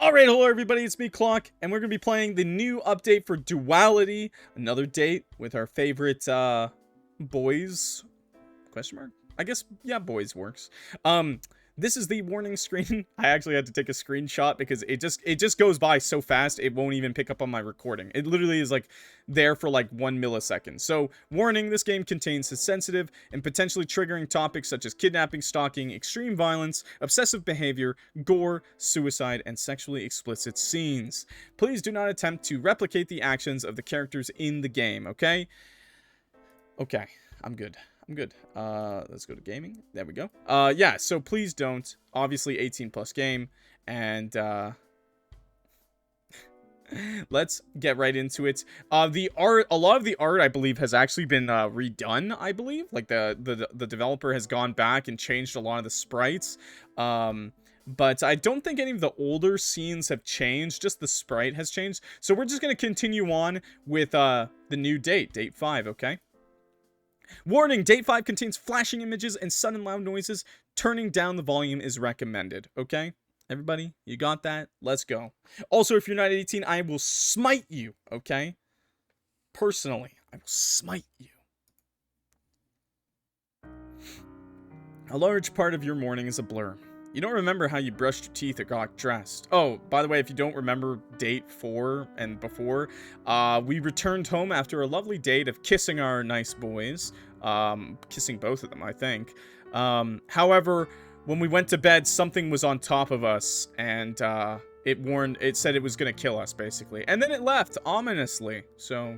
Alright, hello everybody, it's me, Clock, and we're going to be playing the new update for Duality. Another date with our favorite, boys? Question mark? I guess, yeah, boys works. This is the warning screen. I actually had to take a screenshot because it just goes by so fast, it won't even pick up on my recording. It literally is, like, there for, like, 1 millisecond. So, warning, this game contains sensitive and potentially triggering topics such as kidnapping, stalking, extreme violence, obsessive behavior, gore, suicide, and sexually explicit scenes. Please do not attempt to replicate the actions of the characters in the game, okay? Okay, I'm good. Let's go to gaming. There we go. Yeah, so please don't. Obviously 18 plus game. And, let's get right into it. The art, a lot of the art, I believe, has actually been, redone, I believe. Like, the developer has gone back and changed a lot of the sprites. But I don't think any of the older scenes have changed. Just the sprite has changed. So we're just gonna continue on with, the new date 5, okay? Warning, date 5 contains flashing images and sudden loud noises. Turning down the volume is recommended, okay? Everybody, you got that? Let's go. Also, if you're not 18, I will smite you, okay? Personally, I will smite you. A large part of your morning is a blur. You don't remember how you brushed your teeth or got dressed. Oh, by the way, if you don't remember date 4 and before, we returned home after a lovely date of kissing our nice boys. Kissing both of them, I think. However, when we went to bed, something was on top of us, and it said it was gonna kill us, basically. And then it left, ominously. So,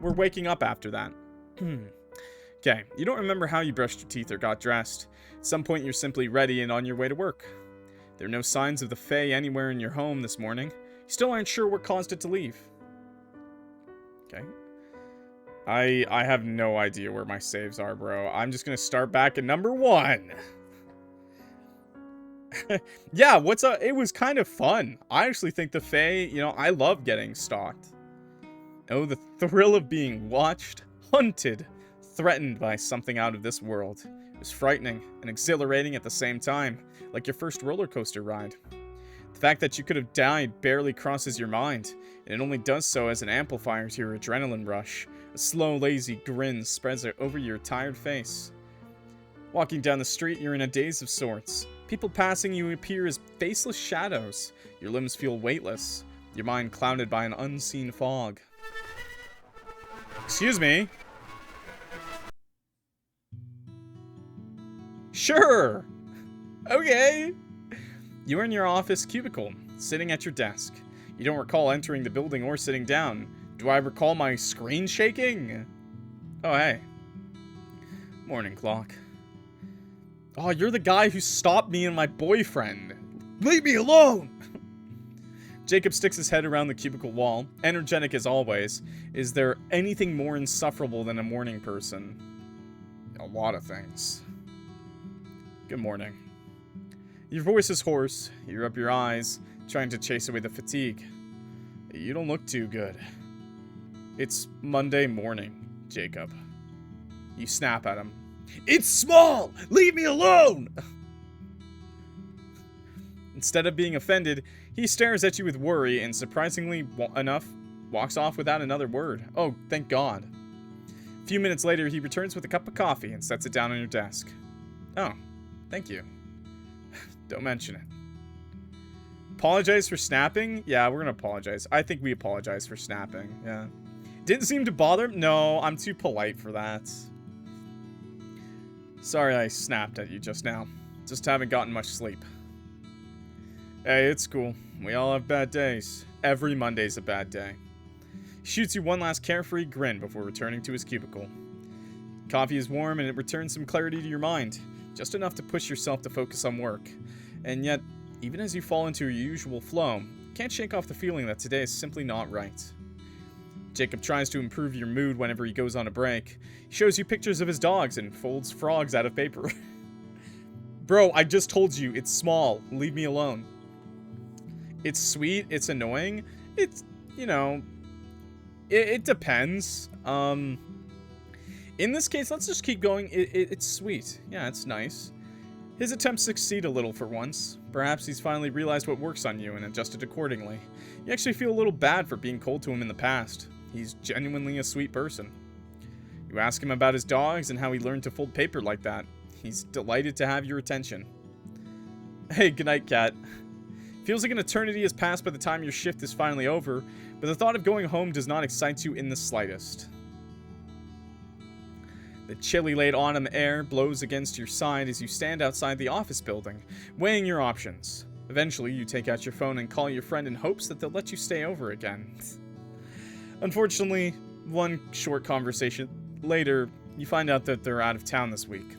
we're waking up after that. Okay, you don't remember how you brushed your teeth or got dressed. At some point, you're simply ready and on your way to work. There are no signs of the Fae anywhere in your home this morning. You still aren't sure what caused it to leave. Okay. I have no idea where my saves are, bro. I'm just gonna start back at number 1. Yeah, what's up? It was kind of fun. I actually think the Fae, you know, I love getting stalked. Oh, the thrill of being watched, hunted, threatened by something out of this world. It was frightening and exhilarating at the same time, like your first roller coaster ride. The fact that you could have died barely crosses your mind, and it only does so as an amplifier to your adrenaline rush. A slow, lazy grin spreads over your tired face. Walking down the street, you're in a daze of sorts. People passing you appear as faceless shadows. Your limbs feel weightless, your mind clouded by an unseen fog. Excuse me? Sure! Okay! You're in your office cubicle, sitting at your desk. You don't recall entering the building or sitting down. Do I recall my screen shaking? Oh, hey. Morning, Clock. Oh, you're the guy who stopped me and my boyfriend. Leave me alone! Jacob sticks his head around the cubicle wall, energetic as always. Is there anything more insufferable than a morning person? A lot of things. Good morning. Your voice is hoarse. You rub your eyes, trying to chase away the fatigue. You don't look too good. It's Monday morning, Jacob. You snap at him. It's small! Leave me alone! Instead of being offended, he stares at you with worry and, surprisingly enough, walks off without another word. Oh, thank God. A few minutes later, he returns with a cup of coffee and sets it down on your desk. Oh. Thank you. Don't mention it. Apologize for snapping? Yeah, we're gonna apologize. I think we apologize for snapping. Yeah. Didn't seem to bother him? No, I'm too polite for that. Sorry I snapped at you just now. Just haven't gotten much sleep. Hey, it's cool. We all have bad days. Every Monday's a bad day. He shoots you one last carefree grin before returning to his cubicle. Coffee is warm and it returns some clarity to your mind. Just enough to push yourself to focus on work. And yet, even as you fall into your usual flow, you can't shake off the feeling that today is simply not right. Jacob tries to improve your mood whenever he goes on a break. He shows you pictures of his dogs and folds frogs out of paper. Bro, I just told you, it's small. Leave me alone. It's sweet, it's annoying. It's, you know, it depends. In this case, let's just keep going. It's sweet. Yeah, it's nice. His attempts succeed a little for once. Perhaps he's finally realized what works on you and adjusted accordingly. You actually feel a little bad for being cold to him in the past. He's genuinely a sweet person. You ask him about his dogs and how he learned to fold paper like that. He's delighted to have your attention. Hey, goodnight, cat. Feels like an eternity has passed by the time your shift is finally over, but the thought of going home does not excite you in the slightest. The chilly late autumn air blows against your side as you stand outside the office building, weighing your options. Eventually, you take out your phone and call your friend in hopes that they'll let you stay over again. Unfortunately, one short conversation later, you find out that they're out of town this week.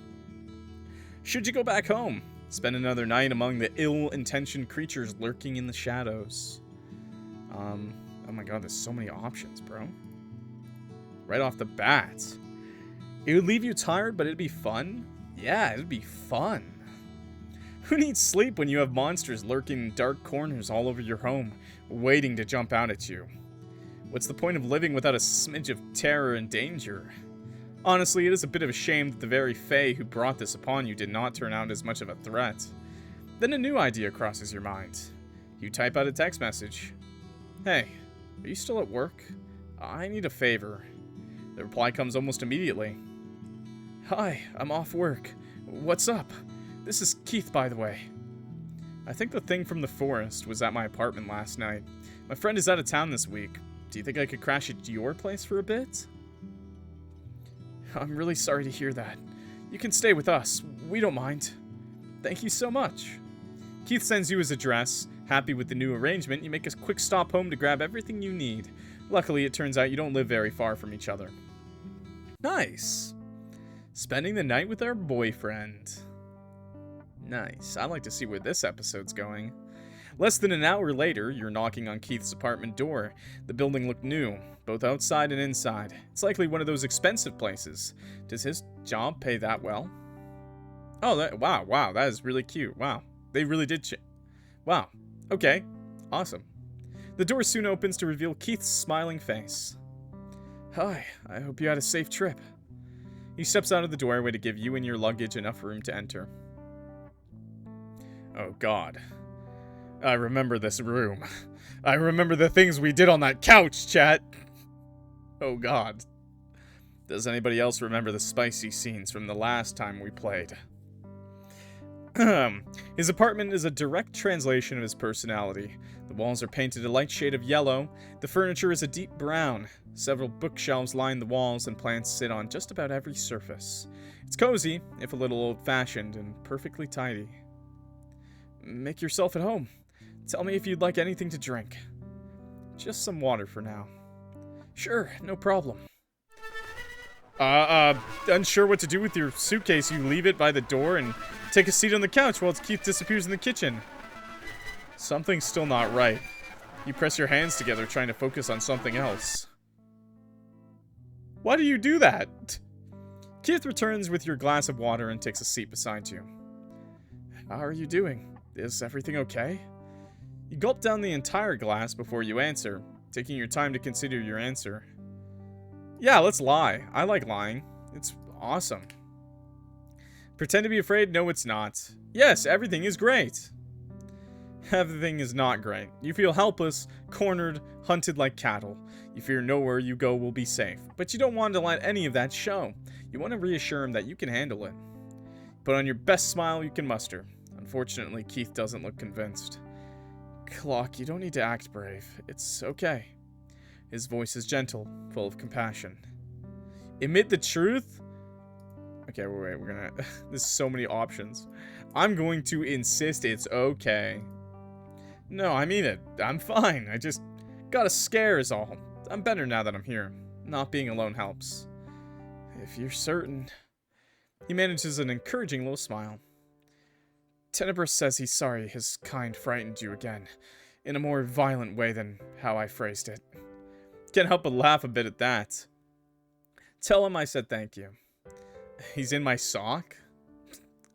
Should you go back home? Spend another night among the ill-intentioned creatures lurking in the shadows. Oh my god, there's so many options, bro. Right off the bat. It would leave you tired, but it'd be fun? Yeah, it'd be fun. Who needs sleep when you have monsters lurking in dark corners all over your home, waiting to jump out at you? What's the point of living without a smidge of terror and danger? Honestly, it is a bit of a shame that the very fae who brought this upon you did not turn out as much of a threat. Then a new idea crosses your mind. You type out a text message. Hey, are you still at work? I need a favor. The reply comes almost immediately. Hi, I'm off work. What's up? This is Keith, by the way. I think the thing from the forest was at my apartment last night. My friend is out of town this week. Do you think I could crash at your place for a bit? I'm really sorry to hear that. You can stay with us. We don't mind. Thank you so much. Keith sends you his address. Happy with the new arrangement, you make a quick stop home to grab everything you need. Luckily, it turns out you don't live very far from each other. Nice. Spending the night with our boyfriend. Nice. I'd like to see where this episode's going. Less than an hour later, you're knocking on Keith's apartment door. The building looked new, both outside and inside. It's likely one of those expensive places. Does his job pay that well? Oh, wow, that is really cute. Wow, they really did wow, okay, awesome. The door soon opens to reveal Keith's smiling face. Hi, I hope you had a safe trip. He steps out of the doorway to give you and your luggage enough room to enter. Oh god. I remember this room. I remember the things we did on that couch, chat. Oh god. Does anybody else remember the spicy scenes from the last time we played? His apartment is a direct translation of his personality. The walls are painted a light shade of yellow. The furniture is a deep brown. Several bookshelves line the walls and plants sit on just about every surface. It's cozy, if a little old-fashioned, and perfectly tidy. Make yourself at home. Tell me if you'd like anything to drink. Just some water for now. Sure, no problem. Unsure what to do with your suitcase, you leave it by the door and take a seat on the couch while Keith disappears in the kitchen. Something's still not right. You press your hands together, trying to focus on something else. Why do you do that? Keith returns with your glass of water and takes a seat beside you. How are you doing? Is everything okay? You gulp down the entire glass before you answer, taking your time to consider your answer. Yeah, let's lie. I like lying. It's awesome. Pretend to be afraid? No, it's not. Yes, everything is great. Everything is not great. You feel helpless, cornered, hunted like cattle. You fear nowhere you go will be safe, but you don't want to let any of that show. You want to reassure him that you can handle it. Put on your best smile you can muster. Unfortunately, Keith doesn't look convinced. Clock, you don't need to act brave. It's okay. His voice is gentle, full of compassion. Admit the truth? Okay, wait, we're gonna... There's so many options. I'm going to insist it's okay. No, I mean it. I'm fine. I just got a scare is all. I'm better now that I'm here. Not being alone helps. If you're certain... He manages an encouraging little smile. Tenebris says he's sorry his kind frightened you again, in a more violent way than how I phrased it. Can't help but laugh a bit at that. Tell him I said thank you. He's in my sock?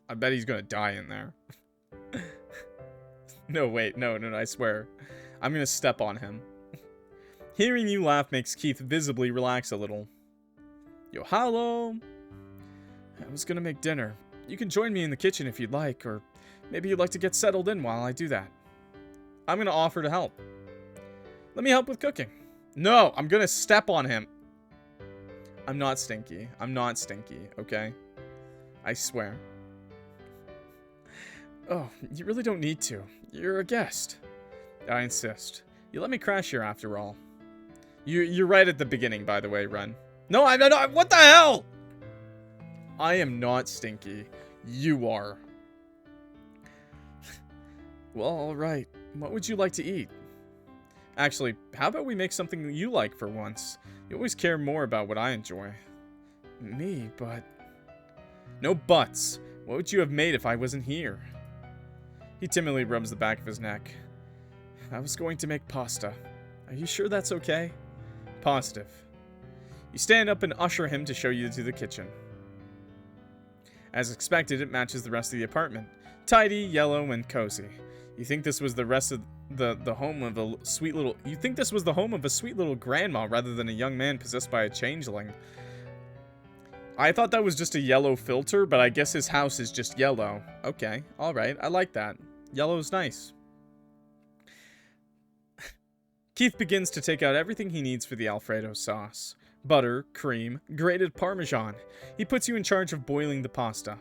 I bet he's gonna die in there. No, wait, no, I swear. I'm gonna step on him. Hearing you laugh makes Keith visibly relax a little. Yo, hello! I was gonna make dinner, You can join me in the kitchen if you'd like, or maybe you'd like to get settled in while I do that. I'm gonna offer to help. Let me help with cooking. No, I'm gonna step on him. I'm not stinky. I'm not stinky, okay? I swear. Oh, you really don't need to. You're a guest. I insist. You let me crash here after all. You're right at the beginning, by the way, Run. No, I'm not. What the hell? I am not stinky. You are. Well, alright. What would you like to eat? Actually, how about we make something you like for once? You always care more about what I enjoy. Me, but... No buts. What would you have made if I wasn't here? He timidly rubs the back of his neck. I was going to make pasta. Are you sure that's okay? Positive. You stand up and usher him to show you to the kitchen. As expected, it matches the rest of the apartment. Tidy, yellow, and cozy. You think this was the rest of the home of a sweet little... You think this was the home of a sweet little grandma rather than a young man possessed by a changeling. I thought that was just a yellow filter, but I guess his house is just yellow. Okay, alright, I like that. Yellow's nice. Keith begins to take out everything he needs for the Alfredo sauce. Butter, cream, grated Parmesan. He puts you in charge of boiling the pasta.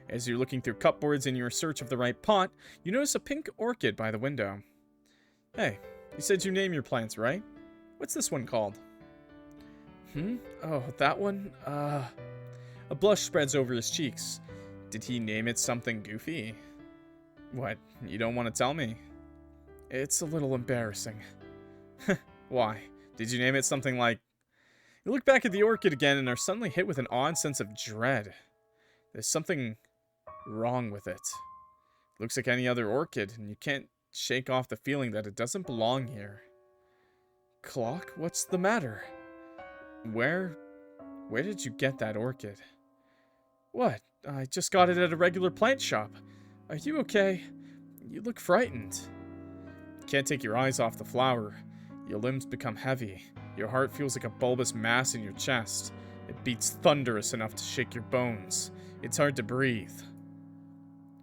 As you're looking through cupboards in your search of the right pot, you notice a pink orchid by the window. Hey, you said you name your plants, right? What's this one called? Oh, that one? A blush spreads over his cheeks. Did he name it something goofy? What, you don't want to tell me? It's a little embarrassing. Why? Did you name it something like... You look back at the orchid again and are suddenly hit with an odd sense of dread. There's something wrong with it. Looks like any other orchid, and you can't shake off the feeling that it doesn't belong here. Clock? What's the matter? Where did you get that orchid? What? I just got it at a regular plant shop. Are you okay? You look frightened. Can't take your eyes off the flower. Your limbs become heavy. Your heart feels like a bulbous mass in your chest. It beats thunderous enough to shake your bones. It's hard to breathe.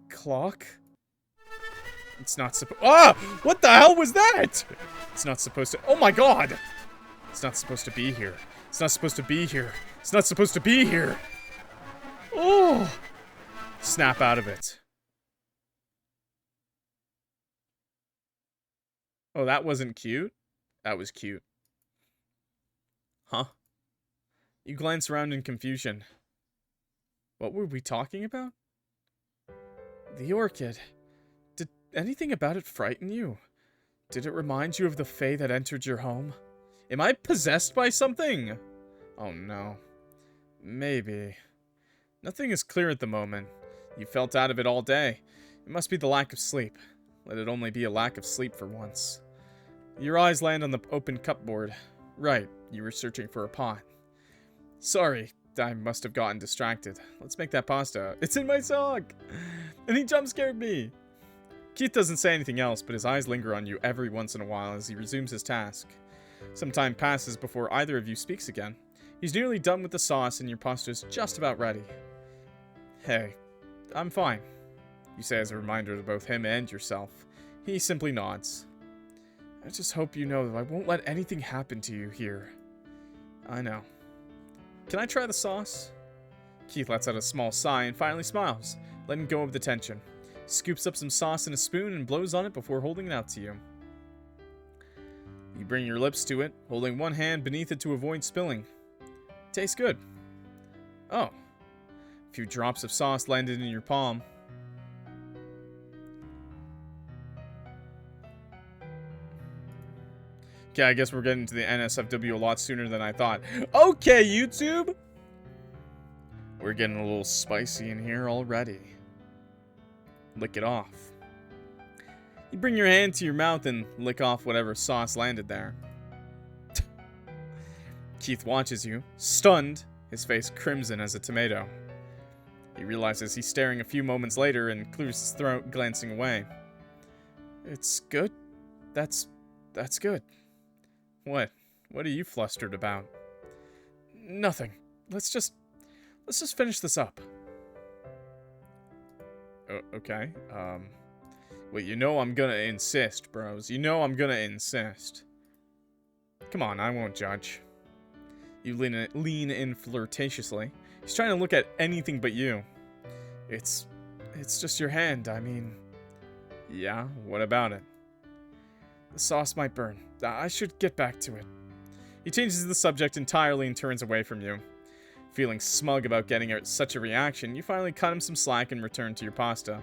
Clock? It's not supposed... Ah! What the hell was that? It's not supposed to... Oh my god! It's not supposed to be here. It's not supposed to be here. It's not supposed to be here. Oh! Snap out of it. Oh, that wasn't cute? That was cute. Huh? You glance around in confusion. What were we talking about? The orchid. Did anything about it frighten you? Did it remind you of the fae that entered your home? Am I possessed by something? Oh no. Maybe. Nothing is clear at the moment. You felt out of it all day. It must be the lack of sleep. Let it only be a lack of sleep for once. Your eyes land on the open cupboard. Right, you were searching for a pot. Sorry, I must have gotten distracted. Let's make that pasta. It's in my sock! And he jump scared me! Keith doesn't say anything else, but his eyes linger on you every once in a while as he resumes his task. Some time passes before either of you speaks again. He's nearly done with the sauce and your pasta's just about ready. Hey, I'm fine, you say as a reminder to both him and yourself. He simply nods. I just hope you know that I won't let anything happen to you here. I know. Can I try the sauce? Keith lets out a small sigh and finally smiles, letting go of the tension. He scoops up some sauce in a spoon and blows on it before holding it out to you. You bring your lips to it, holding one hand beneath it to avoid spilling. Tastes good. Oh. A few drops of sauce landed in your palm. Okay, I guess we're getting to the NSFW a lot sooner than I thought. Okay, YouTube! We're getting a little spicy in here already. Lick it off. You bring your hand to your mouth and lick off whatever sauce landed there. Keith watches you, stunned, his face crimson as a tomato. He realizes he's staring a few moments later and clears his throat, glancing away. It's good? That's good. What? What are you flustered about? Nothing. Let's just finish this up. Okay. Well, you know I'm gonna insist, bros. You know I'm gonna insist. Come on, I won't judge. You lean in flirtatiously. He's trying to look at anything but you. It's just your hand, I mean... Yeah, what about it? The sauce might burn. I should get back to it. He changes the subject entirely and turns away from you. Feeling smug about getting such a reaction, you finally cut him some slack and return to your pasta.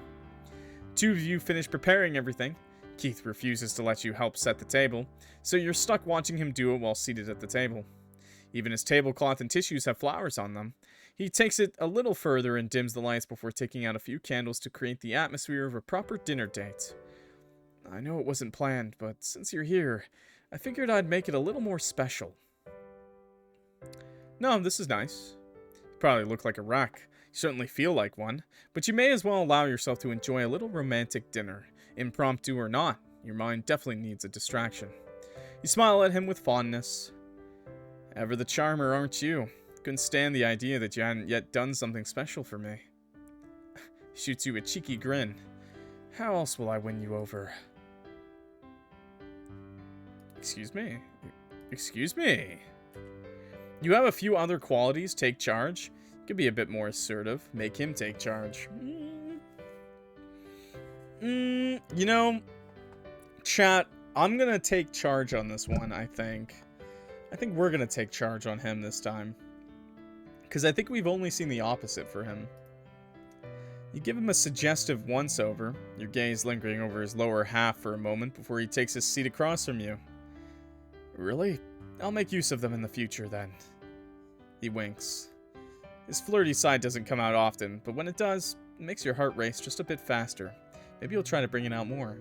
Two of you finish preparing everything. Keith refuses to let you help set the table, so you're stuck watching him do it while seated at the table. Even his tablecloth and tissues have flowers on them. He takes it a little further and dims the lights before taking out a few candles to create the atmosphere of a proper dinner date. I know it wasn't planned, but since you're here, I figured I'd make it a little more special. No, this is nice. You probably look like a wreck. You certainly feel like one, but you may as well allow yourself to enjoy a little romantic dinner. Impromptu or not, your mind definitely needs a distraction. You smile at him with fondness. Ever the charmer, aren't you? Couldn't stand the idea that you hadn't yet done something special for me. Shoots you a cheeky grin. How else will I win you over? Excuse me? Excuse me? You have a few other qualities. Take charge. You could be a bit more assertive. Make him take charge. You know, chat, I'm gonna take charge on this one, I think. I think we're gonna take charge on him this time. Because I think we've only seen the opposite for him. You give him a suggestive once-over, your gaze lingering over his lower half for a moment before he takes his seat across from you. Really? I'll make use of them in the future, then. He winks. His flirty side doesn't come out often, but when it does, it makes your heart race just a bit faster. Maybe you'll try to bring it out more.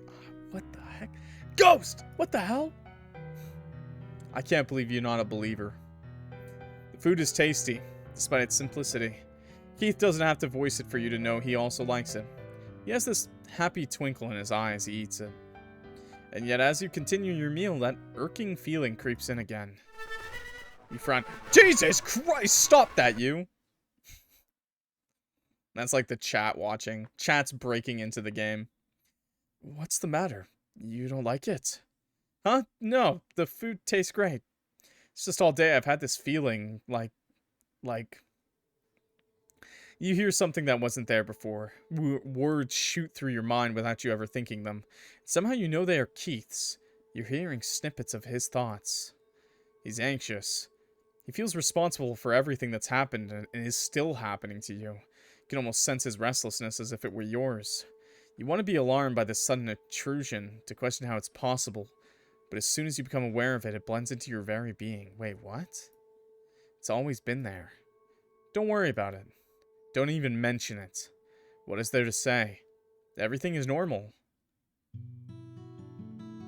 What the heck? Ghost! What the hell? I can't believe you're not a believer. The food is tasty, despite its simplicity. Keith doesn't have to voice it for you to know he also likes it. He has this happy twinkle in his eye as he eats it. And yet as you continue your meal, that irking feeling creeps in again. You frown. Jesus Christ, stop that, you! That's like the chat watching. Chat's breaking into the game. What's the matter? You don't like it? Huh? No, the food tastes great. It's just all day I've had this feeling like... You hear something that wasn't there before. Words shoot through your mind without you ever thinking them. Somehow you know they are Keith's. You're hearing snippets of his thoughts. He's anxious. He feels responsible for everything that's happened and is still happening to you. You can almost sense his restlessness as if it were yours. You want to be alarmed by this sudden intrusion, to question how it's possible. But as soon as you become aware of it, it blends into your very being. Wait, what? It's always been there. Don't worry about it. Don't even mention it. What is there to say? Everything is normal.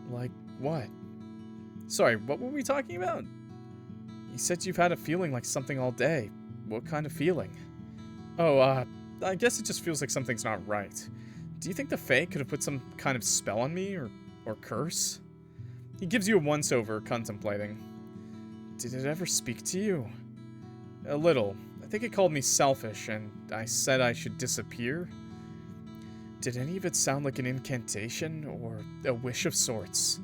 Like what? Sorry, what were we talking about? You said you've had a feeling like something all day. What kind of feeling? Oh, I guess it just feels like something's not right. Do you think the Fae could have put some kind of spell on me, or curse? He gives you a once-over, contemplating. Did it ever speak to you? A little. I think it called me selfish, and I said I should disappear. Did any of it sound like an incantation, or a wish of sorts?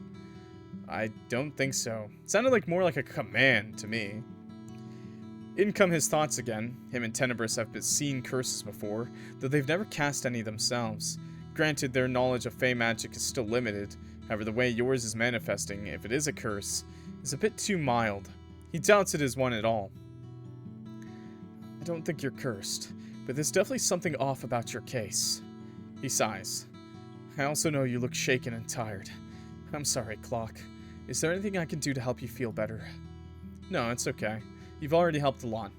I don't think so. It sounded more like a command to me. In come his thoughts again. Him and Tenebris have seen curses before, though they've never cast any themselves. Granted, their knowledge of Fey magic is still limited. However, the way yours is manifesting, if it is a curse, is a bit too mild. He doubts it is one at all. I don't think you're cursed, but there's definitely something off about your case. He sighs. I also know you look shaken and tired. I'm sorry, Clock. Is there anything I can do to help you feel better? No, it's okay. You've already helped a lot.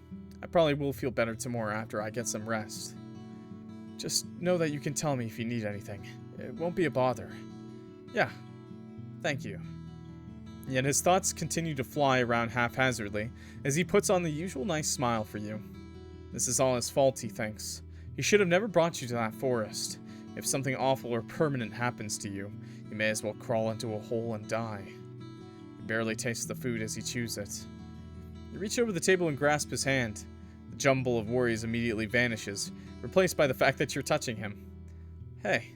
I probably will feel better tomorrow after I get some rest. Just know that you can tell me if you need anything. It won't be a bother. Yeah. Thank you. Yet his thoughts continue to fly around haphazardly as he puts on the usual nice smile for you. This is all his fault, he thinks. He should have never brought you to that forest. If something awful or permanent happens to you, you may as well crawl into a hole and die. He barely tastes the food as he chews it. You reach over the table and grasp his hand. The jumble of worries immediately vanishes, replaced by the fact that you're touching him. Hey,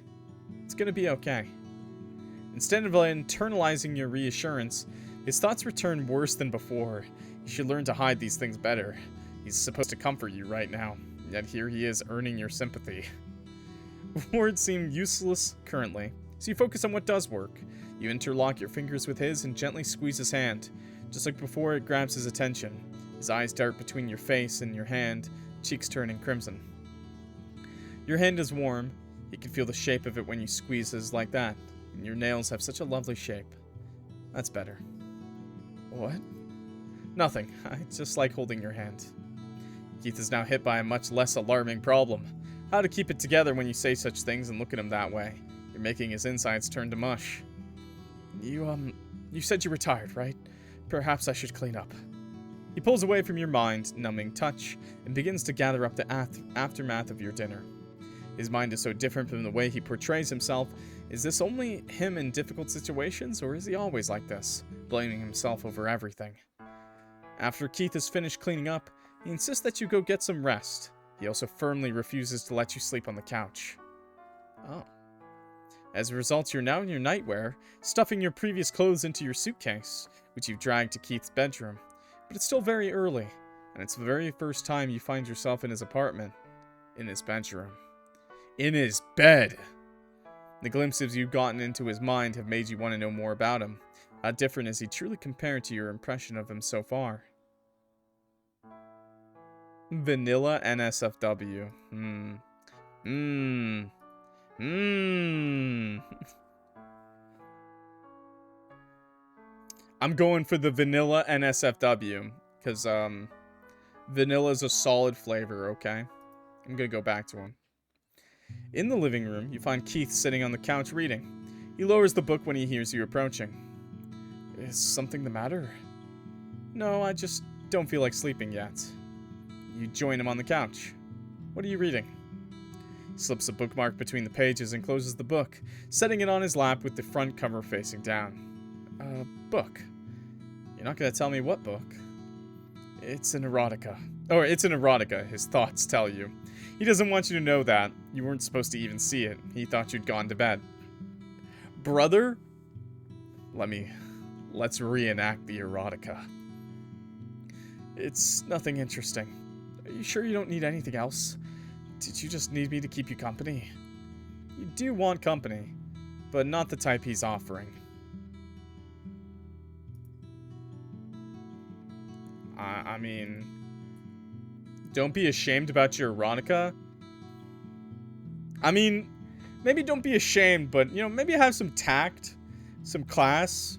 it's gonna be okay. Instead of internalizing your reassurance, his thoughts return worse than before. You should learn to hide these things better. He's supposed to comfort you right now, yet here he is earning your sympathy. Words seem useless currently, so you focus on what does work. You interlock your fingers with his and gently squeeze his hand. Just like before, it grabs his attention. His eyes dart between your face and your hand, cheeks turning crimson. Your hand is warm. You can feel the shape of it when you squeeze his like that, and your nails have such a lovely shape. That's better. What? Nothing. I just like holding your hand. Keith is now hit by a much less alarming problem. How to keep it together when you say such things and look at him that way. You're making his insides turn to mush. You said you were tired, right? Perhaps I should clean up. He pulls away from your mind, numbing touch, and begins to gather up the aftermath of your dinner. His mind is so different from the way he portrays himself. Is this only him in difficult situations, or is he always like this, blaming himself over everything? After Keith is finished cleaning up, he insists that you go get some rest. He also firmly refuses to let you sleep on the couch. Oh. As a result, you're now in your nightwear, stuffing your previous clothes into your suitcase, which you've dragged to Keith's bedroom. But it's still very early, and it's the very first time you find yourself in his apartment. In his bedroom. In his bed! The glimpses you've gotten into his mind have made you want to know more about him. How different is he truly compared to your impression of him so far? Vanilla NSFW. I'm going for the vanilla NSFW, because, vanilla is a solid flavor, okay? I'm gonna go back to him. In the living room, you find Keith sitting on the couch reading. He lowers the book when he hears you approaching. Is something the matter? No, I just don't feel like sleeping yet. You join him on the couch. What are you reading? He slips a bookmark between the pages and closes the book, setting it on his lap with the front cover facing down. Book. You're not gonna tell me what book? It's an erotica. Or it's an erotica, his thoughts tell you. He doesn't want you to know that. You weren't supposed to even see it. He thought you'd gone to bed. Brother? Let's reenact the erotica. It's nothing interesting. Are you sure you don't need anything else? Did you just need me to keep you company? You do want company, but not the type he's offering. I mean, don't be ashamed about your erotica. I mean, maybe don't be ashamed, but, you know, maybe have some tact, some class.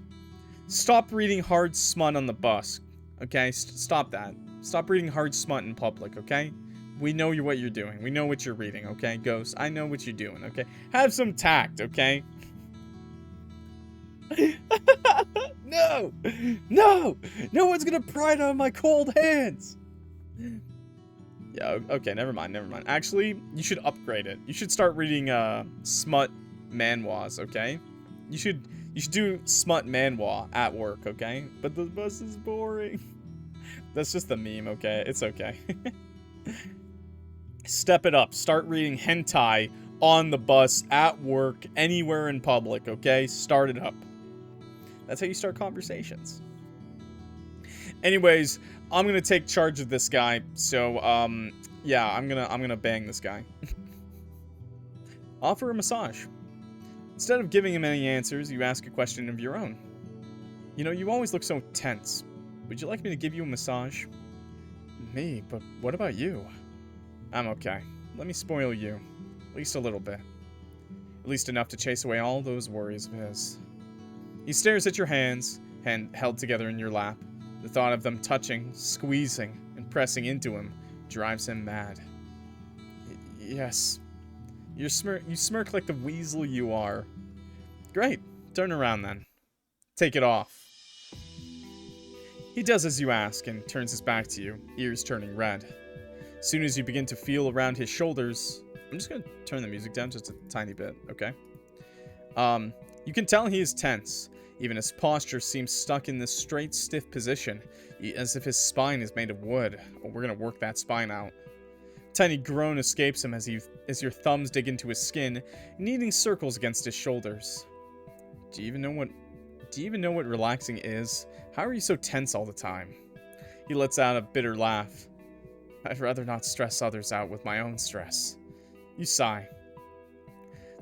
Stop reading hard smut on the bus, okay? Stop that. Stop reading hard smut in public, okay? We know what you're doing. We know what you're reading, okay, Ghost? I know what you're doing, okay? Have some tact, okay? No! No! No one's gonna pry it out of my cold hands! Yeah, okay, never mind. Actually, you should upgrade it. You should start reading, smut manhwas, okay? You should do smut manhwa at work, okay? But the bus is boring. That's just the meme, okay? It's okay. Step it up. Start reading hentai on the bus, at work, anywhere in public, okay? Start it up. That's how you start conversations. Anyways, I'm gonna take charge of this guy. So, yeah, I'm gonna bang this guy. Offer a massage. Instead of giving him any answers, you ask a question of your own. You know, you always look so tense. Would you like me to give you a massage? Me? But what about you? I'm okay. Let me spoil you. At least a little bit. At least enough to chase away all those worries of his. He stares at your hands, held together in your lap. The thought of them touching, squeezing, and pressing into him drives him mad. Yes. You smirk like the weasel you are. Great. Turn around then. Take it off. He does as you ask and turns his back to you, ears turning red. As soon as you begin to feel around his shoulders, I'm just going to turn the music down just a tiny bit, okay? You can tell he is tense. Even his posture seems stuck in this straight, stiff position, as if his spine is made of wood. Oh, we're going to work that spine out. Tiny groan escapes him as your thumbs dig into his skin, kneading circles against his shoulders. Do you even know what relaxing is? How are you so tense all the time? He lets out a bitter laugh. I'd rather not stress others out with my own stress. You sigh.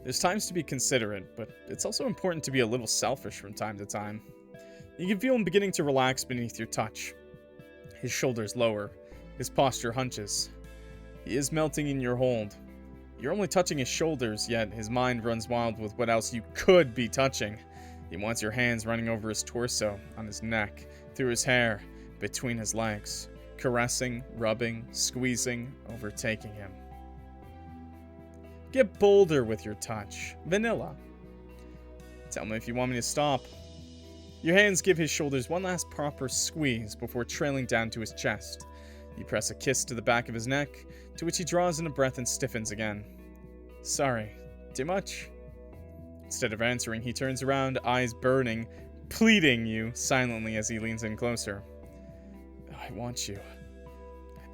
There's times to be considerate, but it's also important to be a little selfish from time to time. You can feel him beginning to relax beneath your touch. His shoulders lower. His posture hunches. He is melting in your hold. You're only touching his shoulders, yet his mind runs wild with what else you could be touching. He wants your hands running over his torso, on his neck, through his hair, between his legs, caressing, rubbing, squeezing, overtaking him. Get bolder with your touch. Vanilla. Tell me if you want me to stop. Your hands give his shoulders one last proper squeeze before trailing down to his chest. You press a kiss to the back of his neck, to which he draws in a breath and stiffens again. Sorry. Too much? Instead of answering, he turns around, eyes burning, pleading you silently as he leans in closer. I want you.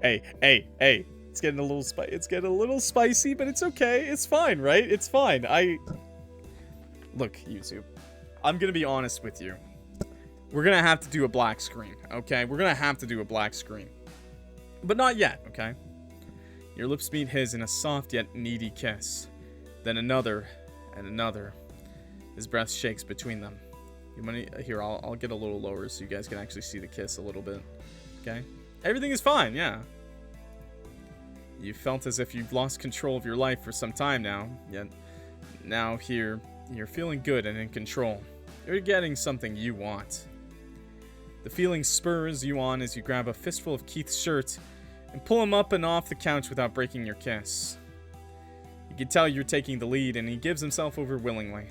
Hey. It's getting a little spicy, but it's okay. It's fine, right? It's fine. Look, YouTube. I'm gonna be honest with you. We're gonna have to do a black screen, okay? We're gonna have to do a black screen. But not yet, okay? Your lips meet his in a soft yet needy kiss. Then another, and another. His breath shakes between them. Here, I'll get a little lower so you guys can actually see the kiss a little bit. Okay? Everything is fine, yeah. You felt as if you've lost control of your life for some time now, yet now here, you're feeling good and in control. You're getting something you want. The feeling spurs you on as you grab a fistful of Keith's shirt and pull him up and off the couch without breaking your kiss. You can tell you're taking the lead, and he gives himself over willingly,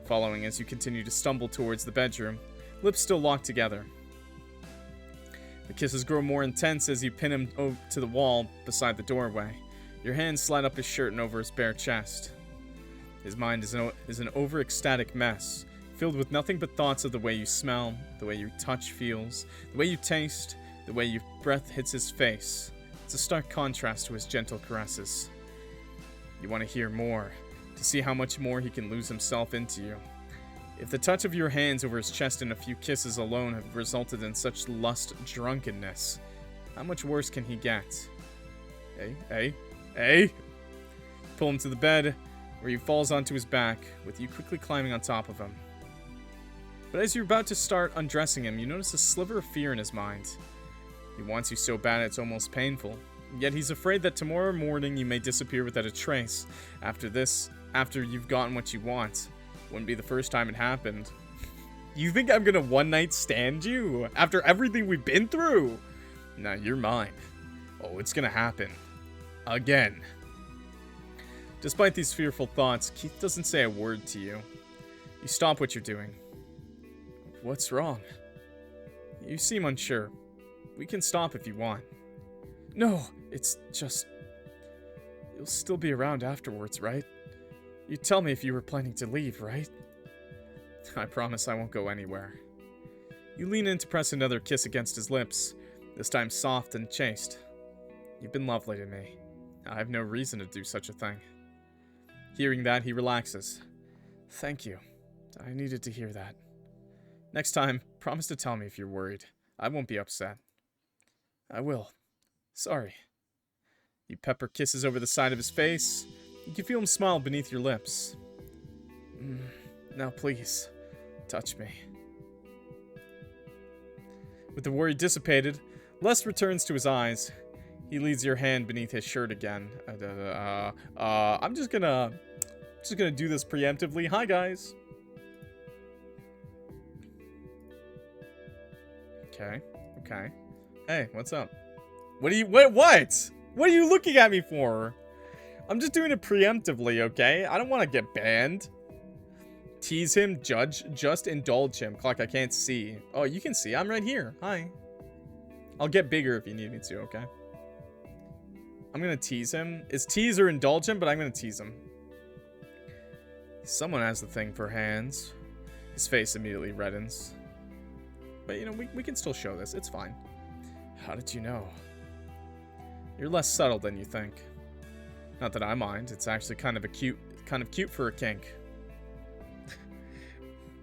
following as you continue to stumble towards the bedroom, lips still locked together. The kisses grow more intense as you pin him to the wall beside the doorway. Your hands slide up his shirt and over his bare chest. His mind is an over-ecstatic mess, filled with nothing but thoughts of the way you smell, the way your touch feels, the way you taste, the way your breath hits his face. It's a stark contrast to his gentle caresses. You want to hear more, to see how much more he can lose himself into you. If the touch of your hands over his chest and a few kisses alone have resulted in such lust drunkenness, how much worse can he get? Hey! Pull him to the bed, where he falls onto his back, with you quickly climbing on top of him. But as you're about to start undressing him, you notice a sliver of fear in his mind. He wants you so bad it's almost painful. Yet he's afraid that tomorrow morning you may disappear without a trace. After you've gotten what you want. Wouldn't be the first time it happened. You think I'm gonna one night stand you? After everything we've been through? Nah, you're mine. Oh, it's gonna happen. Again. Despite these fearful thoughts, Keith doesn't say a word to you. You stop what you're doing. What's wrong? You seem unsure. We can stop if you want. No, it's just... You'll still be around afterwards, right? You'd tell me if you were planning to leave, right? I promise I won't go anywhere. You lean in to press another kiss against his lips, this time soft and chaste. You've been lovely to me. I have no reason to do such a thing. Hearing that, he relaxes. Thank you. I needed to hear that. Next time, promise to tell me if you're worried. I won't be upset. I will. Sorry. You pepper kisses over the side of his face. You can feel him smile beneath your lips. Now please, touch me. With the worry dissipated, lust returns to his eyes. He leads your hand beneath his shirt again. I'm just gonna do this preemptively. Hi guys. Okay. Hey, what's up? What are you looking at me for? I'm just doing it preemptively, okay? I don't want to get banned. Tease him, judge, just indulge him. Clock, I can't see. Oh, you can see. I'm right here. Hi. I'll get bigger if you need me to, okay? I'm gonna tease him. It's tease or indulge him, but I'm gonna tease him. Someone has the thing for hands. His face immediately reddens. But, you know, we can still show this. It's fine. How did you know? You're less subtle than you think. Not that I mind. It's actually kind of cute for a kink.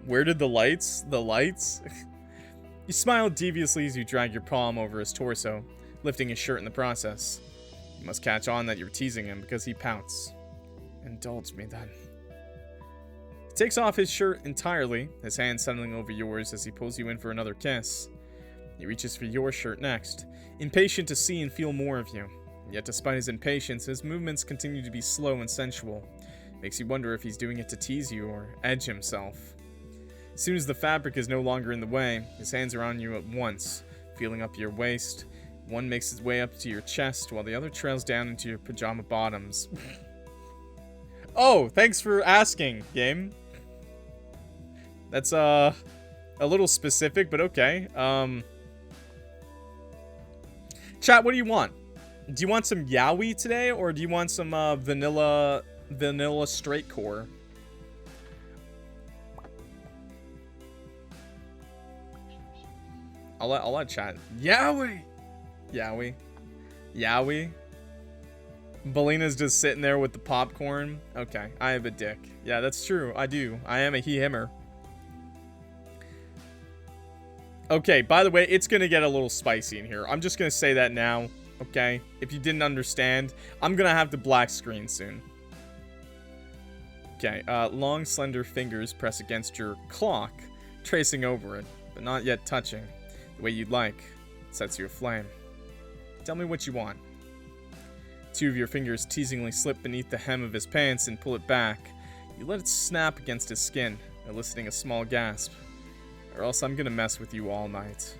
Where did the lights? The lights? You smile deviously as you drag your palm over his torso, lifting his shirt in the process. You must catch on that you're teasing him because he pouts. Indulge me then. He takes off his shirt entirely, his hand settling over yours as he pulls you in for another kiss. He reaches for your shirt next, impatient to see and feel more of you. Yet despite his impatience, his movements continue to be slow and sensual. Makes you wonder if he's doing it to tease you or edge himself. As soon as the fabric is no longer in the way, his hands are on you at once, feeling up your waist. One makes its way up to your chest, while the other trails down into your pajama bottoms. Oh, thanks for asking, game. That's, a little specific, but okay. Chat, what do you want? Do you want some yaoi today, or do you want some, vanilla straight core? I'll let chat. Yaoi! Yaoi? Belina's just sitting there with the popcorn. Okay, I have a dick. Yeah, that's true. I do. I am a he-himmer. Okay, by the way, it's gonna get a little spicy in here. I'm just gonna say that now, okay? If you didn't understand, I'm gonna have the black screen soon. Okay, long, slender fingers press against your clock, tracing over it, but not yet touching. The way you'd like. It sets you aflame. Tell me what you want. Two of your fingers teasingly slip beneath the hem of his pants and pull it back. You let it snap against his skin, eliciting a small gasp. Or else I'm gonna mess with you all night.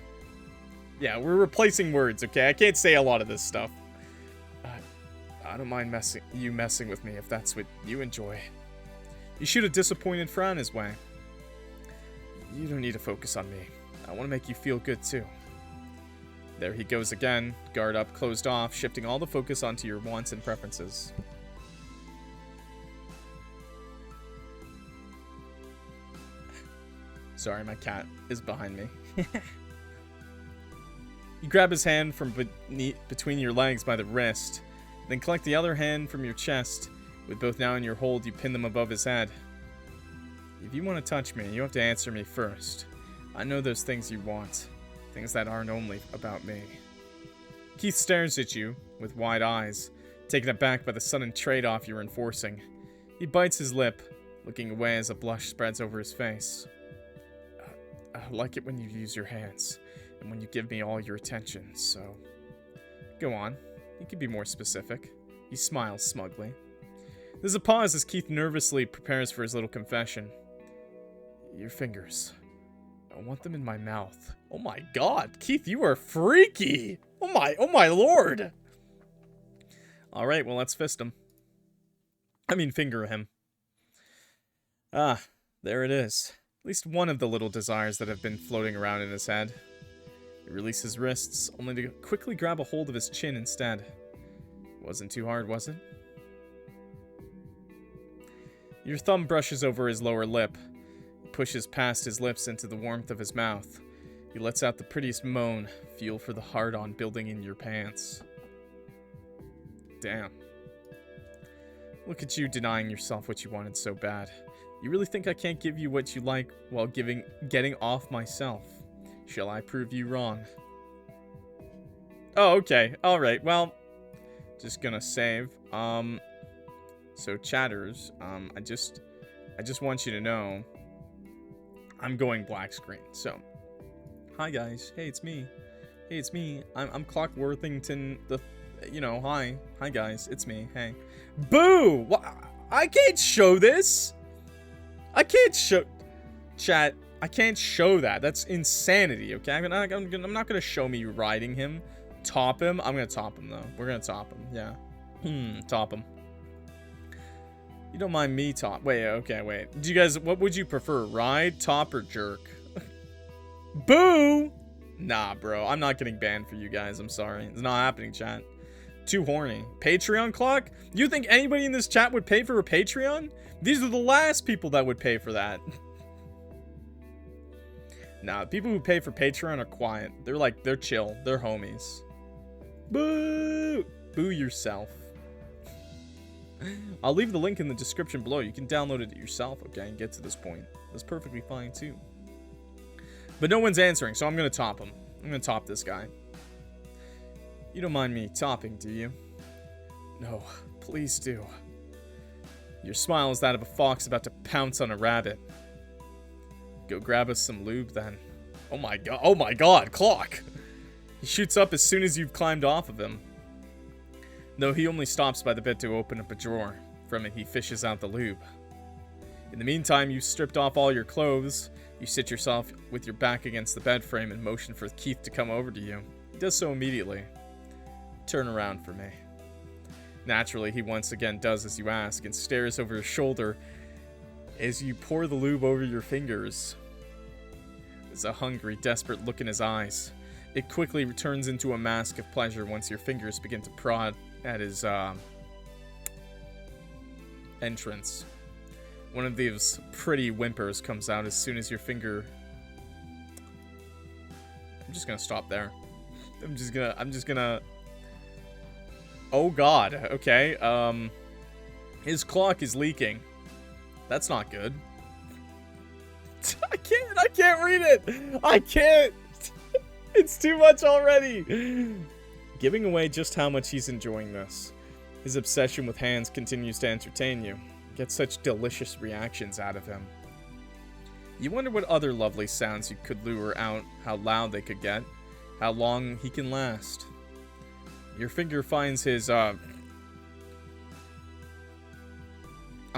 Yeah, we're replacing words, okay? I can't say a lot of this stuff. I don't mind you messing with me if that's what you enjoy. You shoot a disappointed frown his way. You don't need to focus on me. I want to make you feel good too. There he goes again, guard up, closed off, shifting all the focus onto your wants and preferences. Sorry, my cat is behind me. You grab his hand from between your legs by the wrist, then collect the other hand from your chest. With both now in your hold, you pin them above his head. If you want to touch me, you have to answer me first. I know those things you want. Things that aren't only about me. Keith stares at you with wide eyes, taken aback by the sudden trade-off you're enforcing. He bites his lip, looking away as a blush spreads over his face. I like it when you use your hands, and when you give me all your attention, so... Go on. You can be more specific. He smiles smugly. There's a pause as Keith nervously prepares for his little confession. Your fingers. I want them in my mouth. Oh my god, Keith, you are freaky! Oh my lord! Alright, well, let's fist him. I mean, finger him. Ah, there it is. At least one of the little desires that have been floating around in his head. He releases his wrists, only to quickly grab a hold of his chin instead. Wasn't too hard, was it? Your thumb brushes over his lower lip. It pushes past his lips into the warmth of his mouth. He lets out the prettiest moan, fuel for the hard-on building in your pants. Damn. Look at you denying yourself what you wanted so bad. You really think I can't give you what you like while getting off myself? Shall I prove you wrong? Oh, okay. Alright, well, just gonna save. So chatters, I just want you to know I'm going black screen. So, hi guys. Hey, it's me. Hey, it's me. I'm Clockworthington. Hi guys. It's me. Hey. Boo! I can't show this. I can't show chat. I can't show that. That's insanity. Okay, I'm not gonna show me riding him. Top him. I'm gonna top him though. We're gonna top him. Yeah. Top him. You don't mind me top. Wait, okay, wait. Do you guys, what would you prefer? Ride, top, or jerk? Boo! Nah, bro. I'm not getting banned for you guys. I'm sorry. It's not happening, chat. Too horny. Patreon clock? You think anybody in this chat would pay for a Patreon? These are the last people that would pay for that. Nah, people who pay for Patreon are quiet. They're chill. They're homies. Boo! Boo yourself. I'll leave the link in the description below. You can download it yourself, okay, and get to this point. That's perfectly fine, too. But no one's answering, so I'm going to top him. I'm going to top this guy. You don't mind me topping, do you? No, please do. Your smile is that of a fox about to pounce on a rabbit. Go grab us some lube, then. Oh my god, Clock! He shoots up as soon as you've climbed off of him. Though he only stops by the bed to open up a drawer. From it, he fishes out the lube. In the meantime, you've stripped off all your clothes. You sit yourself with your back against the bed frame and motion for Keith to come over to you. He does so immediately. Turn around for me. Naturally, he once again does as you ask and stares over his shoulder as you pour the lube over your fingers. There's a hungry, desperate look in his eyes. It quickly returns into a mask of pleasure once your fingers begin to prod at his entrance. One of these pretty whimpers comes out as soon as your finger... I'm just gonna stop there. I'm just gonna... Oh god, okay. His clock is leaking. That's not good. I can't read it! I can't! It's too much already! Giving away just how much he's enjoying this. His obsession with hands continues to entertain you. Get such delicious reactions out of him. You wonder what other lovely sounds you could lure out, how loud they could get, how long he can last. Your finger finds his, I'm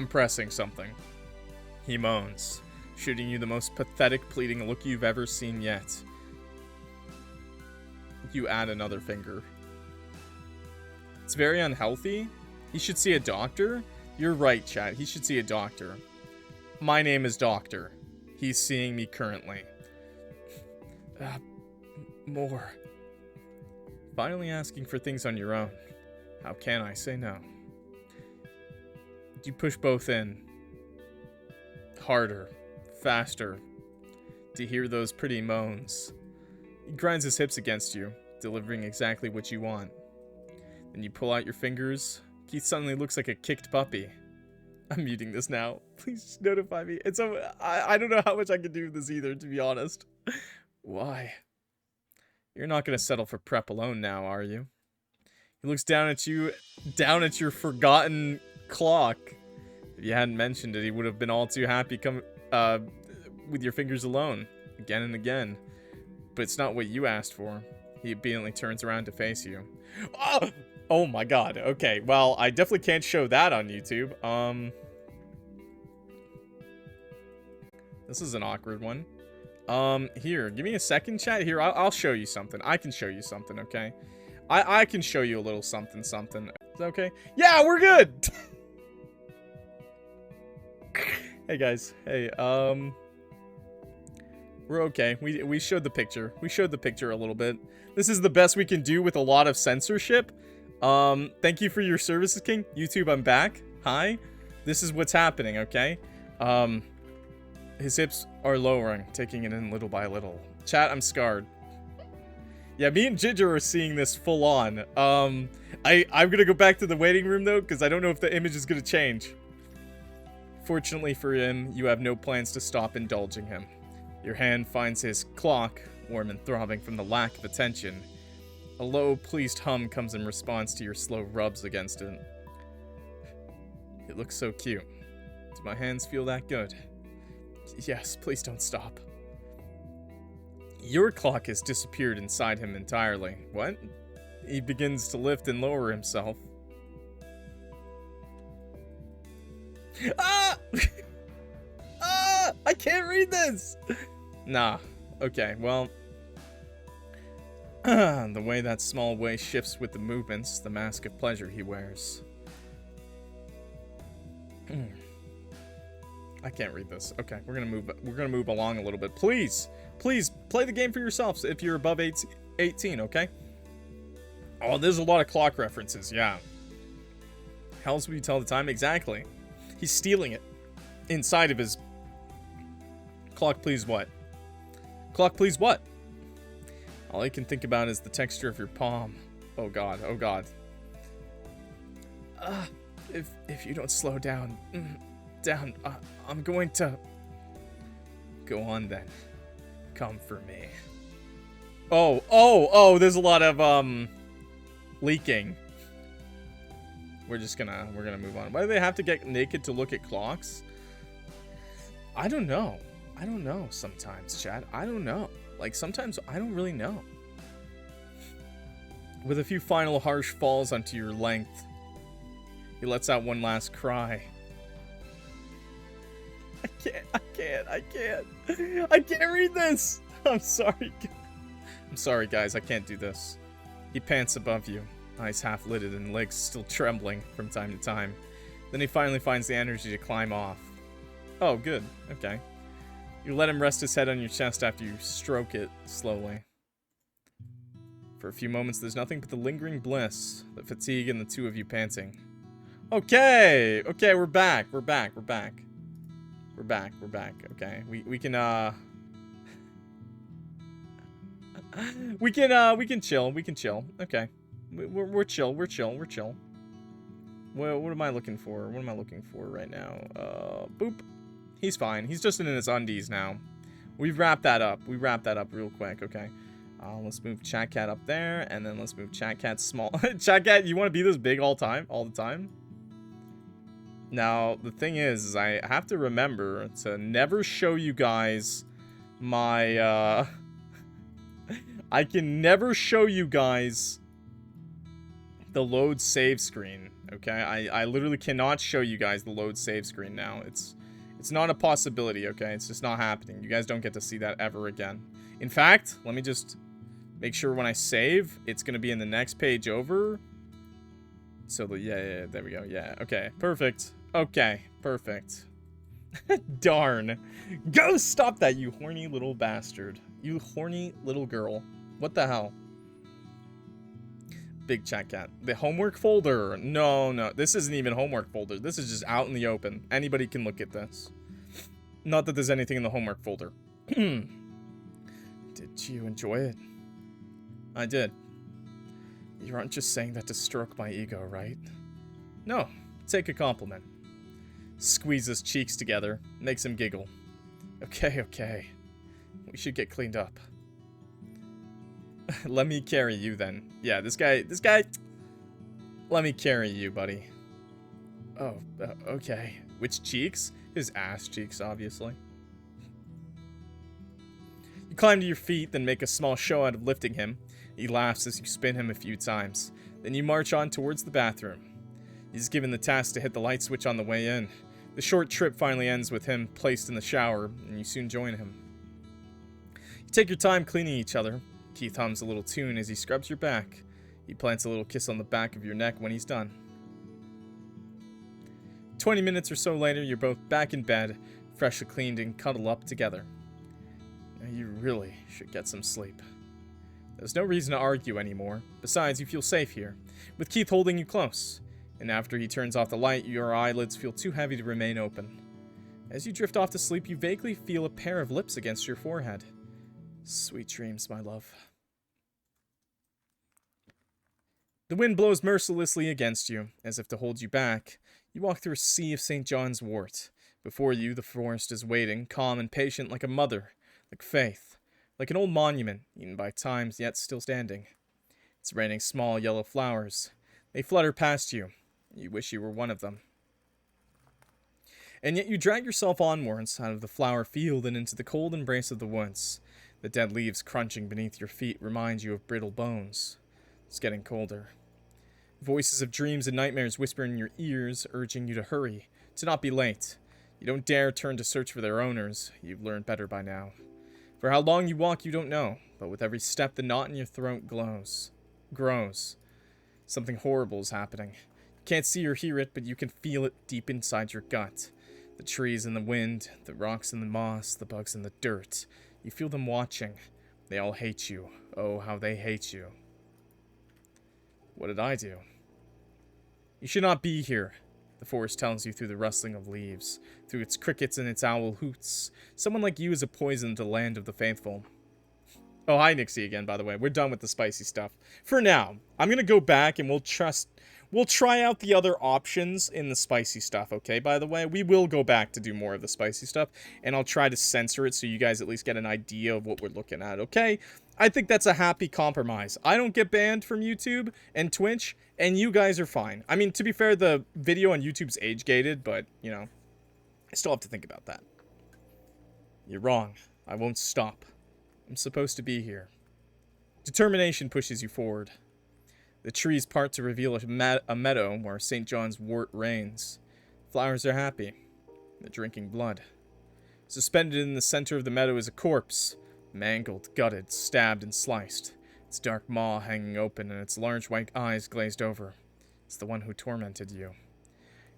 pressing something. He moans, shooting you the most pathetic, pleading look you've ever seen yet. You add another finger. It's very unhealthy. He should see a doctor. You're right, chat. He should see a doctor. My name is Doctor. He's seeing me currently. More. Finally asking for things on your own. How can I say no? You push both in. Harder. Faster. To hear those pretty moans. He grinds his hips against you, delivering exactly what you want. Then you pull out your fingers. Keith suddenly looks like a kicked puppy. I'm muting this now. Please just notify me. I don't know how much I can do with this either, to be honest. Why? You're not going to settle for prep alone now, are you? He looks down at you, down at your forgotten clock. If you hadn't mentioned it, he would have been all too happy with your fingers alone, again and again. But it's not what you asked for. He obediently turns around to face you. Oh my god, okay. Well, I definitely can't show that on YouTube. This is an awkward one. Here, give me a second, chat. Here, I'll show you something. I can show you something, okay? I can show you a little something. Is that okay? Yeah, we're good! Hey, guys. Hey, we're okay. We showed the picture. We showed the picture a little bit. This is the best we can do with a lot of censorship. Thank you for your services, King. YouTube, I'm back. Hi. This is what's happening, okay? His hips are lowering, taking it in little by little. Chat, I'm scarred. Yeah, me and Ginger are seeing this full on. I'm gonna go back to the waiting room, though, because I don't know if the image is gonna change. Fortunately for him, you have no plans to stop indulging him. Your hand finds his clock, warm and throbbing from the lack of attention. A low, pleased hum comes in response to your slow rubs against it. It looks so cute. Do my hands feel that good? Yes, please don't stop. Your clock has disappeared inside him entirely. What? He begins to lift and lower himself. Ah! Ah! I can't read this! Nah. Okay, well... the way that small waist shifts with the movements, the mask of pleasure he wears. I can't read this. Okay, we're gonna move along a little bit. Please play the game for yourselves if you're above 18, okay? Oh, there's a lot of clock references, yeah. How else would you tell the time? Exactly. He's stealing it. Inside of his... Clock, please what? Clock, please what? All I can think about is the texture of your palm. Oh god, oh god. If you don't slow down, I'm going to... Go on then. Come for me. Oh, there's a lot of, leaking. We're gonna move on. Why do they have to get naked to look at clocks? I don't know. I don't know sometimes, chat. I don't know. Like, sometimes I don't really know. With a few final harsh falls onto your length, he lets out one last cry. I can't read this! I'm sorry, guys, I can't do this. He pants above you, eyes half-lidded and legs still trembling from time to time. Then he finally finds the energy to climb off. Oh, good. Okay. You let him rest his head on your chest after you stroke it slowly. For a few moments, there's nothing but the lingering bliss, the fatigue, and the two of you panting. Okay! Okay, we're back. We're back. Okay. We can chill. Okay. We're chill. What am I looking for? What am I looking for right now? Boop. He's fine. He's just in his undies now. We've wrapped that up. We wrapped that up real quick. Okay. Let's move Chat Cat up there, and then let's move Chat Cat small. Chat Cat, you want to be this big all the time? Now, the thing is I have to remember to never show you guys my, I can never show you guys the load save screen, okay? I literally cannot show you guys the load save screen now. It's not a possibility, okay? It's just not happening. You guys don't get to see that ever again. In fact, let me just make sure when I save, it's going to be in the next page over. So, yeah, there we go. Yeah, okay, perfect. Okay, perfect. Darn. Go stop that, you horny little bastard. You horny little girl. What the hell? Big Chat Cat. The homework folder. No. This isn't even homework folder. This is just out in the open. Anybody can look at this. Not that there's anything in the homework folder. Did you enjoy it? I did. You aren't just saying that to stroke my ego, right? No. Take a compliment. Squeezes cheeks together. Makes him giggle. Okay. We should get cleaned up. Let me carry you then. Yeah, this guy, let me carry you, buddy. Oh, okay. Which cheeks? His ass cheeks, obviously. You climb to your feet, then make a small show out of lifting him. He laughs as you spin him a few times. Then you march on towards the bathroom. He's given the task to hit the light switch on the way in. The short trip finally ends with him placed in the shower, and you soon join him. You take your time cleaning each other. Keith hums a little tune as he scrubs your back. He plants a little kiss on the back of your neck when he's done. 20 minutes or so later, you're both back in bed, freshly cleaned and cuddle up together. Now you really should get some sleep. There's no reason to argue anymore. Besides, you feel safe here, with Keith holding you close. And after he turns off the light, your eyelids feel too heavy to remain open. As you drift off to sleep, you vaguely feel a pair of lips against your forehead. Sweet dreams, my love. The wind blows mercilessly against you, as if to hold you back. You walk through a sea of St. John's wort. Before you, the forest is waiting, calm and patient like a mother, like faith, like an old monument, eaten by times yet still standing. It's raining small yellow flowers. They flutter past you. You wish you were one of them. And yet you drag yourself onwards out of the flower field and into the cold embrace of the woods. The dead leaves crunching beneath your feet remind you of brittle bones. It's getting colder. Voices of dreams and nightmares whisper in your ears, urging you to hurry, to not be late. You don't dare turn to search for their owners. You've learned better by now. For how long you walk, you don't know, but with every step, the knot in your throat grows. Something horrible is happening. You can't see or hear it, but you can feel it deep inside your gut. The trees in the wind, the rocks in the moss, the bugs in the dirt. You feel them watching. They all hate you. Oh, how they hate you. What did I do? You should not be here, the forest tells you through the rustling of leaves, through its crickets and its owl hoots. Someone like you is a poison to the land of the faithful. Oh, hi Nixie again, by the way. We're done with the spicy stuff. For now, I'm gonna go back and we'll We'll try out the other options in the spicy stuff, okay? By the way, we will go back to do more of the spicy stuff, and I'll try to censor it so you guys at least get an idea of what we're looking at, okay? I think that's a happy compromise. I don't get banned from YouTube and Twitch, and you guys are fine. I mean, to be fair, the video on YouTube's age-gated, but, you know, I still have to think about that. You're wrong. I won't stop. I'm supposed to be here. Determination pushes you forward. The trees part to reveal a meadow where St. John's wort reigns. Flowers are happy. They're drinking blood. Suspended in the center of the meadow is a corpse. Mangled, gutted, stabbed, and sliced. Its dark maw hanging open and its large white eyes glazed over. It's the one who tormented you.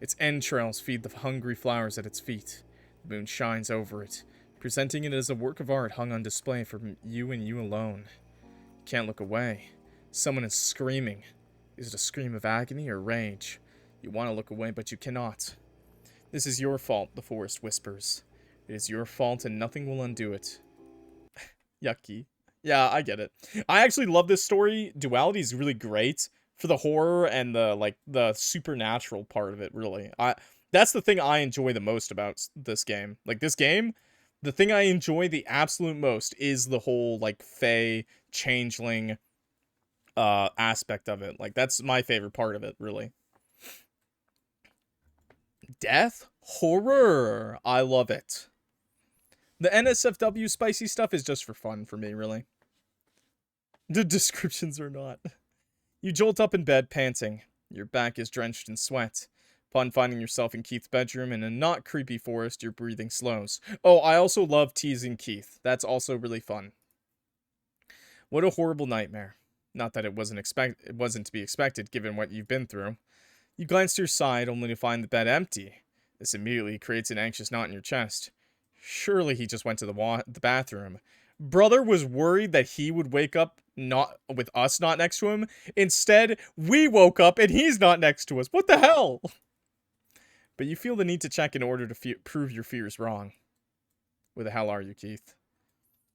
Its entrails feed the hungry flowers at its feet. The moon shines over it, presenting it as a work of art hung on display for you and you alone. You can't look away. Someone is screaming. Is it a scream of agony or rage? You want to look away, but you cannot. This is your fault, the forest whispers. It is your fault and nothing will undo it. Yucky. Yeah, I get it. I actually love this story. Duality is really great for the horror and the supernatural part of it, really. That's the thing I enjoy the most about this game. Like, this game, the thing I enjoy the absolute most is the whole, like, fae, changeling aspect of it. Like, that's my favorite part of it, really. Death? Horror! I love it. The NSFW spicy stuff is just for fun for me, really. The descriptions are not. You jolt up in bed, panting. Your back is drenched in sweat. Upon finding yourself in Keith's bedroom in a not creepy forest, your breathing slows. Oh, I also love teasing Keith. That's also really fun. What a horrible nightmare. Not that it wasn't to be expected, given what you've been through. You glance to your side, only to find the bed empty. This immediately creates an anxious knot in your chest. Surely he just went to the bathroom. Brother was worried that he would wake up not with us not next to him. Instead, we woke up and he's not next to us. What the hell? But you feel the need to check in order to prove your fears wrong. Where the hell are you, Keith?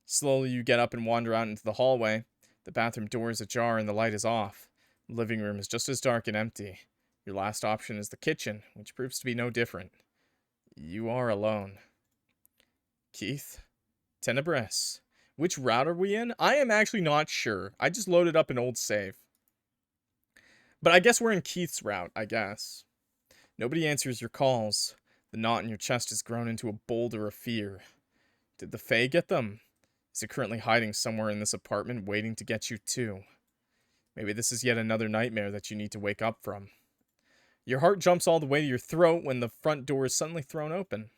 Slowly, you get up and wander out into the hallway. The bathroom door is ajar and the light is off. The living room is just as dark and empty. Your last option is the kitchen, which proves to be no different. You are alone. Keith? Tenebris. Which route are we in? I am actually not sure. I just loaded up an old save. But I guess we're in Keith's route, I guess. Nobody answers your calls. The knot in your chest has grown into a boulder of fear. Did the Fae get them? Is it currently hiding somewhere in this apartment waiting to get you too? Maybe this is yet another nightmare that you need to wake up from. Your heart jumps all the way to your throat when the front door is suddenly thrown open.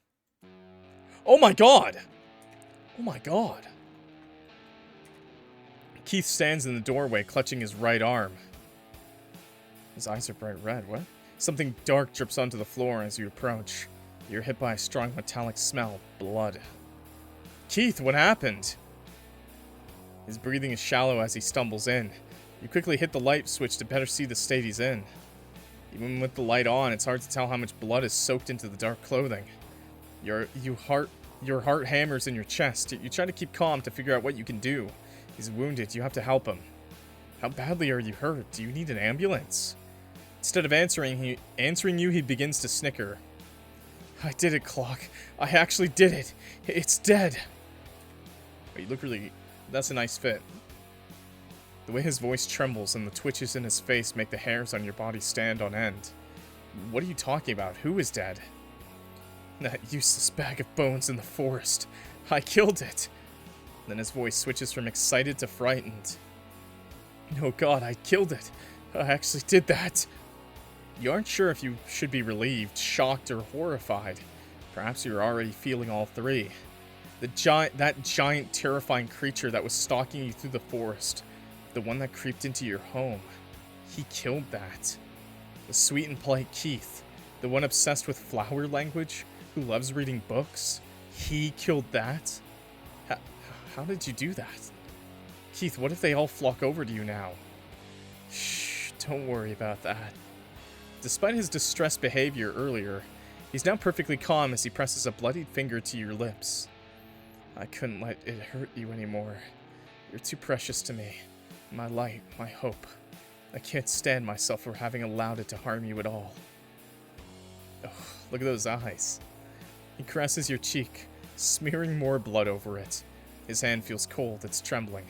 Oh my god! Oh my god. Keith stands in the doorway, clutching his right arm. His eyes are bright red. What? Something dark drips onto the floor as you approach. You're hit by a strong metallic smell. Blood. Keith, what happened? His breathing is shallow as he stumbles in. You quickly hit the light switch to better see the state he's in. Even with the light on, it's hard to tell how much blood is soaked into the dark clothing. Your heart hammers in your chest. You try to keep calm to figure out what you can do. He's wounded. You have to help him. How badly are you hurt? Do you need an ambulance? Instead of answering you, he begins to snicker. I did it, Clock. I actually did it. It's dead. Oh, you look really... That's a nice fit. The way his voice trembles and the twitches in his face make the hairs on your body stand on end. What are you talking about? Who is dead? That useless bag of bones in the forest. I killed it. Then his voice switches from excited to frightened. No, God, I killed it. I actually did that. You aren't sure if you should be relieved, shocked, or horrified. Perhaps you're already feeling all three. That giant, terrifying creature that was stalking you through the forest. The one that creeped into your home. He killed that. The sweet and polite Keith. The one obsessed with flower language, who loves reading books. He killed that? How did you do that? Keith, what if they all flock over to you now? Shh, don't worry about that. Despite his distressed behavior earlier, he's now perfectly calm as he presses a bloodied finger to your lips. I couldn't let it hurt you anymore. You're too precious to me. My light, my hope. I can't stand myself for having allowed it to harm you at all. Oh, look at those eyes. He caresses your cheek, smearing more blood over it. His hand feels cold, it's trembling.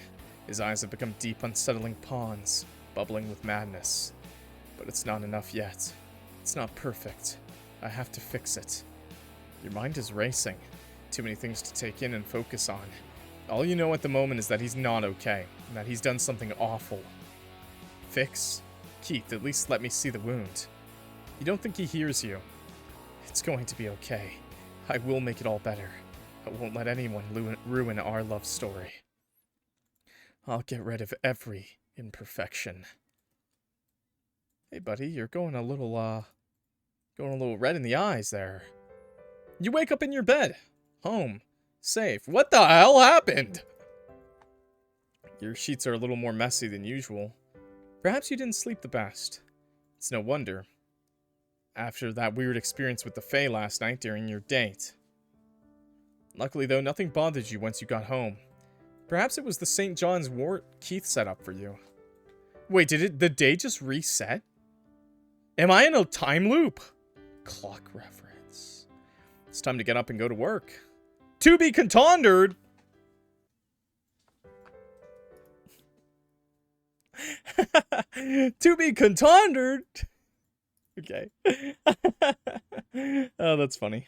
His eyes have become deep, unsettling ponds, bubbling with madness. But it's not enough yet. It's not perfect. I have to fix it. Your mind is racing. Too many things to take in and focus on. All you know at the moment is that he's not okay, and that he's done something awful. Fix? Keith, at least let me see the wound. You don't think he hears you? It's going to be okay. I will make it all better. I won't let anyone ruin our love story. I'll get rid of every imperfection. Hey, buddy, you're going a little red in the eyes there. You wake up in your bed. Home. Safe. What the hell happened? Your sheets are a little more messy than usual. Perhaps you didn't sleep the best. It's no wonder. After that weird experience with the Fae last night during your date. Luckily, though, nothing bothered you once you got home. Perhaps it was the St. John's wort Keith set up for you. Wait, did the day just reset? Am I in a time loop? Clock reference. It's time to get up and go to work. To be contondered! To be contondered! Okay. Oh, that's funny.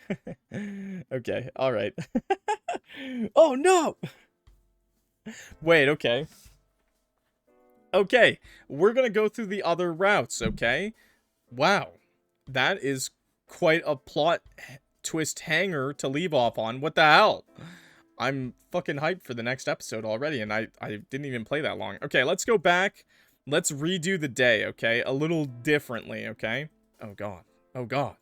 Okay, alright. Oh, no! Wait, okay. Okay, we're gonna go through the other routes, okay? Wow. That is quite a plot twist hanger to leave off on. What the hell? I'm fucking hyped for the next episode already, and I didn't even play that long. Okay, let's go back. Let's redo the day, okay? A little differently, okay? Oh, God. Oh, God.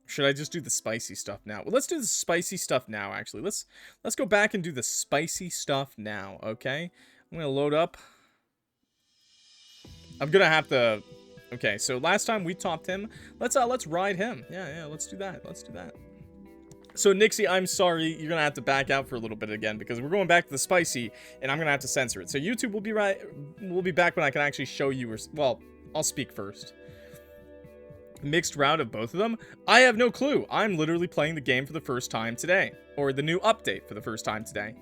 Should I just do the spicy stuff now? Well, let's do the spicy stuff now, actually. Let's go back and do the spicy stuff now, okay? I'm gonna load up. I'm gonna have to... Okay, so last time we topped him. Let's ride him. Yeah, let's do that. Let's do that. So, Nixie, I'm sorry. You're gonna have to back out for a little bit again, because we're going back to the spicy, and I'm gonna have to censor it. So, YouTube will be right... We'll be back when I can actually show you... Well, I'll speak first. Mixed route of both of them? I have no clue. I'm literally playing the game for the first time today. Or the new update for the first time today.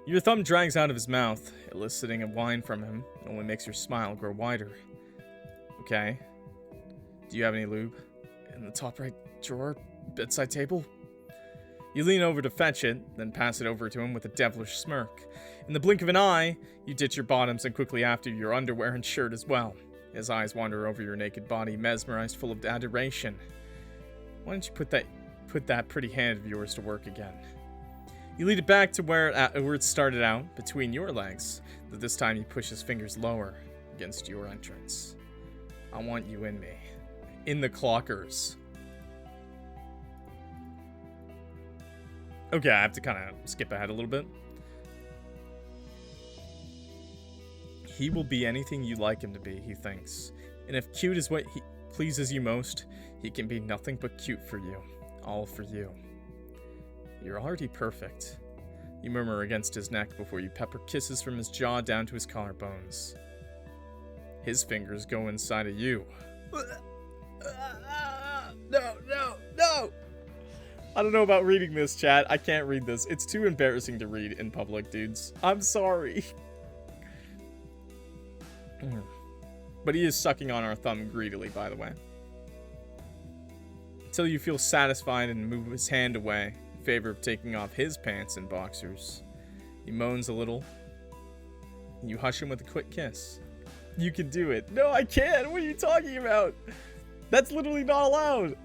Your thumb drags out of his mouth, eliciting a whine from him. It only makes your smile grow wider. Okay. Do you have any lube? In the top right drawer? Bedside table? You lean over to fetch it, then pass it over to him with a devilish smirk. In the blink of an eye, you ditch your bottoms and quickly after your underwear and shirt as well. His eyes wander over your naked body, mesmerized, full of adoration. Why don't you put that pretty hand of yours to work again? You lead it back to where it started out, between your legs, but this time you push his fingers lower against your entrance. I want you in me. In the clockers. Okay, I have to kind of skip ahead a little bit. He will be anything you like him to be, he thinks. And if cute is what he pleases you most, he can be nothing but cute for you. All for you. You're already perfect. You murmur against his neck before you pepper kisses from his jaw down to his collarbones. His fingers go inside of you. No! I don't know about reading this, chat. I can't read this. It's too embarrassing to read in public, dudes. I'm sorry. But he is sucking on our thumb greedily, by the way. Until you feel satisfied and move his hand away in favor of taking off his pants and boxers. He moans a little. And you hush him with a quick kiss. You can do it. No, I can't. What are you talking about? That's literally not allowed.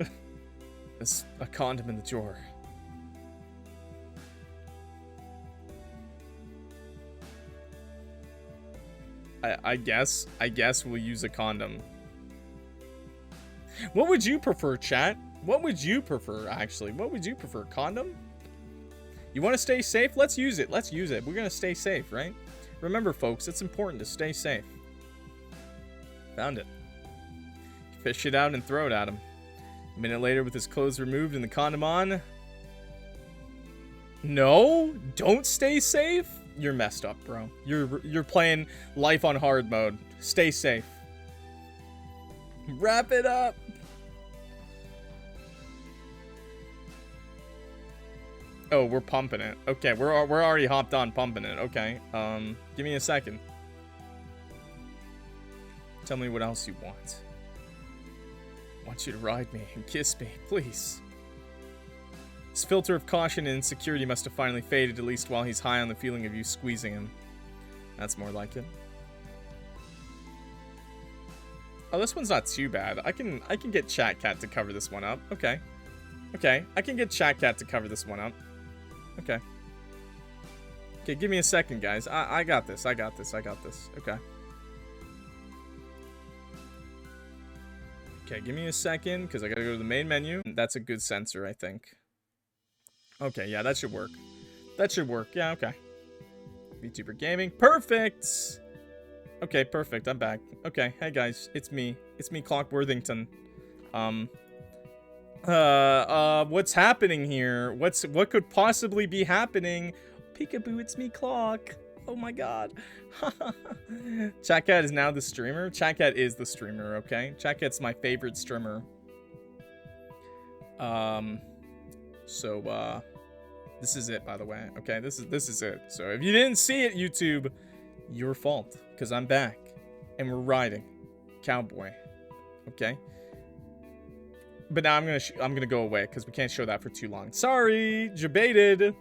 There's a condom in the drawer. I guess we'll use a condom. What would you prefer, chat? What would you prefer, actually? What would you prefer? Condom? You want to stay safe? Let's use it. Let's use it. We're going to stay safe, right? Remember, folks, it's important to stay safe. Found it. Fish it out and throw it at him. A minute later, with his clothes removed and the condom on, No, don't stay safe. You're messed up, bro. You're playing life on hard mode. Stay safe. Wrap it up. Oh, we're pumping it. Okay, we're already hopped on pumping it. Okay. Give me a second. Tell me what else you want. I want you to ride me and kiss me, please. His filter of caution and insecurity must have finally faded, at least while he's high on the feeling of you squeezing him. That's more like it. Oh, this one's not too bad. I can get Chat Cat to cover this one up. Okay. Okay, I can get Chat Cat to cover this one up. Okay. Okay, give me a second, guys. I got this. I got this. I got this. Okay. Okay, give me a second, because I gotta go to the main menu. That's a good sensor, I think. Okay, yeah, that should work. That should work. Yeah, okay. VTuber Gaming. Perfect! Okay, perfect. I'm back. Okay, hey guys, it's me. It's me, Clockworthington. What's happening here? What could possibly be happening? Peekaboo, it's me, Clock. Oh my god. Chat Cat is now the streamer. Chat Cat is the streamer, okay? Chat Cat's my favorite streamer. This is it, by the way. Okay, this is it. So if you didn't see it, YouTube, your fault, because I'm back and we're riding cowboy. Okay. But now I'm gonna go away because we can't show that for too long. Sorry, jebaited.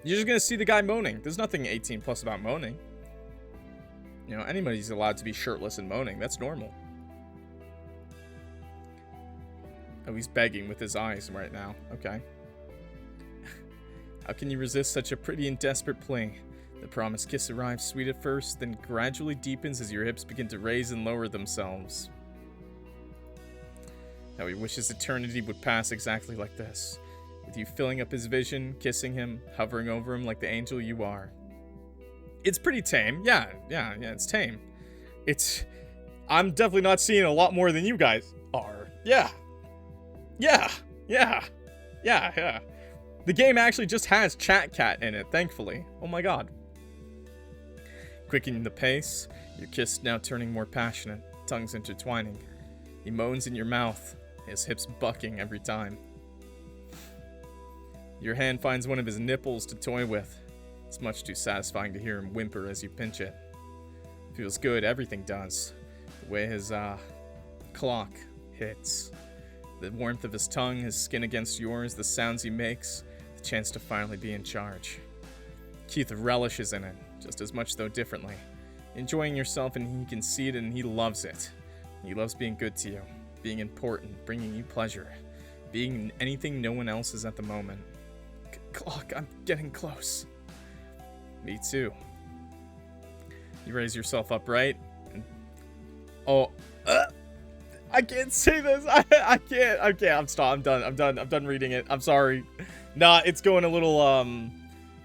You're just gonna see the guy moaning. There's nothing 18 plus about moaning. You know, anybody's allowed to be shirtless and moaning. That's normal. Oh, he's begging with his eyes right now. Okay. How can you resist such a pretty and desperate plea? The promised kiss arrives sweet at first, then gradually deepens as your hips begin to raise and lower themselves. How he wishes eternity would pass exactly like this, with you filling up his vision, kissing him, hovering over him like the angel you are. It's pretty tame. Yeah, it's tame. I'm definitely not seeing a lot more than you guys are. Yeah. The game actually just has Chat Cat in it, thankfully. Oh my god. Quickening the pace, your kiss now turning more passionate, tongues intertwining. He moans in your mouth, his hips bucking every time. Your hand finds one of his nipples to toy with. It's much too satisfying to hear him whimper as you pinch it. Feels good, everything does. The way his, clock hits. The warmth of his tongue, his skin against yours, the sounds he makes, the chance to finally be in charge. Keith relishes in it, just as much though differently. Enjoying yourself, and he can see it and he loves it. He loves being good to you, being important, bringing you pleasure, being anything no one else is at the moment. Clock, I'm getting close. Me too. You raise yourself upright. And... Oh, I can't say this. I can't. I'm done reading it. I'm sorry. Nah, it's going a little,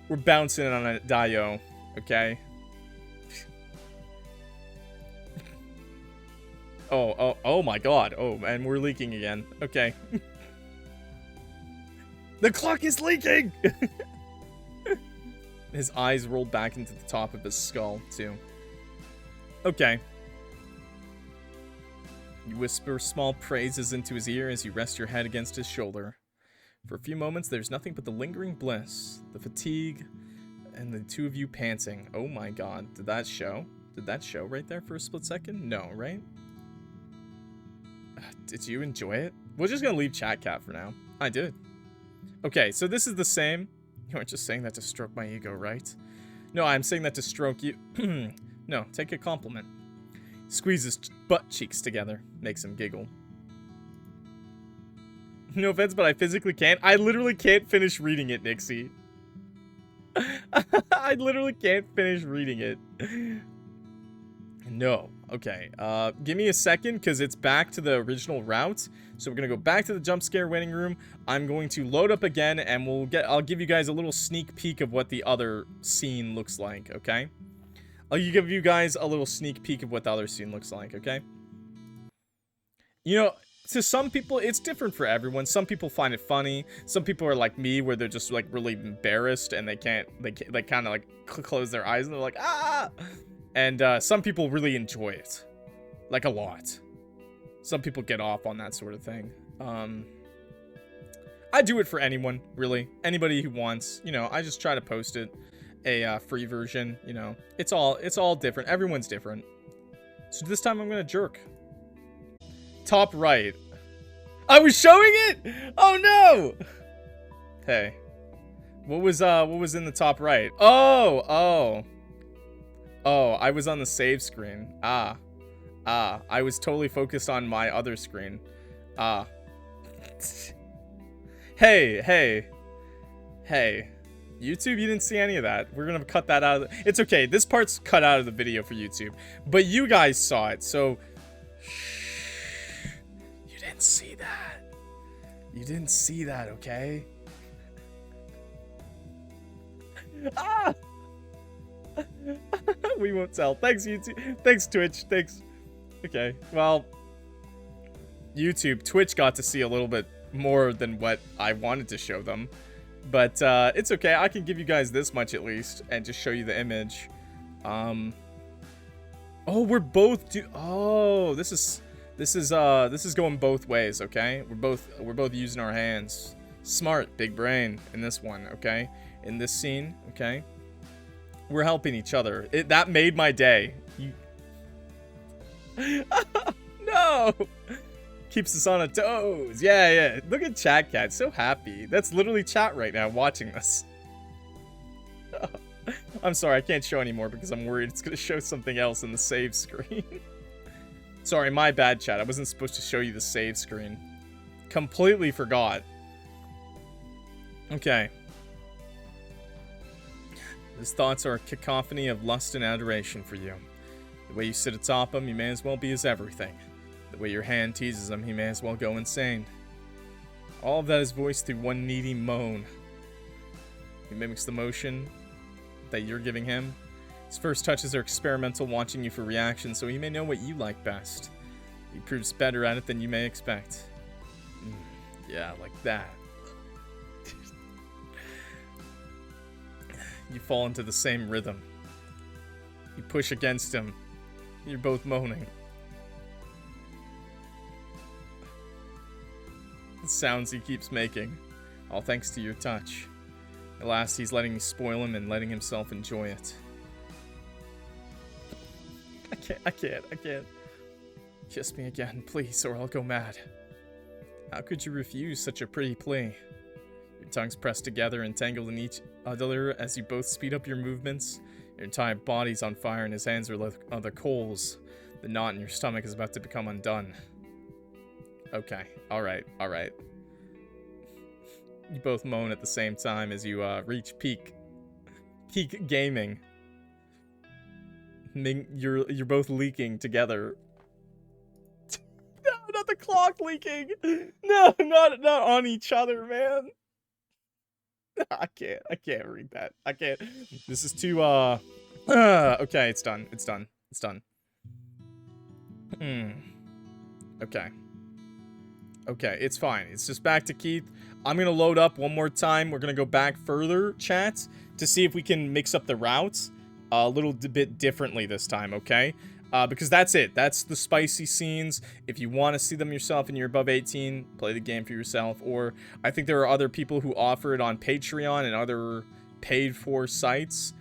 we're bouncing on a Dio. Okay. Oh my god. Oh, and we're leaking again. Okay. The clock is leaking! His eyes rolled back into the top of his skull, too. Okay. You whisper small praises into his ear as you rest your head against his shoulder. For a few moments, there's nothing but the lingering bliss, the fatigue, and the two of you panting. Oh my god, did that show? Did that show right there for a split second? No, right? Did you enjoy it? We're just gonna leave Chat Cat for now. I did. Okay, so this is the same. You aren't just saying that to stroke my ego, right? No, I'm saying that to stroke you. No, take a compliment. Squeeze his butt cheeks together. Makes him giggle. No offense, but I physically can't. I literally can't finish reading it, Nixie. I literally can't finish reading it. No. Okay. Give me a second, because it's back to the original route. So we're going to go back to the jump scare waiting room. I'm going to load up again, and I'll give you guys a little sneak peek of what the other scene looks like, okay? I'll give you guys a little sneak peek of what the other scene looks like, okay? You know, to some people, it's different for everyone. Some people find it funny. Some people are like me, where they're just like really embarrassed and they kind of like close their eyes and they're like, ah. And some people really enjoy it, like a lot. Some people get off on that sort of thing. I do it for anyone, really. Anybody who wants, you know, I just try to post it, a free version, you know. It's all different. Everyone's different. So this time I'm gonna jerk. Top right. I was showing it? Oh no! Hey. What was in the top right? Oh, I was on the save screen. I was totally focused on my other screen. Hey. YouTube, you didn't see any of that. We're gonna cut that out of it's okay. This part's cut out of the video for YouTube. But you guys saw it, so... Shh. You didn't see that. You didn't see that, okay? Ah! We won't tell. Thanks, YouTube. Thanks, Twitch. Thanks. Okay, well... YouTube, Twitch got to see a little bit more than what I wanted to show them. But it's okay. I can give you guys this much at least and just show you the image. Oh, we're both this is going both ways, okay? We're both using our hands. Smart, big brain in this one, okay? In this scene, okay? We're helping each other. That made my day. No! Keeps us on our toes. Yeah. Look at Chat Cat. So happy. That's literally chat right now watching this. I'm sorry. I can't show anymore because I'm worried it's going to show something else in the save screen. Sorry, my bad, chat. I wasn't supposed to show you the save screen. Completely forgot. Okay. His thoughts are a cacophony of lust and adoration for you. The way you sit atop him, you may as well be his everything. The way your hand teases him, he may as well go insane. All of that is voiced through one needy moan. He mimics the motion that you're giving him. His first touches are experimental, watching you for reaction, so he may know what you like best. He proves better at it than you may expect. Yeah, like that. You fall into the same rhythm. You push against him. You're both moaning. The sounds he keeps making, all thanks to your touch. At last, he's letting you spoil him and letting himself enjoy it. I can't. Kiss me again, please, or I'll go mad. How could you refuse such a pretty plea? Your tongues pressed together and tangled in each other as you both speed up your movements. Your entire body's on fire and his hands are like the coals. The knot in your stomach is about to become undone. Okay, alright. You both moan at the same time as you reach peak gaming. You're both leaking together. No, not the clock leaking! No, not on each other, man. I can't read that. I can't. This is too, okay, it's done. Okay, it's fine. It's just back to Keith. I'm gonna load up one more time. We're gonna go back further, chat, to see if we can mix up the routes a little bit differently this time, okay? Because that's it. That's the spicy scenes. If you want to see them yourself and you're above 18, play the game for yourself. Or I think there are other people who offer it on Patreon and other paid-for sites.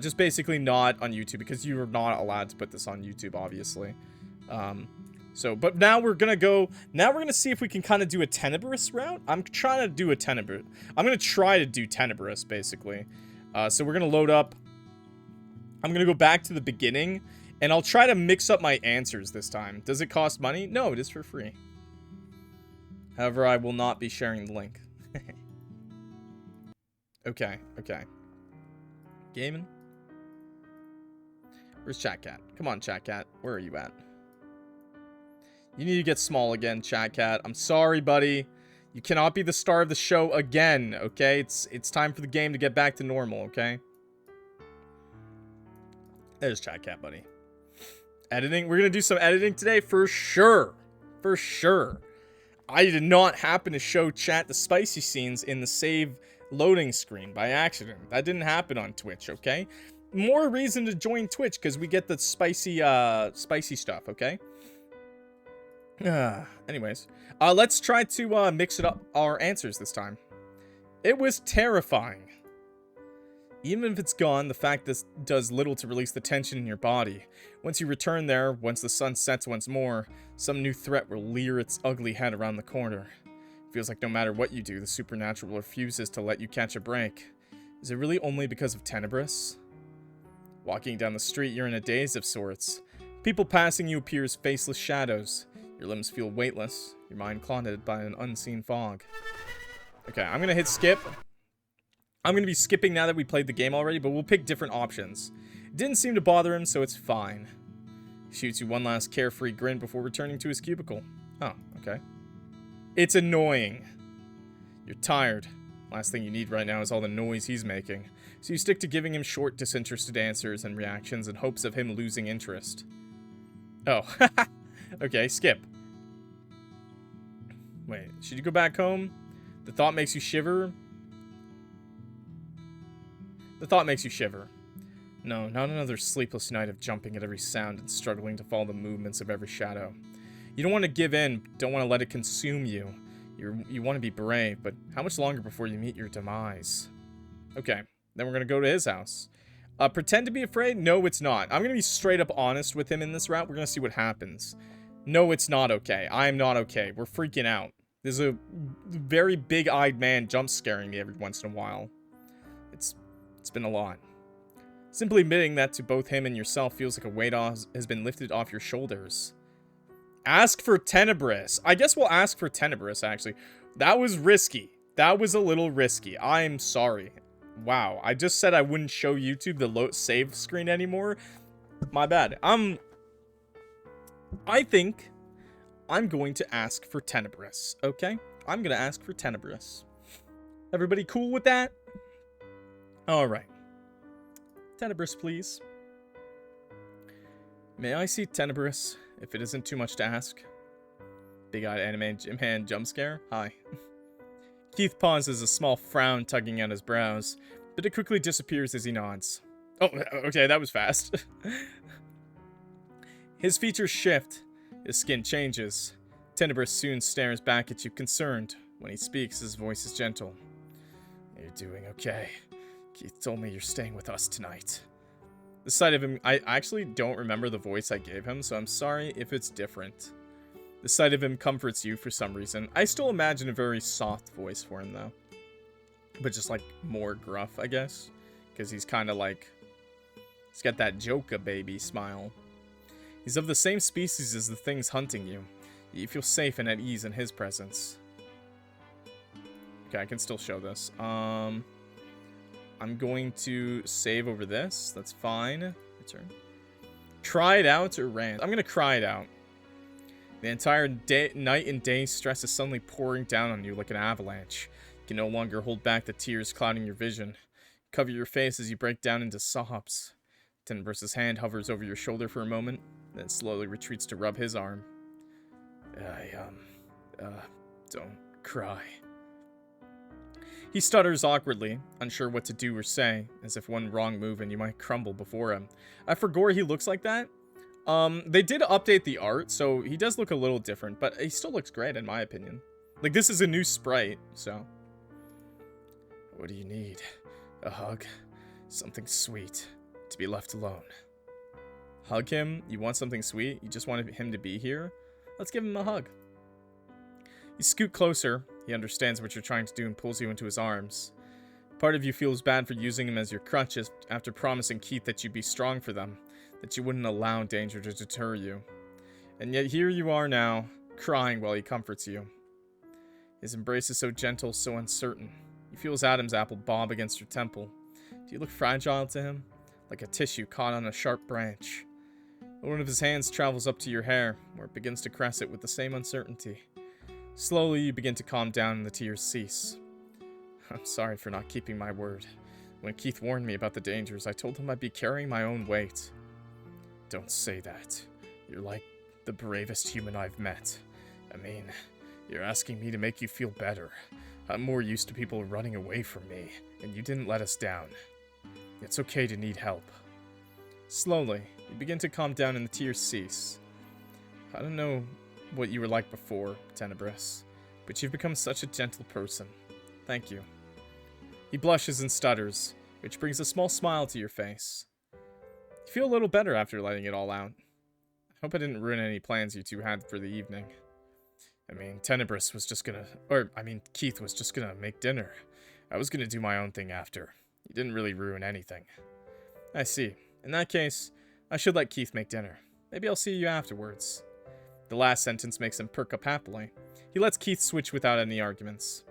Just basically not on YouTube, because you are not allowed to put this on YouTube, obviously. But now we're gonna see if we can kind of do a Tenebris route. I'm trying to do a Tenebris. I'm gonna try to do Tenebris, basically. So we're gonna load up. I'm gonna go back to the beginning, and I'll try to mix up my answers this time. Does it cost money? No, it is for free. However, I will not be sharing the link. Okay. Gaming? Where's Chat Cat? Come on, Chat Cat. Where are you at? You need to get small again, Chat Cat. I'm sorry, buddy. You cannot be the star of the show again, okay? It's time for the game to get back to normal, okay? There's Chat Cat, buddy. Editing. We're gonna do some editing today for sure. For sure. I did not happen to show chat the spicy scenes in the save loading screen by accident. That didn't happen on Twitch, okay? More reason to join Twitch, because we get the spicy stuff, okay? Anyways. Let's try to mix it up our answers this time. It was terrifying. Even if it's gone, the fact this does little to release the tension in your body. Once you return there, once the sun sets once more, some new threat will leer its ugly head around the corner. It feels like no matter what you do, the supernatural refuses to let you catch a break. Is it really only because of Tenebris? Walking down the street, you're in a daze of sorts. People passing you appear as faceless shadows. Your limbs feel weightless, your mind clouded by an unseen fog. Okay, I'm gonna hit skip. I'm going to be skipping now that we played the game already, but we'll pick different options. It didn't seem to bother him, so it's fine. He shoots you one last carefree grin before returning to his cubicle. Oh, okay. It's annoying. You're tired. Last thing you need right now is all the noise he's making. So you stick to giving him short, disinterested answers and reactions in hopes of him losing interest. Oh, okay, skip. Wait, should you go back home? The thought makes you shiver. The thought makes you shiver. No, not another sleepless night of jumping at every sound and struggling to follow the movements of every shadow. You don't want to give in, don't want to let it consume you. You want to be brave, but how much longer before you meet your demise? Okay, then we're going to go to his house. Pretend to be afraid? No, it's not. I'm going to be straight up honest with him in this route. We're going to see what happens. No, it's not okay. I am not okay. We're freaking out. There's a very big-eyed man jump scaring me every once in a while. It's been a lot. Simply admitting that to both him and yourself feels like a weight has been lifted off your shoulders. Ask for Tenebris. I guess we'll ask for Tenebris, actually. That was risky. That was a little risky. I'm sorry. Wow. I just said I wouldn't show YouTube the save screen anymore. My bad. I think I'm going to ask for Tenebris, okay? I'm going to ask for Tenebris. Everybody cool with that? Alright. Tenebris, please. May I see Tenebris, if it isn't too much to ask? Big-eyed anime gym hand jump scare? Hi. Keith pauses, a small frown tugging at his brows, but it quickly disappears as he nods. Oh, okay, that was fast. His features shift. His skin changes. Tenebris soon stares back at you, concerned. When he speaks, his voice is gentle. You're doing okay. Keith told me you're staying with us tonight. The sight of him, I actually don't remember the voice I gave him, so I'm sorry if it's different. The sight of him comforts you for some reason. I still imagine a very soft voice for him, though. But just, like, more gruff, I guess. Because he's kind of like... He's got that Joker baby smile. He's of the same species as the things hunting you. You feel safe and at ease in his presence. Okay, I can still show this. I'm going to save over this. That's fine. Return. Try it out or rant. I'm going to cry it out. The entire night and day stress is suddenly pouring down on you like an avalanche. You can no longer hold back the tears clouding your vision. Cover your face as you break down into sobs. Tenebris' hand hovers over your shoulder for a moment, then slowly retreats to rub his arm. Don't cry. He stutters awkwardly, unsure what to do or say, as if one wrong move and you might crumble before him. For gore, he looks like that. They did update the art, so he does look a little different, but he still looks great in my opinion. Like, this is a new sprite, so. What do you need? A hug? Something sweet. To be left alone. Hug him? You want something sweet? You just want him to be here? Let's give him a hug. You scoot closer. He understands what you're trying to do and pulls you into his arms. Part of you feels bad for using him as your crutch after promising Keith that you'd be strong for them, that you wouldn't allow danger to deter you. And yet here you are now, crying while he comforts you. His embrace is so gentle, so uncertain. You feel his Adam's apple bob against your temple. Do you look fragile to him? Like a tissue caught on a sharp branch. One of his hands travels up to your hair, where it begins to caress it with the same uncertainty. Slowly, you begin to calm down and the tears cease. I'm sorry for not keeping my word. When Keith warned me about the dangers, I told him I'd be carrying my own weight. Don't say that. You're like the bravest human I've met. I mean, You're asking me to make you feel better. I'm more used to people running away from me, and you didn't let us down. It's okay to need help. Slowly, you begin to calm down and the tears cease. I don't know what you were like before, Tenebris, but you've become such a gentle person. Thank you. He blushes and stutters, which brings a small smile to your face. You feel a little better after letting it all out. I hope I didn't ruin any plans you two had for the evening. I mean, Tenebris was just gonna... Keith was just gonna make dinner. I was gonna do my own thing after. You didn't really ruin anything. I see. In that case, I should let Keith make dinner. Maybe I'll see you afterwards. The last sentence makes him perk up happily. He lets Keith switch without any arguments.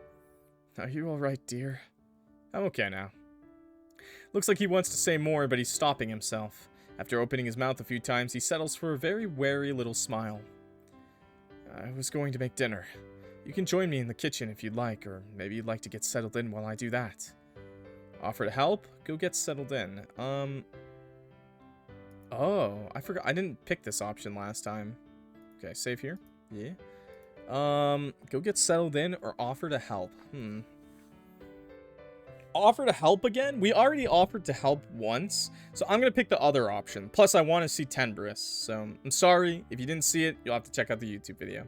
Are you alright, dear? I'm okay now. Looks like he wants to say more, but he's stopping himself. After opening his mouth a few times, he settles for a very wary little smile. I was going to make dinner. You can join me in the kitchen if you'd like, or maybe you'd like to get settled in while I do that. Offer to help? Go get settled in. Oh, I forgot. I didn't pick this option last time. Okay, save here. Yeah. Go get settled in or offer to help. Offer to help again? We already offered to help once, so I'm going to pick the other option. Plus, I want to see Tenebris, so I'm sorry. If you didn't see it, you'll have to check out the YouTube video.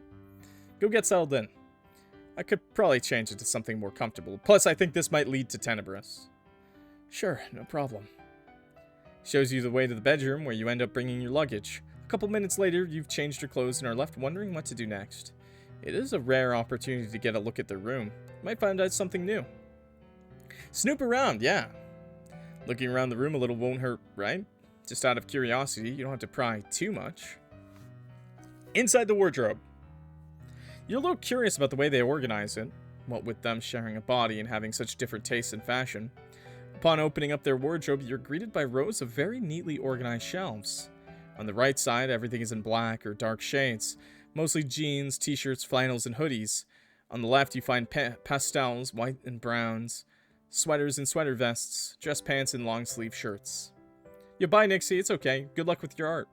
Go get settled in. I could probably change it to something more comfortable. Plus, I think this might lead to Tenebris. Sure, no problem. Shows you the way to the bedroom, where you end up bringing your luggage. A couple minutes later, you've changed your clothes and are left wondering what to do next. It is a rare opportunity to get a look at their room. You might find out something new. Snoop around, yeah. Looking around the room a little won't hurt, right? Just out of curiosity, you don't have to pry too much. Inside the wardrobe. You're a little curious about the way they organize it, what with them sharing a body and having such different tastes in fashion. Upon opening up their wardrobe, you're greeted by rows of very neatly organized shelves. On the right side, everything is in black or dark shades, mostly jeans, t-shirts, flannels, and hoodies. On the left, you find pastels, white and browns, sweaters and sweater vests, dress pants, and long-sleeve shirts. Yeah, bye, Nixie. It's okay. Good luck with your art.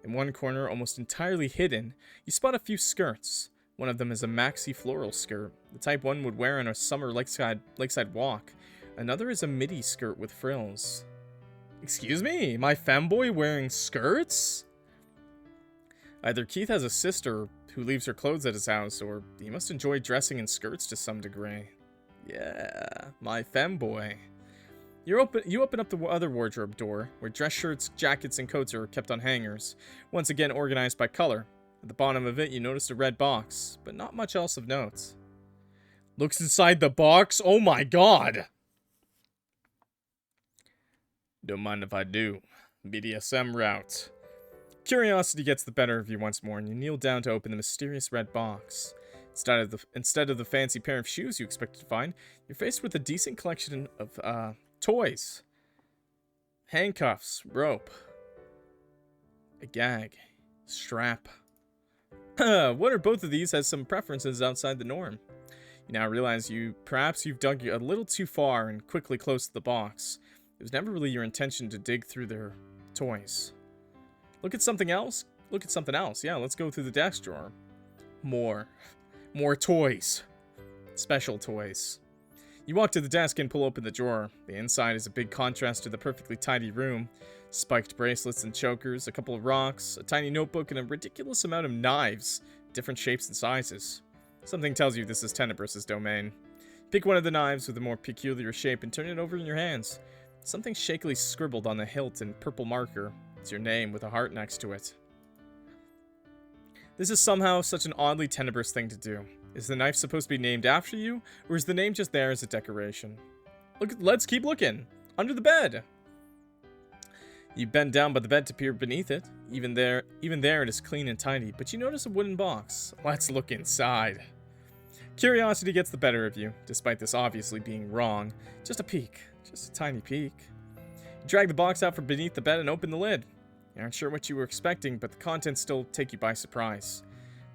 In one corner, almost entirely hidden, you spot a few skirts. One of them is a maxi floral skirt, the type one would wear on a summer lakeside walk. Another is a midi skirt with frills. Excuse me? My femboy wearing skirts? Either Keith has a sister who leaves her clothes at his house, or he must enjoy dressing in skirts to some degree. Yeah, my femboy. You open up the other wardrobe door, where dress shirts, jackets, and coats are kept on hangers, once again organized by color. At the bottom of it, you notice a red box, but not much else of note. Looks inside the box? Oh my god! Don't mind if I do. BDSM route. Curiosity gets the better of you once more, and you kneel down to open the mysterious red box. Instead of the fancy pair of shoes you expected to find, you're faced with a decent collection of toys. Handcuffs, rope, a gag, strap. One or both of these has some preferences outside the norm. You now realize perhaps you've dug a little too far and quickly closed the box. It was never really your intention to dig through their toys. Look at something else? Look at something else. Yeah, let's go through the desk drawer. More toys. Special toys. You walk to the desk and pull open the drawer. The inside is a big contrast to the perfectly tidy room. Spiked bracelets and chokers, a couple of rocks, a tiny notebook, and a ridiculous amount of knives, different shapes and sizes. Something tells you this is Tenebris's domain. Pick one of the knives with a more peculiar shape and turn it over in your hands. Something shakily scribbled on the hilt in purple marker. It's your name with a heart next to it. This is somehow such an oddly Tenebris thing to do. Is the knife supposed to be named after you, or is the name just there as a decoration? Let's keep looking. Under the bed. You bend down by the bed to peer beneath it. Even there it is clean and tidy, but you notice a wooden box. Let's look inside. Curiosity gets the better of you, despite this obviously being wrong. Just a peek. Just a tiny peek. You drag the box out from beneath the bed and open the lid. You aren't sure what you were expecting, but the contents still take you by surprise.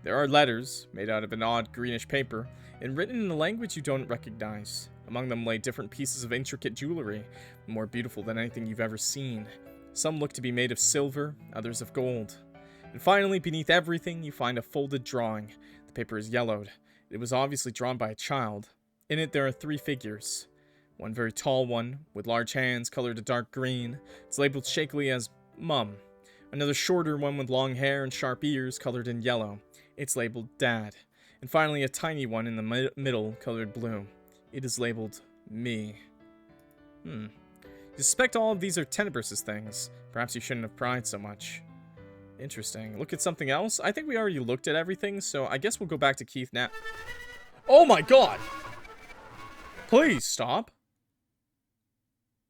There are letters, made out of an odd greenish paper, and written in a language you don't recognize. Among them lay different pieces of intricate jewelry, more beautiful than anything you've ever seen. Some look to be made of silver, others of gold. And finally, beneath everything, you find a folded drawing. The paper is yellowed. It was obviously drawn by a child. In it, there are 3 figures. One very tall one, with large hands, colored a dark green. It's labeled shakily as Mum. Another shorter one with long hair and sharp ears, colored in yellow. It's labeled Dad. And finally, a tiny one in the middle, colored blue. It is labeled Me. You suspect all of these are Tenebris' things. Perhaps you shouldn't have pried so much. Interesting. Look at something else? I think we already looked at everything, so I guess we'll go back to Keith now. Oh my god! Please, stop.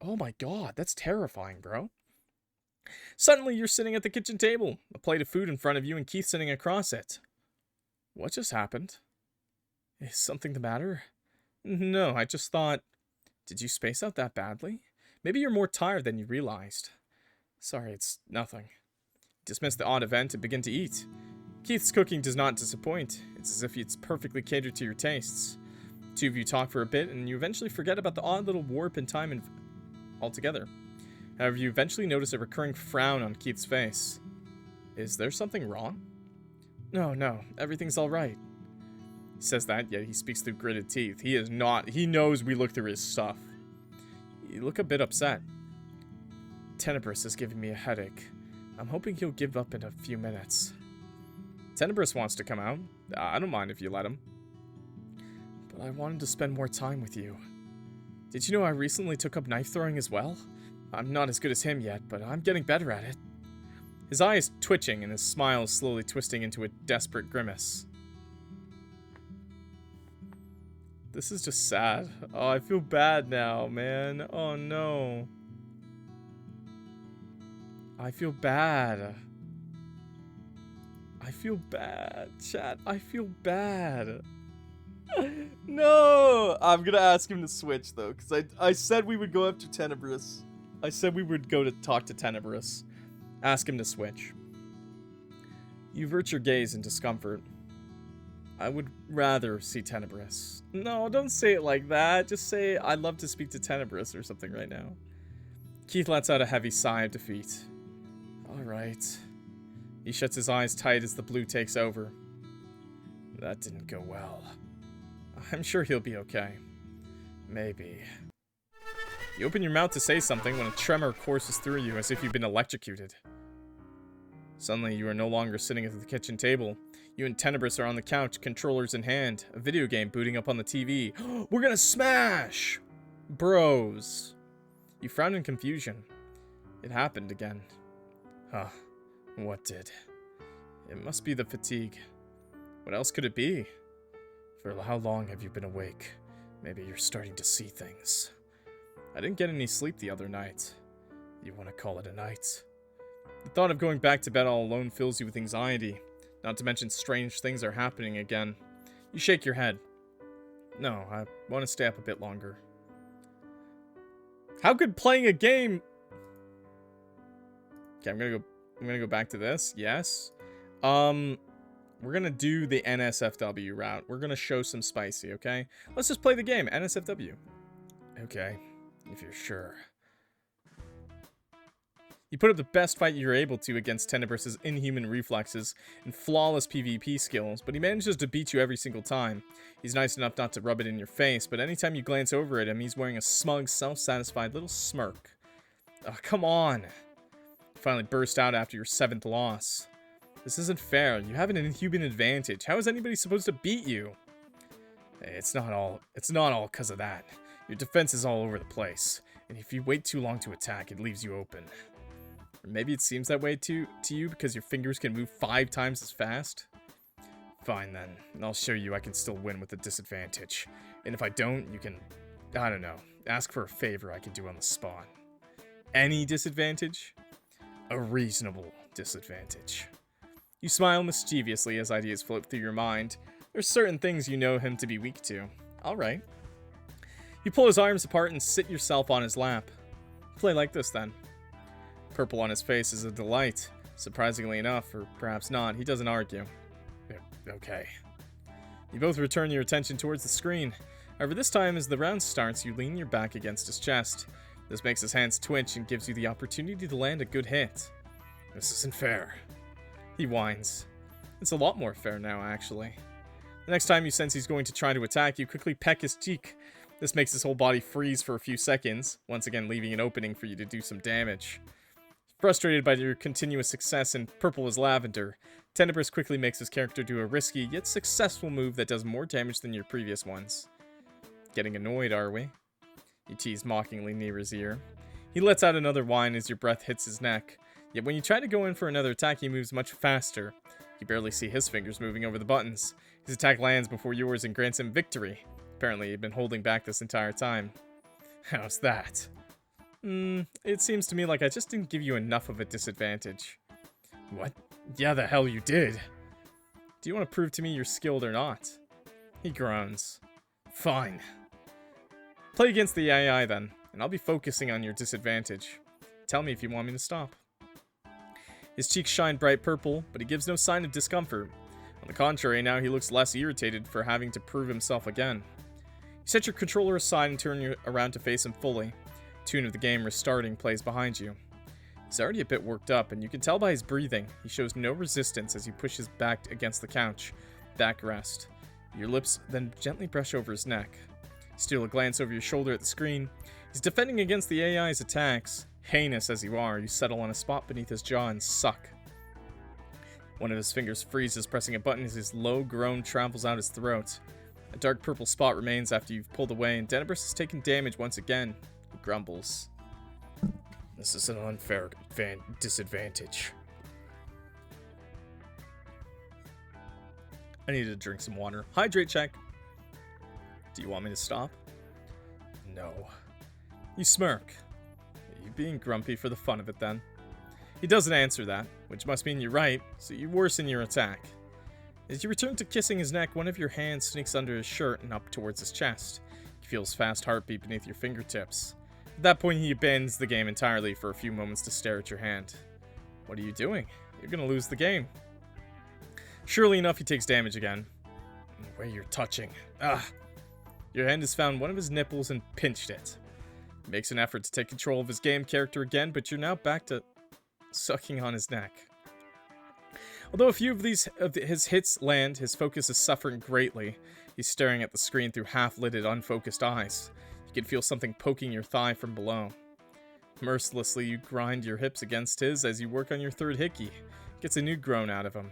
Oh my god, that's terrifying, bro. Suddenly, you're sitting at the kitchen table. A plate of food in front of you and Keith sitting across it. What just happened? Is something the matter? No, I just thought... Did you space out that badly? Maybe you're more tired than you realized. Sorry, it's nothing. Dismiss the odd event and begin to eat. Keith's cooking does not disappoint. It's as if it's perfectly catered to your tastes. Two of you talk for a bit, and you eventually forget about the odd little warp in time and altogether. However, you eventually notice a recurring frown on Keith's face. Is there something wrong? No, everything's alright. He says that, yet he speaks through gritted teeth. He is not. He knows we look through his stuff. You look a bit upset. Tenebris is giving me a headache. I'm hoping he'll give up in a few minutes. Tenebris wants to come out. I don't mind if you let him. But I wanted to spend more time with you. Did you know I recently took up knife throwing as well? I'm not as good as him yet, but I'm getting better at it. His eye is twitching and his smile is slowly twisting into a desperate grimace. This is just sad. Oh, I feel bad now, man. Oh no. I feel bad. I feel bad, chat. I feel bad. No! I'm gonna ask him to switch, though, because I said we would go after Tenebris. I said we would go to talk to Tenebris. Ask him to switch. You avert your gaze in discomfort. I would rather see Tenebris. No, don't say it like that. Just say, I'd love to speak to Tenebris or something right now. Keith lets out a heavy sigh of defeat. Alright. He shuts his eyes tight as the blue takes over. That didn't go well. I'm sure he'll be okay. Maybe. You open your mouth to say something when a tremor courses through you as if you've been electrocuted. Suddenly, you are no longer sitting at the kitchen table. You and Tenebris are on the couch, controllers in hand, a video game booting up on the TV. We're gonna smash! Bros. You frown in confusion. It happened again. Huh. What did? It must be the fatigue. What else could it be? For how long have you been awake? Maybe you're starting to see things. I didn't get any sleep the other night. You want to call it a night? The thought of going back to bed all alone fills you with anxiety. Not to mention strange things are happening again. You shake your head. No, I want to stay up a bit longer. How could playing a game... Okay, I'm gonna go back to this. Yes. We're gonna do the NSFW route. We're gonna show some spicy, okay? Let's just play the game. NSFW. Okay, if you're sure. You put up the best fight you're able to against Tenebris' inhuman reflexes and flawless PvP skills, but he manages to beat you every single time. He's nice enough not to rub it in your face, but anytime you glance over at him, he's wearing a smug, self-satisfied little smirk. Oh, come on. You finally burst out after your 7th loss. This isn't fair. You have an inhuman advantage. How is anybody supposed to beat you? Hey, it's not all because of that. Your defense is all over the place, and if you wait too long to attack, it leaves you open. Or maybe it seems that way to you because your fingers can move 5 times as fast? Fine then, and I'll show you I can still win with a disadvantage. And if I don't, you can, I don't know, ask for a favor I can do on the spot. Any disadvantage? A reasonable disadvantage. You smile mischievously as ideas float through your mind. There's certain things you know him to be weak to. Alright. You pull his arms apart and sit yourself on his lap. Play like this then. Purple on his face is a delight. Surprisingly enough, or perhaps not, he doesn't argue. Okay. You both return your attention towards the screen. However, this time as the round starts, you lean your back against his chest. This makes his hands twitch and gives you the opportunity to land a good hit. This isn't fair. He whines. It's a lot more fair now, actually. The next time you sense he's going to try to attack you, quickly peck his cheek. This makes his whole body freeze for a few seconds, once again leaving an opening for you to do some damage. Frustrated by your continuous success in purple as lavender, Tenebris quickly makes his character do a risky yet successful move that does more damage than your previous ones. Getting annoyed, are we? You tease mockingly near his ear. He lets out another whine as your breath hits his neck, yet when you try to go in for another attack, he moves much faster. You barely see his fingers moving over the buttons. His attack lands before yours and grants him victory. Apparently, he'd been holding back this entire time. How's that? It seems to me like I just didn't give you enough of a disadvantage. What? Yeah, the hell you did. Do you want to prove to me you're skilled or not? He groans. Fine. Play against the AI then, and I'll be focusing on your disadvantage. Tell me if you want me to stop. His cheeks shine bright purple, but he gives no sign of discomfort. On the contrary, now he looks less irritated for having to prove himself again. You set your controller aside and turn you around to face him fully. The tune of the game restarting plays behind you. He's already a bit worked up, and you can tell by his breathing. He shows no resistance as you push his back against the couch. Backrest. Your lips then gently brush over his neck. You steal a glance over your shoulder at the screen. He's defending against the AI's attacks. Heinous as you are, you settle on a spot beneath his jaw and suck. One of his fingers freezes, pressing a button as his low groan travels out his throat. A dark purple spot remains after you've pulled away, and Tenebris has taken damage once again. He grumbles. This is an unfair disadvantage. I need to drink some water. Hydrate check. Do you want me to stop? No. You smirk. Are you being grumpy for the fun of it then? He doesn't answer that, which must mean you're right, so you worsen your attack. As you return to kissing his neck, one of your hands sneaks under his shirt and up towards his chest. You feel his fast heartbeat beneath your fingertips. At that point, he abandons the game entirely for a few moments to stare at your hand. What are you doing? You're gonna lose the game. Surely enough, he takes damage again. Where you're touching. Ah! Your hand has found one of his nipples and pinched it. He makes an effort to take control of his game character again, but you're now back to sucking on his neck. Although a few of his hits land, his focus is suffering greatly. He's staring at the screen through half-lidded, unfocused eyes. You can feel something poking your thigh from below. Mercilessly, you grind your hips against his as you work on your third hickey. Gets a new groan out of him.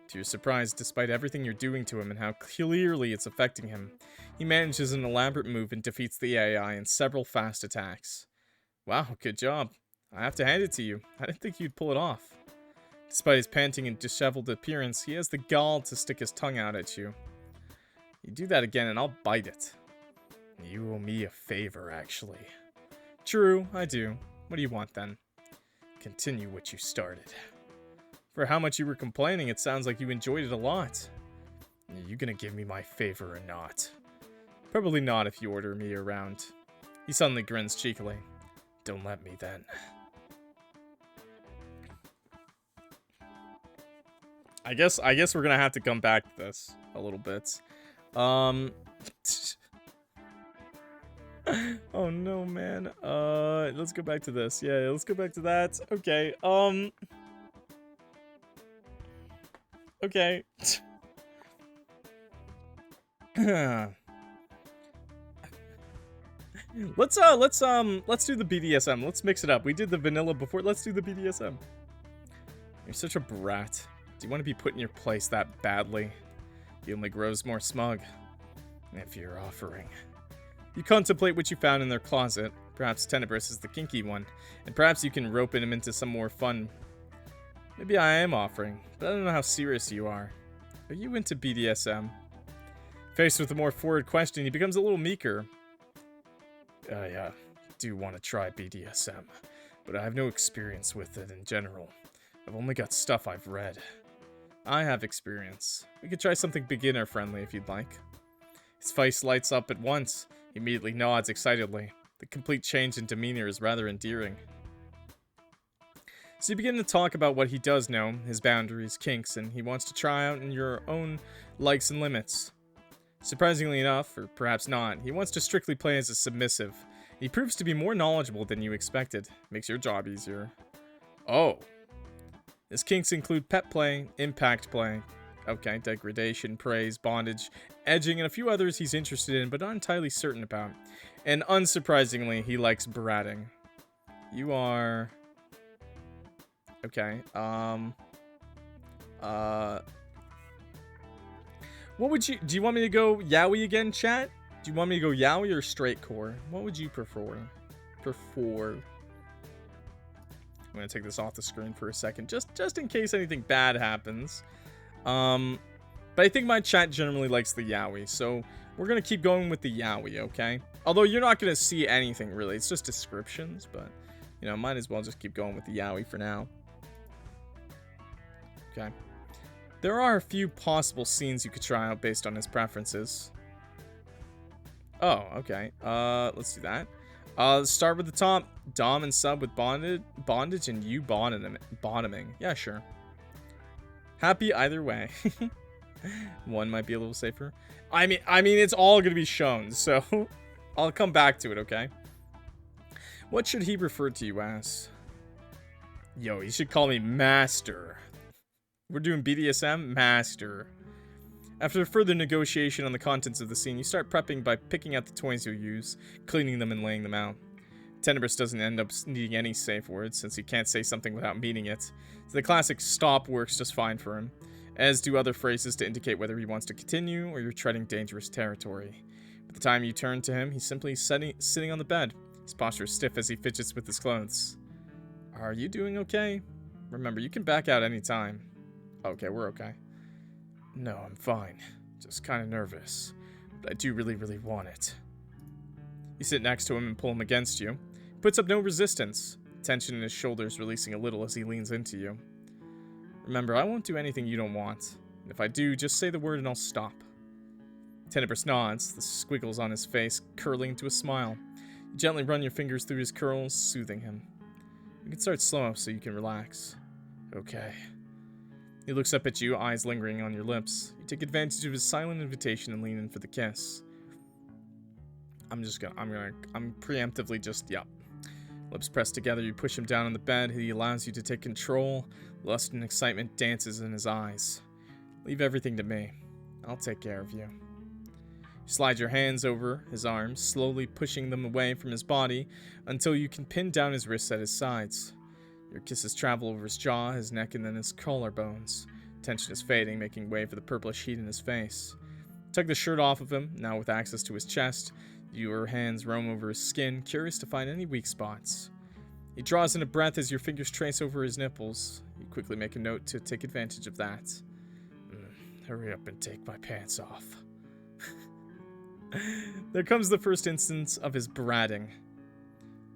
To your surprise, despite everything you're doing to him and how clearly it's affecting him, he manages an elaborate move and defeats the AI in several fast attacks. Wow, good job. I have to hand it to you. I didn't think you'd pull it off. Despite his panting and disheveled appearance, he has the gall to stick his tongue out at you. You do that again and I'll bite it. You owe me a favor, actually. True, I do. What do you want then? Continue what you started. For how much you were complaining, it sounds like you enjoyed it a lot. Are you gonna give me my favor or not? Probably not if you order me around. He suddenly grins cheekily. Don't let me then. I guess we're gonna have to come back to this a little bit. Oh no, man. Let's go back to this. Yeah, let's go back to that. Okay. Okay. Let's do the BDSM. Let's mix it up. We did the vanilla before. Let's do the BDSM. You're such a brat. Do you want to be put in your place that badly? He only grows more smug. If you're offering. You contemplate what you found in their closet. Perhaps Tenebris is the kinky one, and perhaps you can rope him into some more fun. Maybe I am offering, but I don't know how serious you are. Are you into BDSM? Faced with a more forward question, he becomes a little meeker. I do want to try BDSM, but I have no experience with it in general. I've only got stuff I've read. I have experience. We could try something beginner-friendly if you'd like. His face lights up at once. He immediately nods excitedly. The complete change in demeanor is rather endearing. So you begin to talk about what he does know, his boundaries, kinks, and he wants to try out in your own likes and limits. Surprisingly enough, or perhaps not, he wants to strictly play as a submissive. He proves to be more knowledgeable than you expected. Makes your job easier. Oh. His kinks include pet play, impact play, Okay, degradation, praise, bondage, edging, and a few others he's interested in but not entirely certain about. And unsurprisingly, he likes bratting. You are... Okay, what would you... Do you want me to go yaoi again, chat? Do you want me to go yaoi or straight core? What would you prefer? I'm gonna take this off the screen for a second, just in case anything bad happens. But I think my chat generally likes the yaoi, so we're gonna keep going with the yaoi, okay? Although you're not gonna see anything really, it's just descriptions, but you know, might as well just keep going with the yaoi for now. Okay. There are a few possible scenes you could try out based on his preferences. Oh, okay. Let's do that. Let's start with the top. Dom and sub with bondage and you bottoming. Yeah, sure. Happy either way. One might be a little safer. I mean, it's all gonna be shown, so I'll come back to it, okay? What should he refer to you as? Yo, he should call me Master. We're doing BDSM? Master. After further negotiation on the contents of the scene, you start prepping by picking out the toys you'll use, cleaning them, and laying them out. Tenebris doesn't end up needing any safe words, since he can't say something without meaning it. So the classic stop works just fine for him, as do other phrases to indicate whether he wants to continue or you're treading dangerous territory. By the time you turn to him, he's simply sitting on the bed. His posture is stiff as he fidgets with his clothes. Are you doing okay? Remember, you can back out any time. Okay, we're okay. No, I'm fine. Just kind of nervous. But I do really, really want it. You sit next to him and pull him against you. He puts up no resistance. Tension in his shoulders releasing a little as he leans into you. Remember, I won't do anything you don't want. And if I do, just say the word and I'll stop. Tenebris nods, the squiggles on his face curling into a smile. You gently run your fingers through his curls, soothing him. You can start slow so you can relax. Okay. He looks up at you, eyes lingering on your lips. You take advantage of his silent invitation and lean in for the kiss. I'm preemptively just, yep. Lips pressed together, you push him down on the bed. He allows you to take control. Lust and excitement dances in his eyes. Leave everything to me. I'll take care of you. You slide your hands over his arms, slowly pushing them away from his body until you can pin down his wrists at his sides. Your kisses travel over his jaw, his neck, and then his collarbones. Tension is fading, making way for the purplish heat in his face. Tug the shirt off of him, now with access to his chest. Your hands roam over his skin, curious to find any weak spots. He draws in a breath as your fingers trace over his nipples. You quickly make a note to take advantage of that. Hurry up and take my pants off. There comes the first instance of his bratting.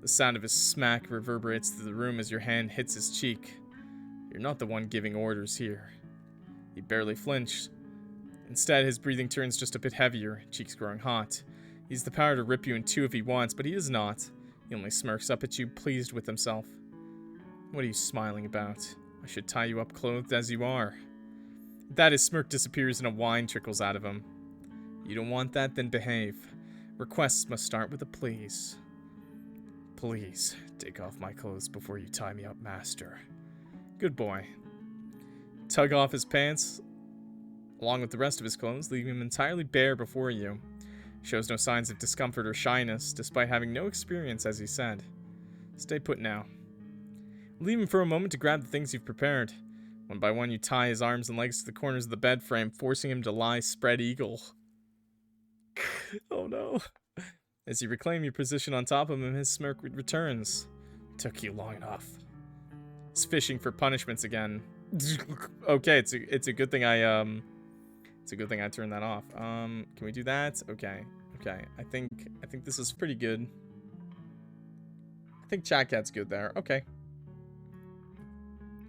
The sound of his smack reverberates through the room as your hand hits his cheek. You're not the one giving orders here. He barely flinched. Instead, his breathing turns just a bit heavier, cheeks growing hot. He's the power to rip you in two if he wants, but he does not. He only smirks up at you, pleased with himself. What are you smiling about? I should tie you up clothed as you are. At that, his smirk disappears and a whine trickles out of him. You don't want that? Then behave. Requests must start with a please. Please, take off my clothes before you tie me up, master. Good boy. Tug off his pants, along with the rest of his clothes, leaving him entirely bare before you. Shows no signs of discomfort or shyness, despite having no experience, as he said. Stay put now. Leave him for a moment to grab the things you've prepared. One by one, you tie his arms and legs to the corners of the bed frame, forcing him to lie spread eagle. Oh no. As you reclaim your position on top of him, his smirk returns. Took you long enough. He's fishing for punishments again. Okay, it's a good thing I turned that off. Can we do that? Okay. I think this is pretty good. I think chat cat's good there. Okay.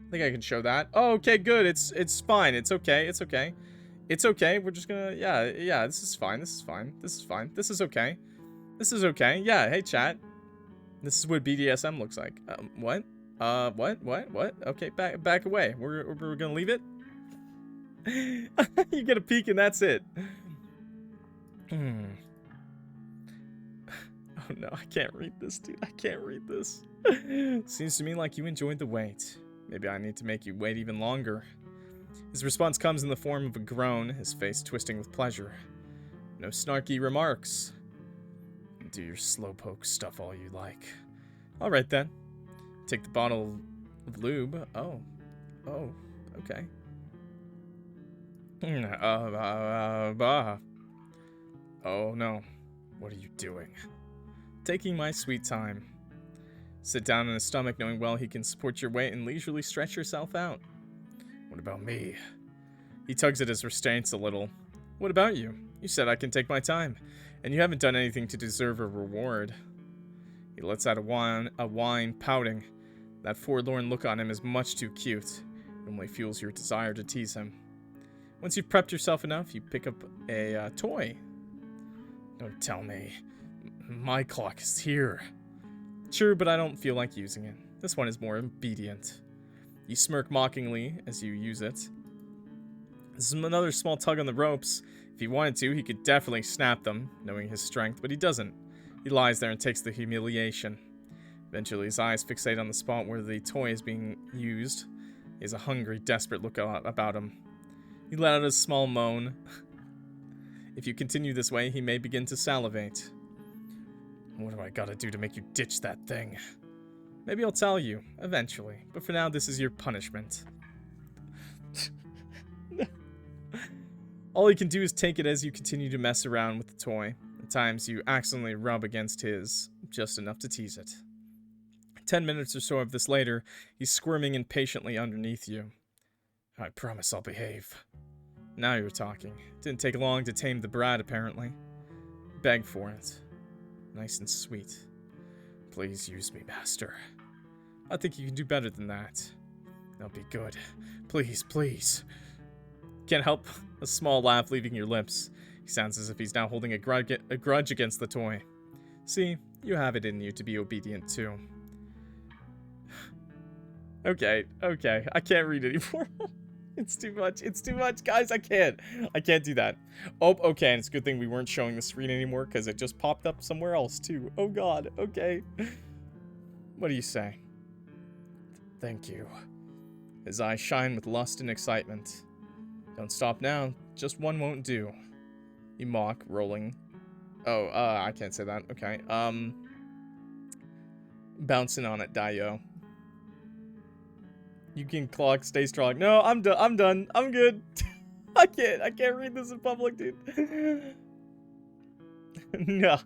I think I can show that. Oh, okay, good. It's fine. It's okay. It's okay. We're just gonna yeah. This is fine. This is okay. This is okay. Yeah, hey chat. This is what BDSM looks like. What? What? Okay, back away. We're gonna leave it? You get a peek and that's it. Oh no, I can't read this, dude. I can't read this. Seems to me like you enjoyed the wait. Maybe I need to make you wait even longer. His response comes in the form of a groan, his face twisting with pleasure. No snarky remarks. Do your slowpoke stuff all you like. Alright then. Take the bottle of lube. Oh, okay. Oh no. What are you doing? Taking my sweet time. Sit down on his stomach, knowing well he can support your weight and leisurely stretch yourself out. What about me? He tugs at his restraints a little. What about you? You said I can take my time, and you haven't done anything to deserve a reward. He lets out a whine, pouting. That forlorn look on him is much too cute. It only fuels your desire to tease him. Once you've prepped yourself enough, you pick up a toy. Don't tell me. My clock is here. Sure, but I don't feel like using it. This one is more obedient. You smirk mockingly as you use it. This is another small tug on the ropes. If he wanted to, he could definitely snap them, knowing his strength, but he doesn't. He lies there and takes the humiliation. Eventually, his eyes fixate on the spot where the toy is being used. He has a hungry, desperate look about him. He let out a small moan. If you continue this way, he may begin to salivate. What do I gotta do to make you ditch that thing? Maybe I'll tell you, eventually. But for now, this is your punishment. All he can do is take it as you continue to mess around with the toy. At times, you accidentally rub against his, just enough to tease it. 10 minutes or so of this later, he's squirming impatiently underneath you. I promise I'll behave. Now you're talking. Didn't take long to tame the brat, apparently. Beg for it. Nice and sweet. Please use me, master. I think you can do better than that. That'll be good. Please, please. Can't help a small laugh leaving your lips. He sounds as if he's now holding a grudge against the toy. See, you have it in you to be obedient too. Okay. I can't read anymore. It's too much, guys. I can't do that. Oh, okay, and it's a good thing we weren't showing the screen anymore, because it just popped up somewhere else, too. Oh, God, okay. What do you say? Thank you. His eyes shine with lust and excitement. Don't stop now. Just one won't do. You mock, rolling. Oh, I can't say that. Okay, bouncing on it, Dio. You can clock, stay strong. No, I'm done. I'm good. I can't read this in public, dude. No.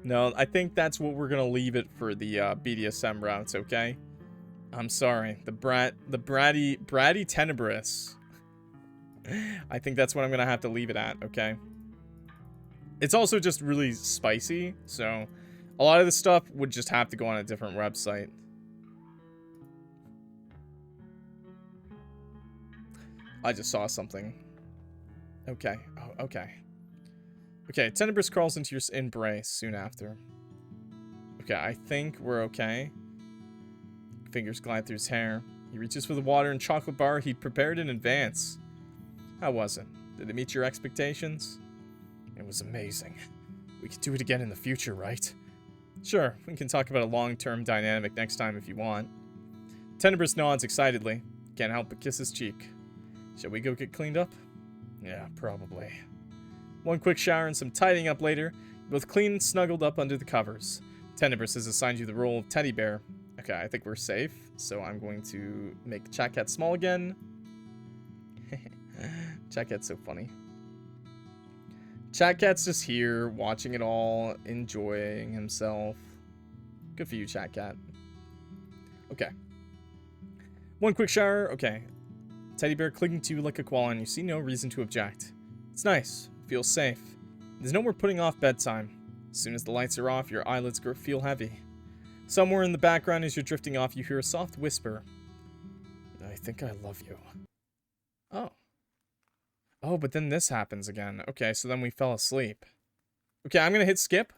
No, I think that's what we're gonna leave it for the BDSM routes, okay? I'm sorry. The bratty Tenebris. I think that's what I'm gonna have to leave it at, okay? It's also just really spicy, so a lot of this stuff would just have to go on a different website. I just saw something. Okay. Oh, okay. Okay, Tenebris crawls into your embrace soon after. Okay, I think we're okay. Fingers glide through his hair. He reaches for the water and chocolate bar he'd prepared in advance. How was it? Did it meet your expectations? It was amazing. We could do it again in the future, right? Sure, we can talk about a long-term dynamic next time if you want. Tenebris nods excitedly. Can't help but kiss his cheek. Shall we go get cleaned up? Yeah, probably. One quick shower and some tidying up later, both clean and snuggled up under the covers. Tenebris has assigned you the role of teddy bear. Okay, I think we're safe, so I'm going to make Chat Cat small again. Chat Cat's so funny. Chat Cat's just here, watching it all, enjoying himself. Good for you, Chat Cat. Okay. One quick shower, okay. Teddy bear clinging to you like a koala, and you see no reason to object. It's nice. Feels safe. There's no more putting off bedtime. As soon as the lights are off, your eyelids feel heavy. Somewhere in the background as you're drifting off, you hear a soft whisper. I think I love you. Oh. Oh, but then this happens again. Okay, so then we fell asleep. Okay, I'm gonna hit skip.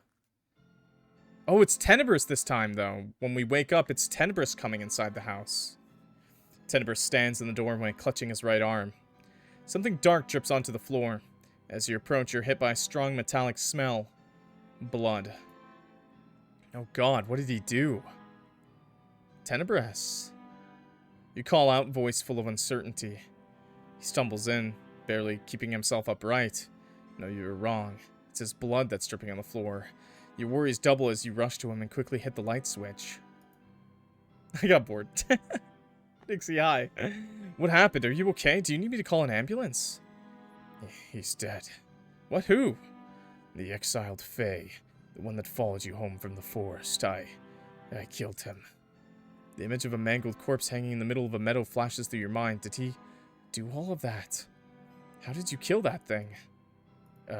Oh, it's Tenebris this time, though. When we wake up, it's Tenebris coming inside the house. Tenebris stands in the doorway, clutching his right arm. Something dark drips onto the floor. As you approach, you're hit by a strong metallic smell. Blood. Oh god, what did he do? Tenebris. You call out, voice full of uncertainty. He stumbles in, barely keeping himself upright. No, you were wrong. It's his blood that's dripping on the floor. Your worries double as you rush to him and quickly hit the light switch. I got bored. Dixie, hi. What happened? Are you okay? Do you need me to call an ambulance? He's dead. What? Who? The exiled Fae. The one that followed you home from the forest. I killed him. The image of a mangled corpse hanging in the middle of a meadow flashes through your mind. Did he do all of that? How did you kill that thing? He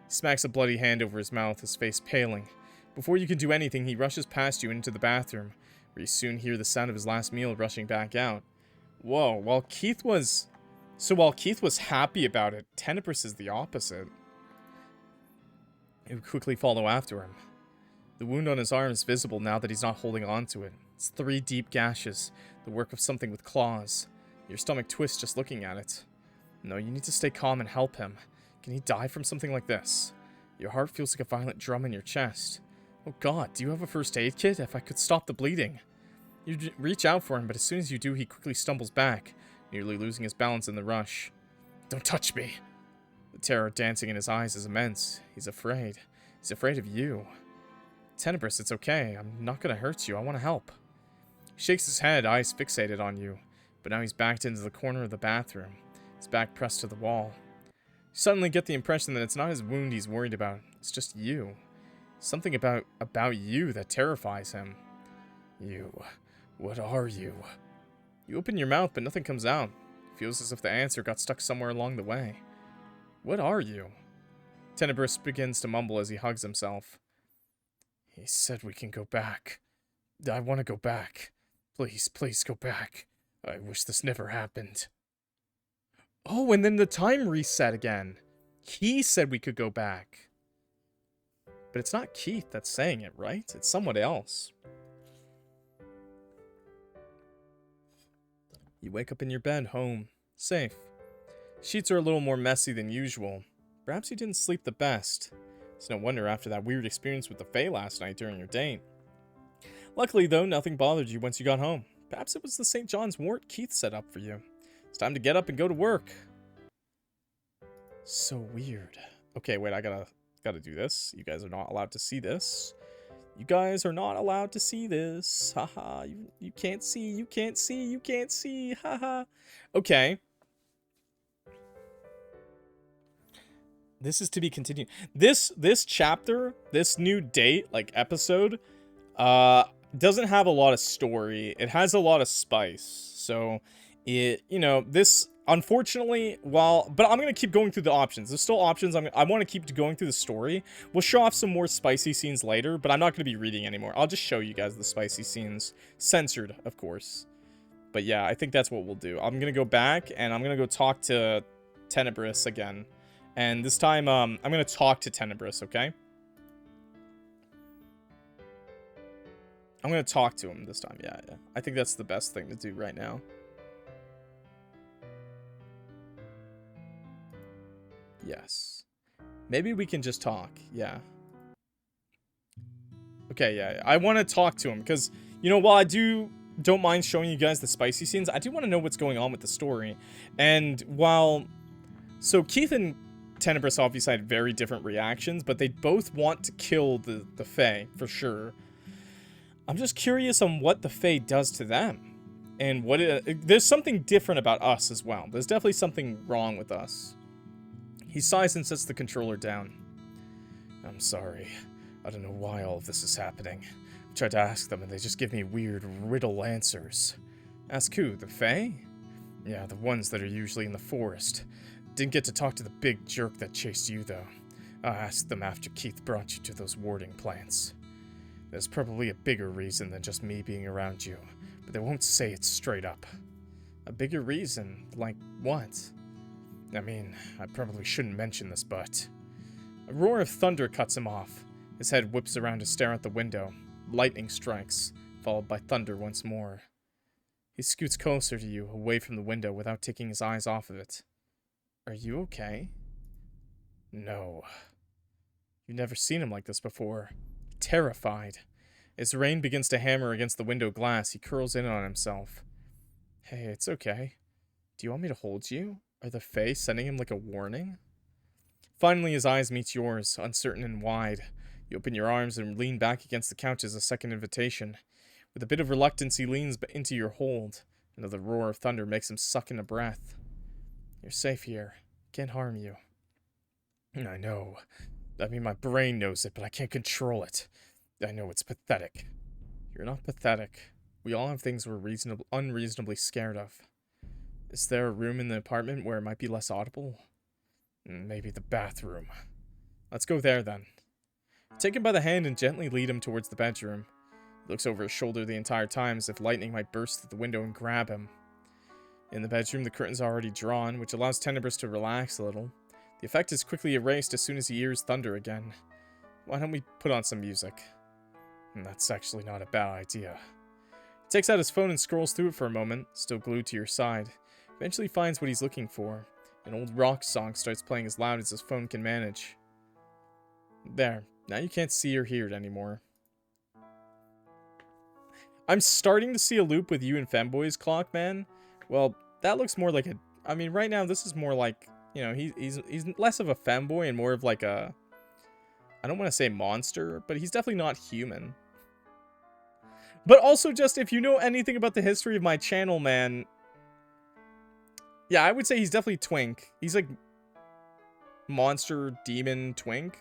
smacks a bloody hand over his mouth, his face paling. Before you can do anything, he rushes past you into the bathroom, where you soon hear the sound of his last meal rushing back out. Whoa, while Keith was happy about it, Tenebris is the opposite. He would quickly follow after him. The wound on his arm is visible now that he's not holding on to it. It's 3 deep gashes, the work of something with claws. Your stomach twists just looking at it. No, you need to stay calm and help him. Can he die from something like this? Your heart feels like a violent drum in your chest. Oh god, do you have a first aid kit? If I could stop the bleeding. You reach out for him, but as soon as you do, he quickly stumbles back, nearly losing his balance in the rush. Don't touch me! The terror dancing in his eyes is immense. He's afraid. He's afraid of you. Tenebris, it's okay. I'm not gonna hurt you. I want to help. He shakes his head, eyes fixated on you, but now he's backed into the corner of the bathroom, his back pressed to the wall. You suddenly get the impression that it's not his wound he's worried about. It's just you. Something about you that terrifies him. You. What are you? You open your mouth, but nothing comes out. It feels as if the answer got stuck somewhere along the way. What are you? Tenebris begins to mumble as he hugs himself. He said we can go back. I want to go back. Please, please go back. I wish this never happened. Oh, and then the time reset again. He said we could go back. But it's not Keith that's saying it, right? It's someone else. You wake up in your bed, home, safe. Sheets are a little more messy than usual. Perhaps you didn't sleep the best. It's no wonder after that weird experience with the Fae last night during your date. Luckily, though, nothing bothered you once you got home. Perhaps it was the St. John's wort Keith set up for you. It's time to get up and go to work. So weird. Okay, wait, I gotta do this. You guys are not allowed to see this. You guys are not allowed to see this. Haha, you can't see, you can't see, you can't see. Haha. Okay. This is to be continued. This chapter, this new date, like episode, doesn't have a lot of story. It has a lot of spice. So it, you know, this unfortunately, but I'm gonna keep going through the options. There's still options. I want to keep going through the story. We'll show off some more spicy scenes later, but I'm not gonna be reading anymore. I'll just show you guys the spicy scenes, censored, of course. But yeah, I think that's what we'll do. I'm gonna go back and I'm gonna go talk to Tenebris again. And this time, I'm going to talk to Tenebris, okay? I'm going to talk to him this time, yeah. I think that's the best thing to do right now. Yes. Maybe we can just talk, yeah. Okay, yeah. I want to talk to him, because, you know, while I don't mind showing you guys the spicy scenes, I do want to know what's going on with the story. And while... So, Keith and Tenebris obviously had very different reactions, but they both want to kill the Fae, for sure. I'm just curious on what the Fae does to them. And what there's something different about us as well. There's definitely something wrong with us. He sighs and sets the controller down. I'm sorry. I don't know why all of this is happening. I tried to ask them and they just give me weird riddle answers. Ask who? The Fae? Yeah, the ones that are usually in the forest. Didn't get to talk to the big jerk that chased you, though. I asked them after Keith brought you to those warding plants. There's probably a bigger reason than just me being around you, but they won't say it straight up. A bigger reason? Like what? I mean, I probably shouldn't mention this, but... A roar of thunder cuts him off. His head whips around to stare out the window. Lightning strikes, followed by thunder once more. He scoots closer to you, away from the window, without taking his eyes off of it. Are you okay? No. You've never seen him like this before. Terrified. As rain begins to hammer against the window glass, he curls in on himself. Hey, it's okay. Do you want me to hold you? Are the Fae sending him like a warning? Finally, his eyes meet yours, uncertain and wide. You open your arms and lean back against the couch as a second invitation. With a bit of reluctance, he leans into your hold. Another roar of thunder makes him suck in a breath. You're safe here. Can't harm you. I know. I mean, my brain knows it, but I can't control it. I know it's pathetic. You're not pathetic. We all have things we're unreasonably scared of. Is there a room in the apartment where it might be less audible? Maybe the bathroom. Let's go there, then. Take him by the hand and gently lead him towards the bedroom. He looks over his shoulder the entire time as if lightning might burst through the window and grab him. In the bedroom, the curtains are already drawn, which allows Tenebris to relax a little. The effect is quickly erased as soon as he hears thunder again. Why don't we put on some music? That's actually not a bad idea. He takes out his phone and scrolls through it for a moment, still glued to your side. Eventually finds what he's looking for. An old rock song starts playing as loud as his phone can manage. There. Now you can't see or hear it anymore. I'm starting to see a loop with you and Femboy's Clockman. Well, that looks more like a... I mean, right now, this is more like... You know, he's less of a femboy and more of like a... I don't want to say monster, but he's definitely not human. But also, just if you know anything about the history of my channel, man... Yeah, I would say he's definitely twink. He's like... monster, demon, twink.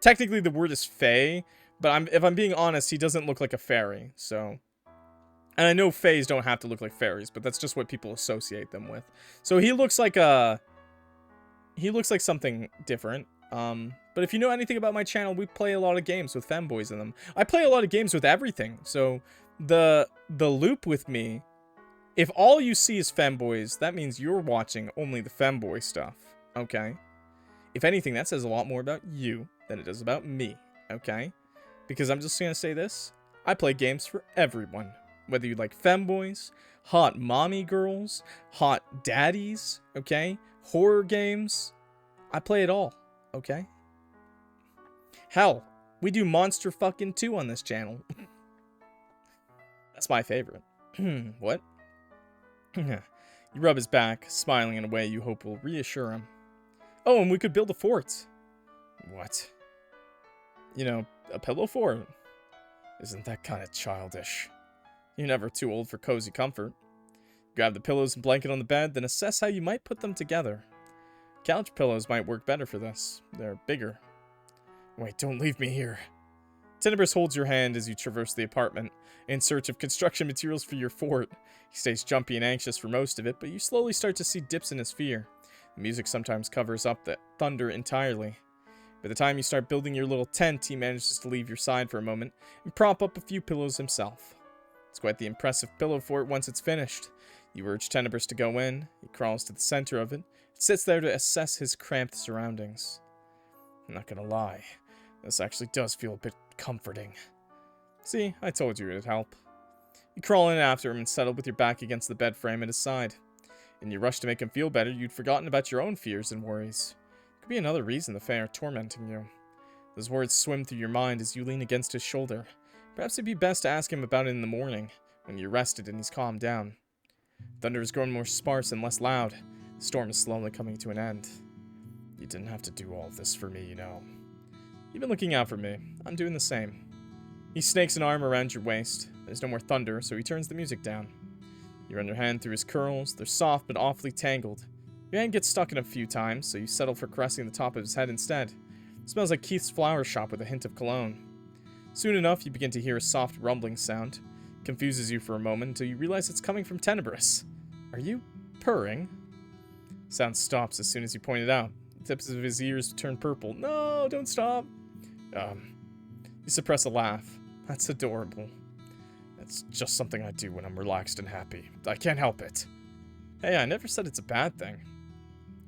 Technically, the word is fae, but if I'm being honest, he doesn't look like a fairy, so... And I know fays don't have to look like fairies, but that's just what people associate them with. So he looks like a... He looks like something different. But if you know anything about my channel, we play a lot of games with femboys in them. I play a lot of games with everything, so... The loop with me... If all you see is femboys, that means you're watching only the femboy stuff, okay? If anything, that says a lot more about you than it does about me, okay? Because I'm just gonna say this, I play games for everyone. Whether you like femboys, hot mommy girls, hot daddies, okay? Horror games, I play it all, okay? Hell, we do Monster fucking 2 on this channel. That's my favorite. What? You rub his back, smiling in a way you hope will reassure him. Oh, and we could build a fort. What? You know, a pillow fort. Isn't that kind of childish? You're never too old for cozy comfort. Grab the pillows and blanket on the bed, then assess how you might put them together. Couch pillows might work better for this. They're bigger. Wait, don't leave me here. Tenebris holds your hand as you traverse the apartment, in search of construction materials for your fort. He stays jumpy and anxious for most of it, but you slowly start to see dips in his fear. The music sometimes covers up the thunder entirely. By the time you start building your little tent, he manages to leave your side for a moment and prop up a few pillows himself. It's quite the impressive pillow fort once it's finished. You urge Tenebris to go in. He crawls to the center of it and sits there to assess his cramped surroundings. I'm not gonna lie, this actually does feel a bit comforting. See, I told you it'd help. You crawl in after him and settle with your back against the bed frame at his side. In your rush to make him feel better, you'd forgotten about your own fears and worries. Could be another reason the Fae are tormenting you. Those words swim through your mind as you lean against his shoulder. Perhaps it'd be best to ask him about it in the morning, when you're rested and he's calmed down. Thunder has grown more sparse and less loud. The storm is slowly coming to an end. You didn't have to do all this for me, you know. You've been looking out for me. I'm doing the same. He snakes an arm around your waist. There's no more thunder, so he turns the music down. You run your hand through his curls. They're soft but awfully tangled. Your hand gets stuck in a few times, so you settle for caressing the top of his head instead. It smells like Keith's flower shop with a hint of cologne. Soon enough, you begin to hear a soft rumbling sound. It confuses you for a moment until you realize it's coming from Tenebris. Are you purring? Sound stops as soon as you point it out. The tips of his ears turn purple. No, don't stop. You suppress a laugh. That's adorable. It's just something I do when I'm relaxed and happy. I can't help it. Hey, I never said it's a bad thing.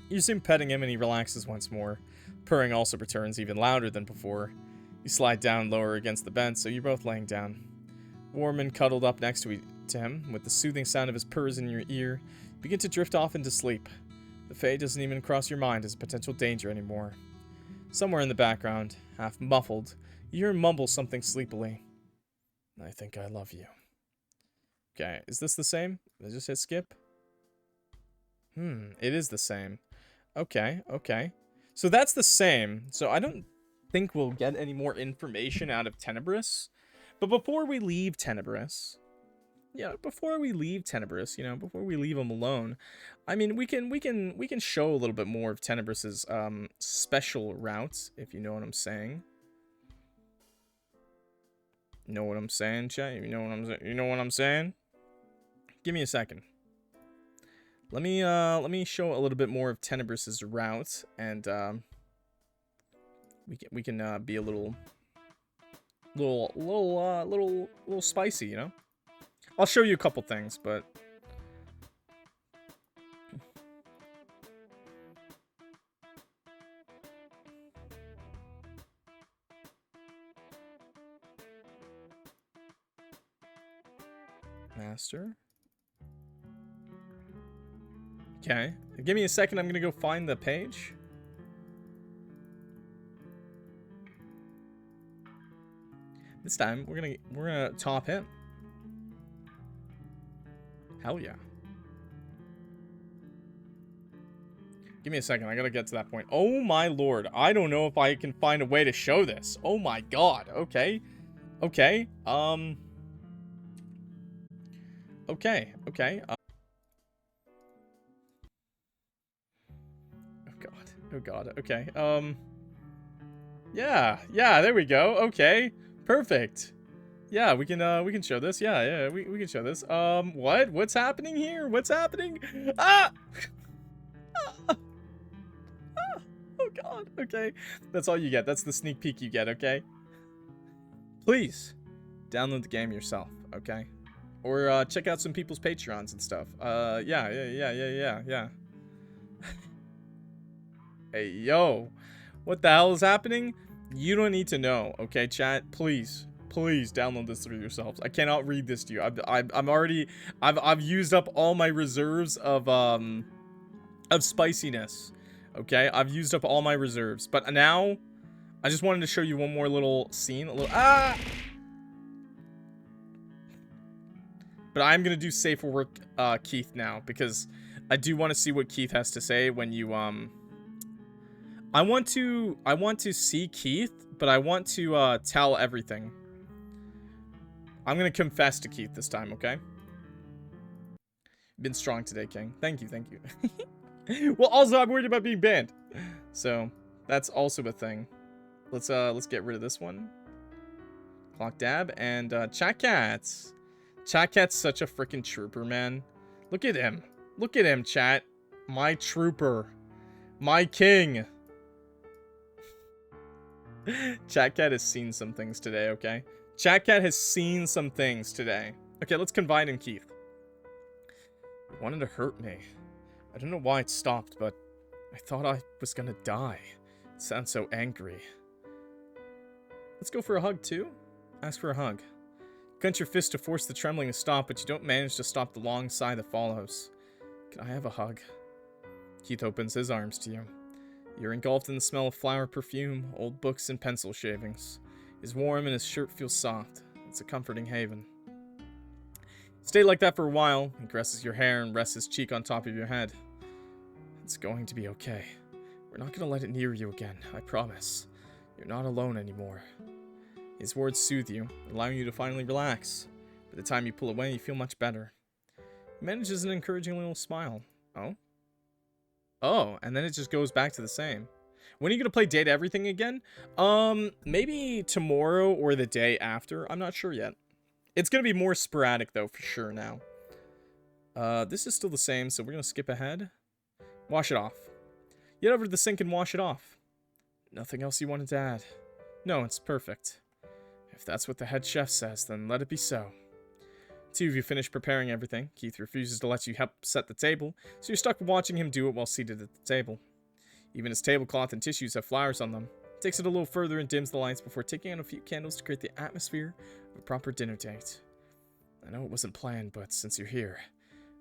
You resume petting him and he relaxes once more. Purring also returns even louder than before. You slide down lower against the bed, so you're both laying down. Warm and cuddled up next to him, with the soothing sound of his purrs in your ear, you begin to drift off into sleep. The Fae doesn't even cross your mind as a potential danger anymore. Somewhere in the background, half muffled, you hear him mumble something sleepily. I think I love you. Okay, is this the same? Did I just hit skip? It is the same. Okay, okay. So that's the same. So I don't think we'll get any more information out of Tenebris. But before we leave Tenebris, before we leave Tenebris, before we leave him alone, I mean, we can show a little bit more of Tenebris's special routes, if you know what I'm saying. Know what I'm saying, chat? You know what I'm saying? Give me a second. Let me show a little bit more of Tenebris's route, and we can be a little spicy, you know? I'll show you a couple things, but master. Okay, give me a second. I'm gonna go find the page. This time we're gonna top him. Hell yeah. Give me a second. I gotta get to that point. Oh my lord. I don't know if I can find a way to show this. Oh my god. Okay. Okay. Okay. Okay. Oh god. Okay. Yeah. Yeah, there we go. Okay. Perfect. Yeah, we can show this. Yeah, we can show this. What's happening here? What's happening? Ah! Oh god. Okay. That's all you get. That's the sneak peek you get, okay? Please download the game yourself, okay? Or check out some people's Patreons and stuff. Yeah. Hey, yo. What the hell is happening? You don't need to know, okay, chat? Please download this for yourselves. I cannot read this to you. I've used up all my reserves of spiciness. Okay? I've used up all my reserves. But now I just wanted to show you one more little scene, But I'm going to do safer work Keith now, because I do want to see what Keith has to say when you I want to see Keith, but I want to tell everything. I'm gonna confess to Keith this time, okay? Been strong today, King. Thank you. Well, also I'm worried about being banned, so that's also a thing. Let's get rid of this one. Clock dab and Chat Cats. Chat Cat's such a freaking trooper, man. Look at him. Look at him, chat. My trooper. My king. Chat Cat has seen some things today, okay? Chat Cat has seen some things today. Okay, let's confide in Keith. It wanted to hurt me. I don't know why it stopped, but I thought I was gonna die. It sounds so angry. Let's go for a hug, too. Ask for a hug. Clench your fist to force the trembling to stop, but you don't manage to stop the long sigh that follows. Can I have a hug? Keith opens his arms to you. You're engulfed in the smell of flower perfume, old books, and pencil shavings. He's warm and his shirt feels soft. It's a comforting haven. Stay like that for a while. He caresses your hair and rests his cheek on top of your head. It's going to be okay. We're not going to let it near you again, I promise. You're not alone anymore. His words soothe you, allowing you to finally relax. By the time you pull away, you feel much better. He manages an encouraging little smile. Oh? Oh, and then it just goes back to the same. When are you going to play Date Everything again? Maybe tomorrow or the day after. I'm not sure yet. It's going to be more sporadic, though, for sure now. This is still the same, so we're going to skip ahead. Wash it off. Get over to the sink and wash it off. Nothing else you wanted to add? No, it's perfect. If that's what the head chef says, then let it be so. Two of you finish preparing everything. Keith refuses to let you help set the table, so you're stuck watching him do it while seated at the table. Even his tablecloth and tissues have flowers on them. He takes it a little further and dims the lights before taking out a few candles to create the atmosphere of a proper dinner date. I know it wasn't planned, but since you're here,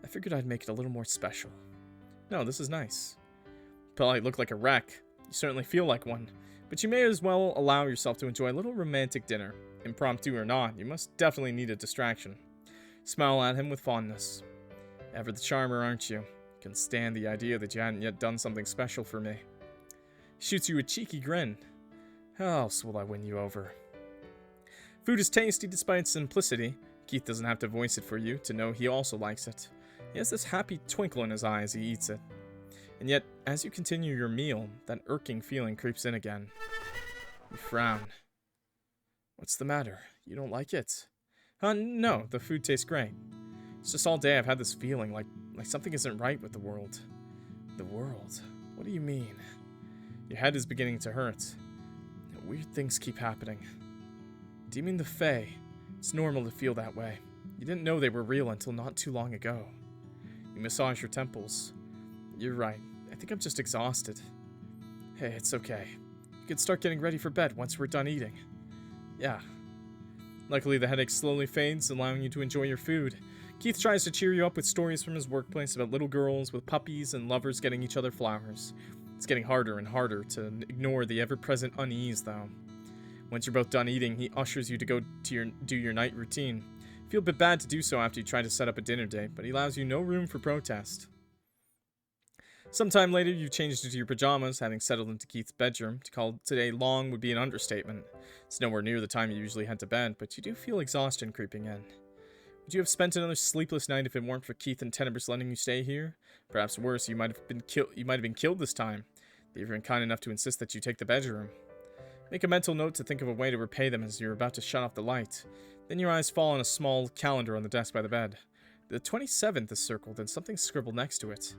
I figured I'd make it a little more special. No, this is nice. You probably look like a wreck. You certainly feel like one, but you may as well allow yourself to enjoy a little romantic dinner. Impromptu or not, you must definitely need a distraction. Smile at him with fondness. Ever the charmer, aren't you? Can stand the idea that you hadn't yet done something special for me. Shoots you a cheeky grin. How else will I win you over? Food is tasty despite its simplicity. Keith doesn't have to voice it for you to know he also likes it. He has this happy twinkle in his eye as he eats it. And yet, as you continue your meal, that irking feeling creeps in again. You frown. What's the matter? You don't like it? No, the food tastes great. It's just all day I've had this feeling like something isn't right with the world. The world? What do you mean? Your head is beginning to hurt. Weird things keep happening. Do you mean the Fae? It's normal to feel that way. You didn't know they were real until not too long ago. You massage your temples. You're right. I think I'm just exhausted. Hey, it's okay. You can start getting ready for bed once we're done eating. Yeah. Luckily, the headache slowly fades, allowing you to enjoy your food. Keith tries to cheer you up with stories from his workplace about little girls with puppies and lovers getting each other flowers. It's getting harder and harder to ignore the ever-present unease, though. Once you're both done eating, he ushers you to go to do your night routine. You feel a bit bad to do so after you try to set up a dinner date, but he allows you no room for protest. Sometime later, you've changed into your pajamas, having settled into Keith's bedroom. To call today long would be an understatement. It's nowhere near the time you usually head to bed, but you do feel exhaustion creeping in. Would you have spent another sleepless night if it weren't for Keith and Tenebris letting you stay here? Perhaps worse, you might have been killed this time. They've been kind enough to insist that you take the bedroom. Make a mental note to think of a way to repay them as you're about to shut off the light. Then your eyes fall on a small calendar on the desk by the bed. The 27th is circled and something scribbled next to it.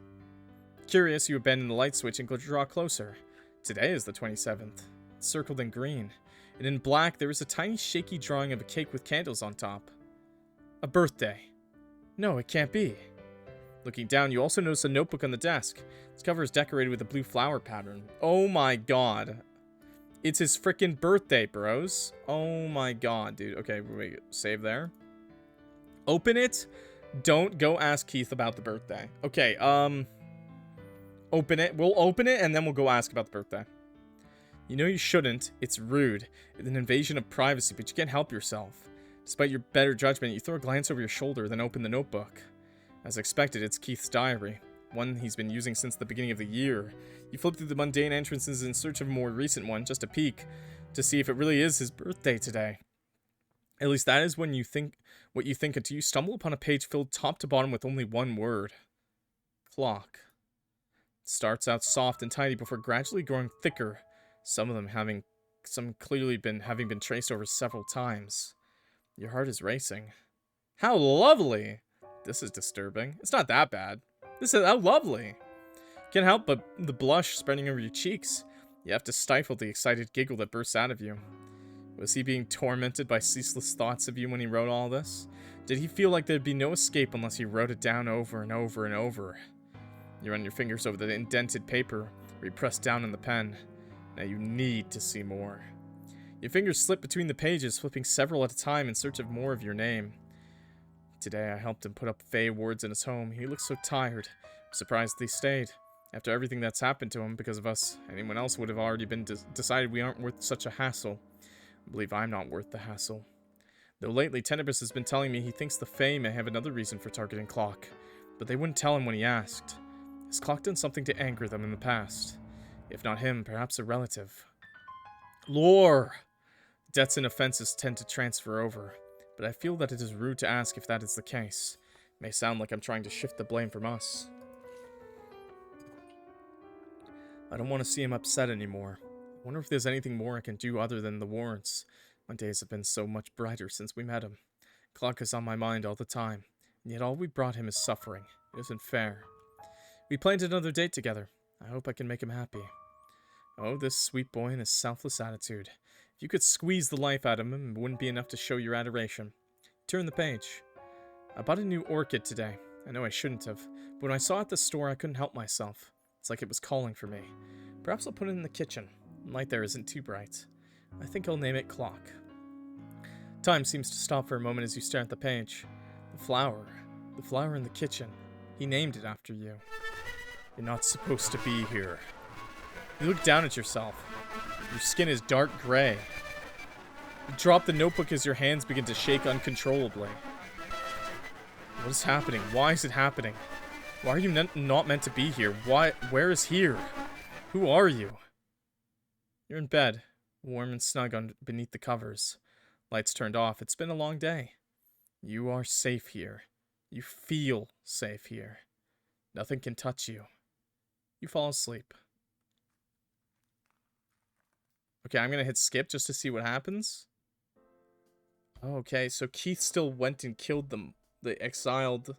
Curious, you abandon the light switch and draw closer. Today is the 27th. It's circled in green. And in black, there is a tiny shaky drawing of a cake with candles on top. A birthday. No, it can't be. Looking down, you also notice a notebook on the desk. Its cover is decorated with a blue flower pattern. Oh my god. It's his frickin' birthday, bros. Oh my god, dude. Okay, wait, save there. Open it. Don't go ask Keith about the birthday. Okay, open it. We'll open it, and then we'll go ask about the birthday. You know you shouldn't. It's rude. It's an invasion of privacy, but you can't help yourself. Despite your better judgment, you throw a glance over your shoulder, then open the notebook. As expected, it's Keith's diary, one he's been using since the beginning of the year. You flip through the mundane entrances in search of a more recent one, just a peek, to see if it really is his birthday today. At least that is what you think until you stumble upon a page filled top to bottom with only one word. Clock. It starts out soft and tidy before gradually growing thicker, some of them having been traced over several times. Your heart is racing. How lovely! This is disturbing. It's not that bad. This is how lovely. Can't help but the blush spreading over your cheeks. You have to stifle the excited giggle that bursts out of you. Was he being tormented by ceaseless thoughts of you when he wrote all this? Did he feel like there'd be no escape unless he wrote it down over and over and over? You run your fingers over the indented paper, where you press down on the pen. Now you need to see more. Your fingers slip between the pages, flipping several at a time in search of more of your name. Today I helped him put up Fae awards in his home. He looks so tired. I'm surprised they stayed. After everything that's happened to him because of us, anyone else would have already been decided we aren't worth such a hassle. I believe I'm not worth the hassle. Though lately, Tenebris has been telling me he thinks the Fae may have another reason for targeting Clock, but they wouldn't tell him when he asked. Has Clock done something to anger them in the past? If not him, perhaps a relative. Lore! Debts and offenses tend to transfer over, but I feel that it is rude to ask if that is the case. It may sound like I'm trying to shift the blame from us. I don't want to see him upset anymore. I wonder if there's anything more I can do other than the warrants. My days have been so much brighter since we met him. Clock is on my mind all the time, and yet all we brought him is suffering. It isn't fair. We planned another date together. I hope I can make him happy. Oh, this sweet boy and his selfless attitude. If you could squeeze the life out of him, it wouldn't be enough to show your adoration. Turn the page. I bought a new orchid today. I know I shouldn't have, but when I saw it at the store, I couldn't help myself. It's like it was calling for me. Perhaps I'll put it in the kitchen. The light there isn't too bright. I think I'll name it Clock. Time seems to stop for a moment as you stare at the page. The flower in the kitchen. He named it after you. You're not supposed to be here. You look down at yourself. Your skin is dark gray. You drop the notebook as your hands begin to shake uncontrollably. What is happening? Why is it happening? Why are you not meant to be here? Where is here? Who are you? You're in bed, warm and snug beneath the covers. Lights turned off. It's been a long day. You are safe here. You feel safe here. Nothing can touch you. You fall asleep. Okay, I'm gonna hit skip just to see what happens. Okay, so Keith still went and killed them. The exiled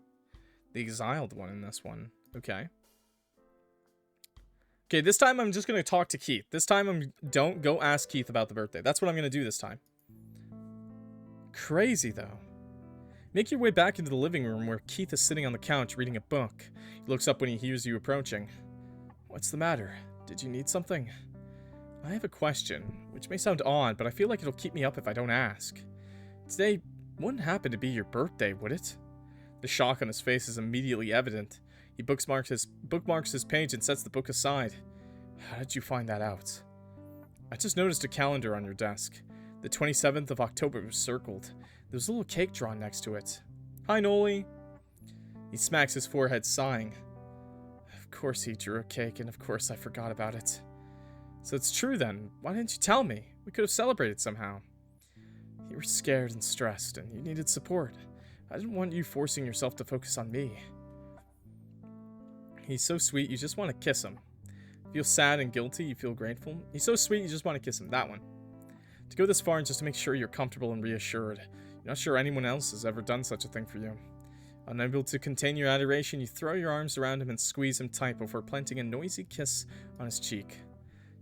one in this one. Okay. Okay, this time I'm just gonna talk to Keith. This time don't go ask Keith about the birthday. That's what I'm gonna do this time. Crazy though. Make your way back into the living room where Keith is sitting on the couch reading a book. He looks up when he hears you approaching. What's the matter? Did you need something? I have a question, which may sound odd, but I feel like it'll keep me up if I don't ask. Today wouldn't happen to be your birthday, would it? The shock on his face is immediately evident. He bookmarks his page and sets the book aside. How did you find that out? I just noticed a calendar on your desk. The 27th of October was circled. There was a little cake drawn next to it. Hi, Noli. He smacks his forehead, sighing. Of course he drew a cake, and of course I forgot about it. So it's true then. Why didn't you tell me? We could have celebrated somehow. You were scared and stressed, and you needed support. I didn't want you forcing yourself to focus on me. He's so sweet, you just want to kiss him. You feel sad and guilty, you feel grateful. He's so sweet, you just want to kiss him. That one. To go this far and just to make sure you're comfortable and reassured. You're not sure anyone else has ever done such a thing for you. Unable to contain your adoration, you throw your arms around him and squeeze him tight before planting a noisy kiss on his cheek.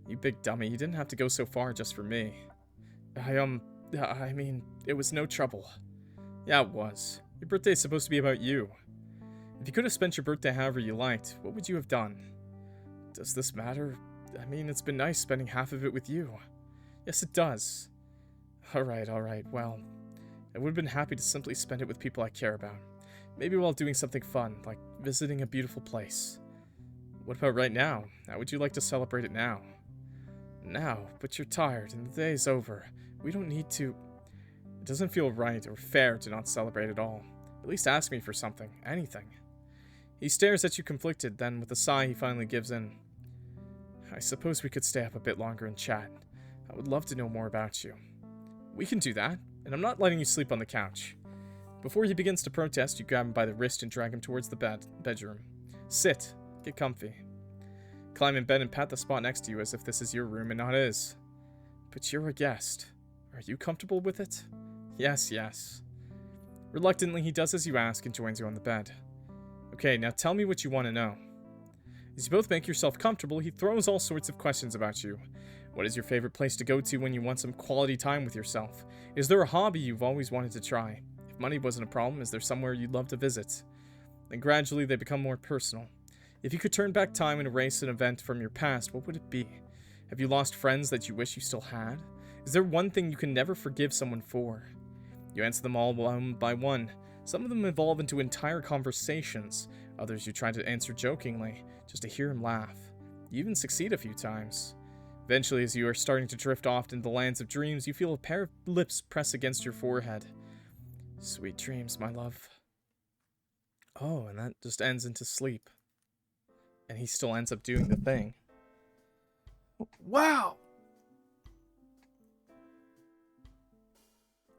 You big dummy, you didn't have to go so far just for me. I mean, it was no trouble. Yeah, it was. Your birthday is supposed to be about you. If you could have spent your birthday however you liked, what would you have done? Does this matter? I mean, it's been nice spending half of it with you. Yes, it does. Alright, well, I would have been happy to simply spend it with people I care about. Maybe while doing something fun, like visiting a beautiful place. What about right now? How would you like to celebrate it now? Now, but you're tired and the day is over. We don't need to... It doesn't feel right or fair to not celebrate at all. At least ask me for something. Anything. He stares at you conflicted, then with a sigh he finally gives in. I suppose we could stay up a bit longer and chat. I would love to know more about you. We can do that, and I'm not letting you sleep on the couch. Before he begins to protest, you grab him by the wrist and drag him towards the bedroom. Sit. Get comfy. Climb in bed and pat the spot next to you as if this is your room and not his. But you're a guest. Are you comfortable with it? Yes. Reluctantly, he does as you ask and joins you on the bed. Okay, now tell me what you want to know. As you both make yourself comfortable, he throws all sorts of questions about you. What is your favorite place to go to when you want some quality time with yourself? Is there a hobby you've always wanted to try? If money wasn't a problem, is there somewhere you'd love to visit? Then gradually they become more personal. If you could turn back time and erase an event from your past, what would it be? Have you lost friends that you wish you still had? Is there one thing you can never forgive someone for? You answer them all one by one. Some of them evolve into entire conversations. Others you try to answer jokingly, just to hear him laugh. You even succeed a few times. Eventually, as you are starting to drift off into the lands of dreams, you feel a pair of lips press against your forehead. Sweet dreams, my love. Oh, and that just ends into sleep. And he still ends up doing the thing. Wow!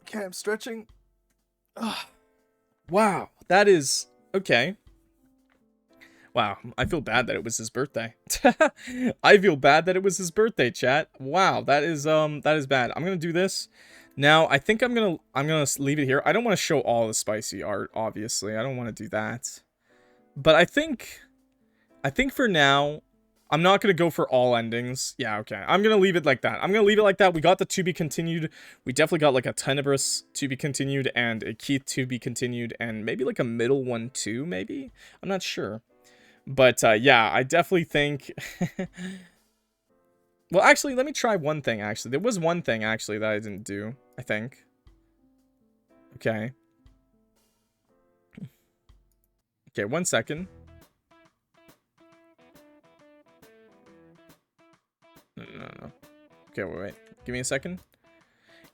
Okay, I'm stretching. Ugh. Wow, that is... Okay. Wow, I feel bad that it was his birthday. I feel bad that it was his birthday, chat. Wow, that is bad. I'm gonna do this. Now, I think I'm gonna leave it here. I don't want to show all the spicy art, obviously. I don't want to do that. But I think for now, I'm not going to go for all endings. Yeah, okay. I'm going to leave it like that. I'm going to leave it like that. We got the to be continued. We definitely got like a Tenebris to be continued and a Keith to be continued and maybe like a middle one too, maybe? I'm not sure. But yeah, I definitely think... Well, actually, let me try one thing, actually. There was one thing, actually, that I didn't do, I think. Okay. Okay, 1 second. No. Okay, wait. Give me a second.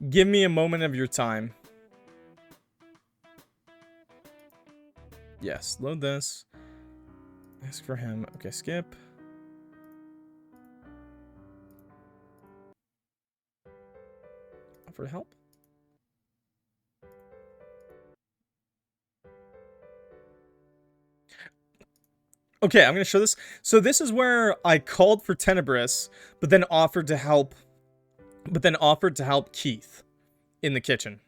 Give me a moment of your time. Yes, load this. Ask for him. Okay, skip. Offer help. Okay, I'm going to show this. So this is where I called for Tenebris, but then offered to help Keith in the kitchen.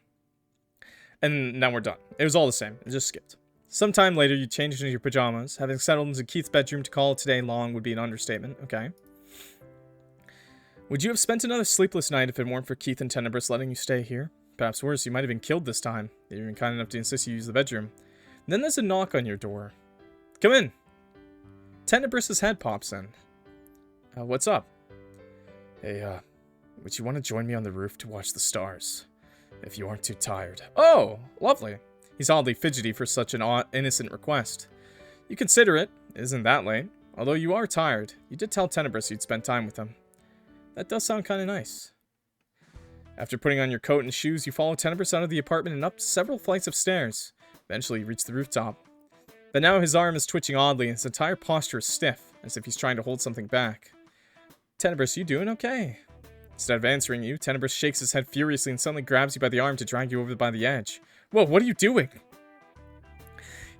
And now we're done. It was all the same. It just skipped. Sometime later, you changed into your pajamas. Having settled into Keith's bedroom to call it today long would be an understatement. Okay. Would you have spent another sleepless night if it weren't for Keith and Tenebris letting you stay here? Perhaps worse, you might have been killed this time. They've been kind enough to insist you use the bedroom. And then there's a knock on your door. Come in. Tenebris' head pops in. What's up? Hey, would you want to join me on the roof to watch the stars? If you aren't too tired. Oh, lovely. He's oddly fidgety for such an innocent request. You consider it. It isn't that late. Although you are tired. You did tell Tenebris you'd spend time with him. That does sound kind of nice. After putting on your coat and shoes, you follow Tenebris out of the apartment and up several flights of stairs. Eventually, you reach the rooftop. But now his arm is twitching oddly and his entire posture is stiff, as if he's trying to hold something back. Tenebris, you doing okay? Instead of answering you, Tenebris shakes his head furiously and suddenly grabs you by the arm to drag you over by the edge. Whoa, what are you doing?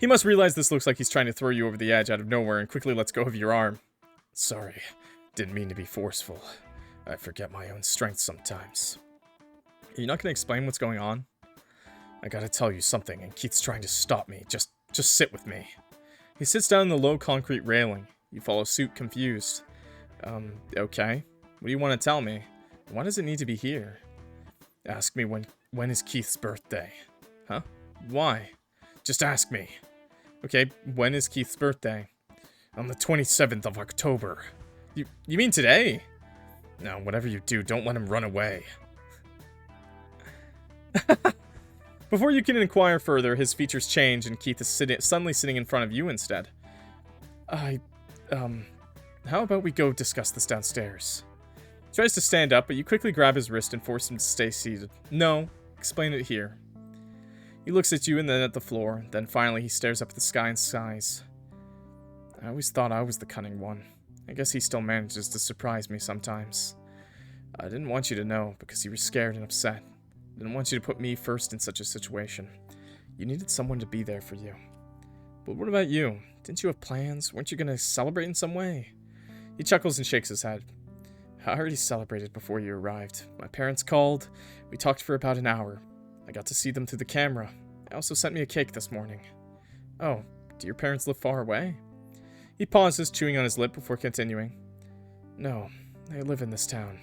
He must realize this looks like he's trying to throw you over the edge out of nowhere and quickly lets go of your arm. Sorry, didn't mean to be forceful. I forget my own strength sometimes. Are you not going to explain what's going on? I gotta tell you something, and Keith's trying to stop me. Just sit with me. He sits down on the low concrete railing. You follow suit, confused. Okay. What do you want to tell me? Why does it need to be here? Ask me when is Keith's birthday? Huh? Why? Just ask me. Okay, when is Keith's birthday? On the 27th of October. You mean today? No, whatever you do, don't let him run away. Before you can inquire further, his features change and Keith is suddenly sitting in front of you instead. How about we go discuss this downstairs? He tries to stand up, but you quickly grab his wrist and force him to stay seated. No, explain it here. He looks at you and then at the floor, then finally he stares up at the sky and sighs. I always thought I was the cunning one. I guess he still manages to surprise me sometimes. I didn't want you to know, because you were scared and upset. I didn't want you to put me first in such a situation. You needed someone to be there for you. But what about you? Didn't you have plans? Weren't you going to celebrate in some way? He chuckles and shakes his head. I already celebrated before you arrived. My parents called. We talked for about an hour. I got to see them through the camera. They also sent me a cake this morning. Oh, do your parents live far away? He pauses, chewing on his lip before continuing. No, they live in this town.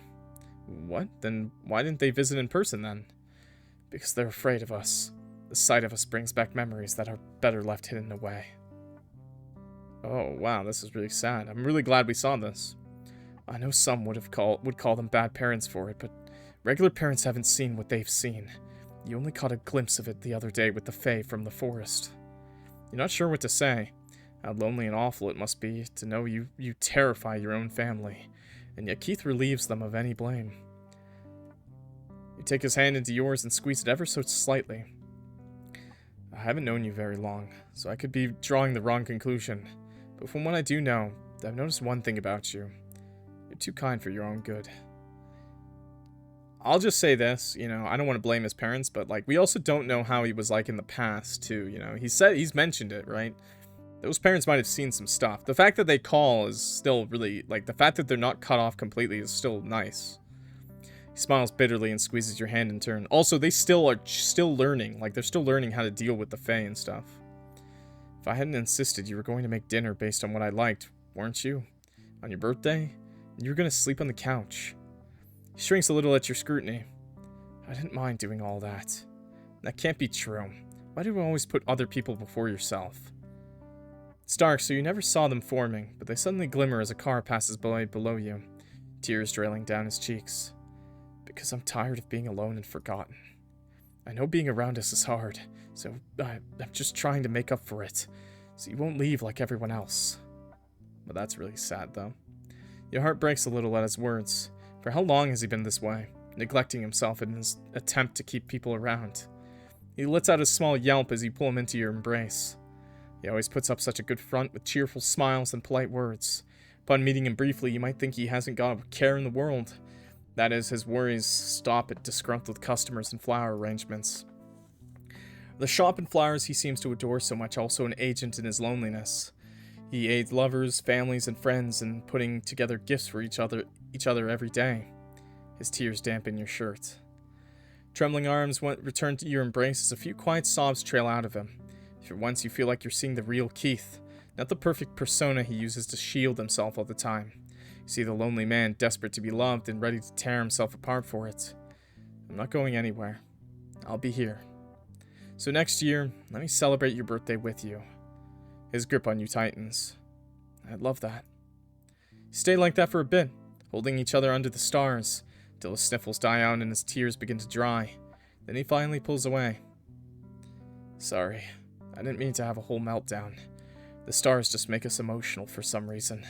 What? Then why didn't they visit in person then? Because they're afraid of us. The sight of us brings back memories that are better left hidden away. Oh, wow, this is really sad. I'm really glad we saw this. I know some would call them bad parents for it, but regular parents haven't seen what they've seen. You only caught a glimpse of it the other day with the Fae from the forest. You're not sure what to say. How lonely and awful it must be to know you terrify your own family, and yet Keith relieves them of any blame. You take his hand into yours and squeeze it ever so slightly. I haven't known you very long, so I could be drawing the wrong conclusion, but from what I do know, I've noticed one thing about you. You're too kind for your own good. I'll just say this, you know, I don't want to blame his parents, but, like, we also don't know how he was like in the past, too, you know. He's mentioned it, right? Those parents might have seen some stuff. The fact that they call is still really, like, the fact that they're not cut off completely is still nice. He smiles bitterly and squeezes your hand in turn. Also, they still are learning. Like, they're still learning how to deal with the Fae and stuff. If I hadn't insisted you were going to make dinner based on what I liked, weren't you? On your birthday? And you were going to sleep on the couch. He shrinks a little at your scrutiny. I didn't mind doing all that. That can't be true. Why do you always put other people before yourself? It's dark, so you never saw them forming, but they suddenly glimmer as a car passes by below you, tears trailing down his cheeks. Because I'm tired of being alone and forgotten. I know being around us is hard, so I'm just trying to make up for it, so you won't leave like everyone else. But that's really sad, though. Your heart breaks a little at his words. For how long has he been this way, neglecting himself in his attempt to keep people around? He lets out a small yelp as you pull him into your embrace. He always puts up such a good front with cheerful smiles and polite words. Upon meeting him briefly, you might think he hasn't got a care in the world. That is, his worries stop at disgruntled customers and flower arrangements. The shop and flowers he seems to adore so much, also an agent in his loneliness. He aids lovers, families, and friends in putting together gifts for each other every day. His tears dampen your shirt. Trembling arms return to your embrace as a few quiet sobs trail out of him. For once you feel like you're seeing the real Keith, not the perfect persona he uses to shield himself all the time. You see the lonely man desperate to be loved and ready to tear himself apart for it. I'm not going anywhere. I'll be here. So next year, let me celebrate your birthday with you. His grip on you tightens. I'd love that. Stay like that for a bit, holding each other under the stars, till his sniffles die out and his tears begin to dry. Then he finally pulls away. Sorry, I didn't mean to have a whole meltdown. The stars just make us emotional for some reason.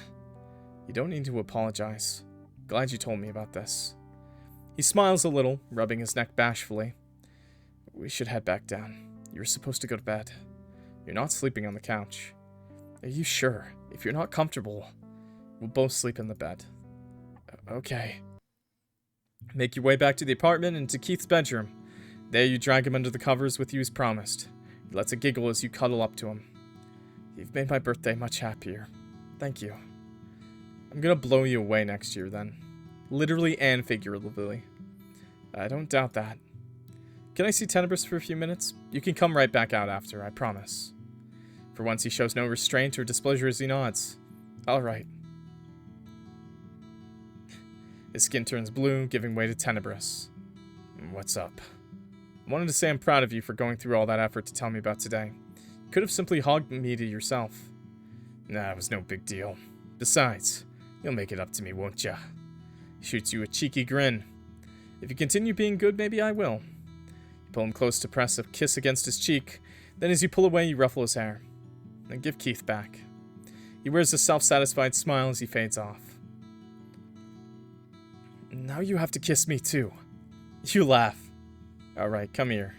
You don't need to apologize. Glad you told me about this. He smiles a little, rubbing his neck bashfully. We should head back down. You were supposed to go to bed. You're not sleeping on the couch. Are you sure? If you're not comfortable, we'll both sleep in the bed. Okay. Make your way back to the apartment and to Keith's bedroom. There you drag him under the covers with you as promised. He lets a giggle as you cuddle up to him. You've made my birthday much happier. Thank you. I'm gonna blow you away next year then. Literally and figuratively. I don't doubt that. Can I see Tenebris for a few minutes? You can come right back out after, I promise. For once he shows no restraint or displeasure as he nods. Alright. His skin turns blue, giving way to Tenebris. What's up? I wanted to say I'm proud of you for going through all that effort to tell me about today. You could have simply hugged me to yourself. Nah, it was no big deal. Besides, you'll make it up to me, won't ya? Shoots you a cheeky grin. If you continue being good, maybe I will. You pull him close to press a kiss against his cheek. Then as you pull away, you ruffle his hair. Then give Keith back. He wears a self-satisfied smile as he fades off. Now you have to kiss me too. You laugh. Alright, come here.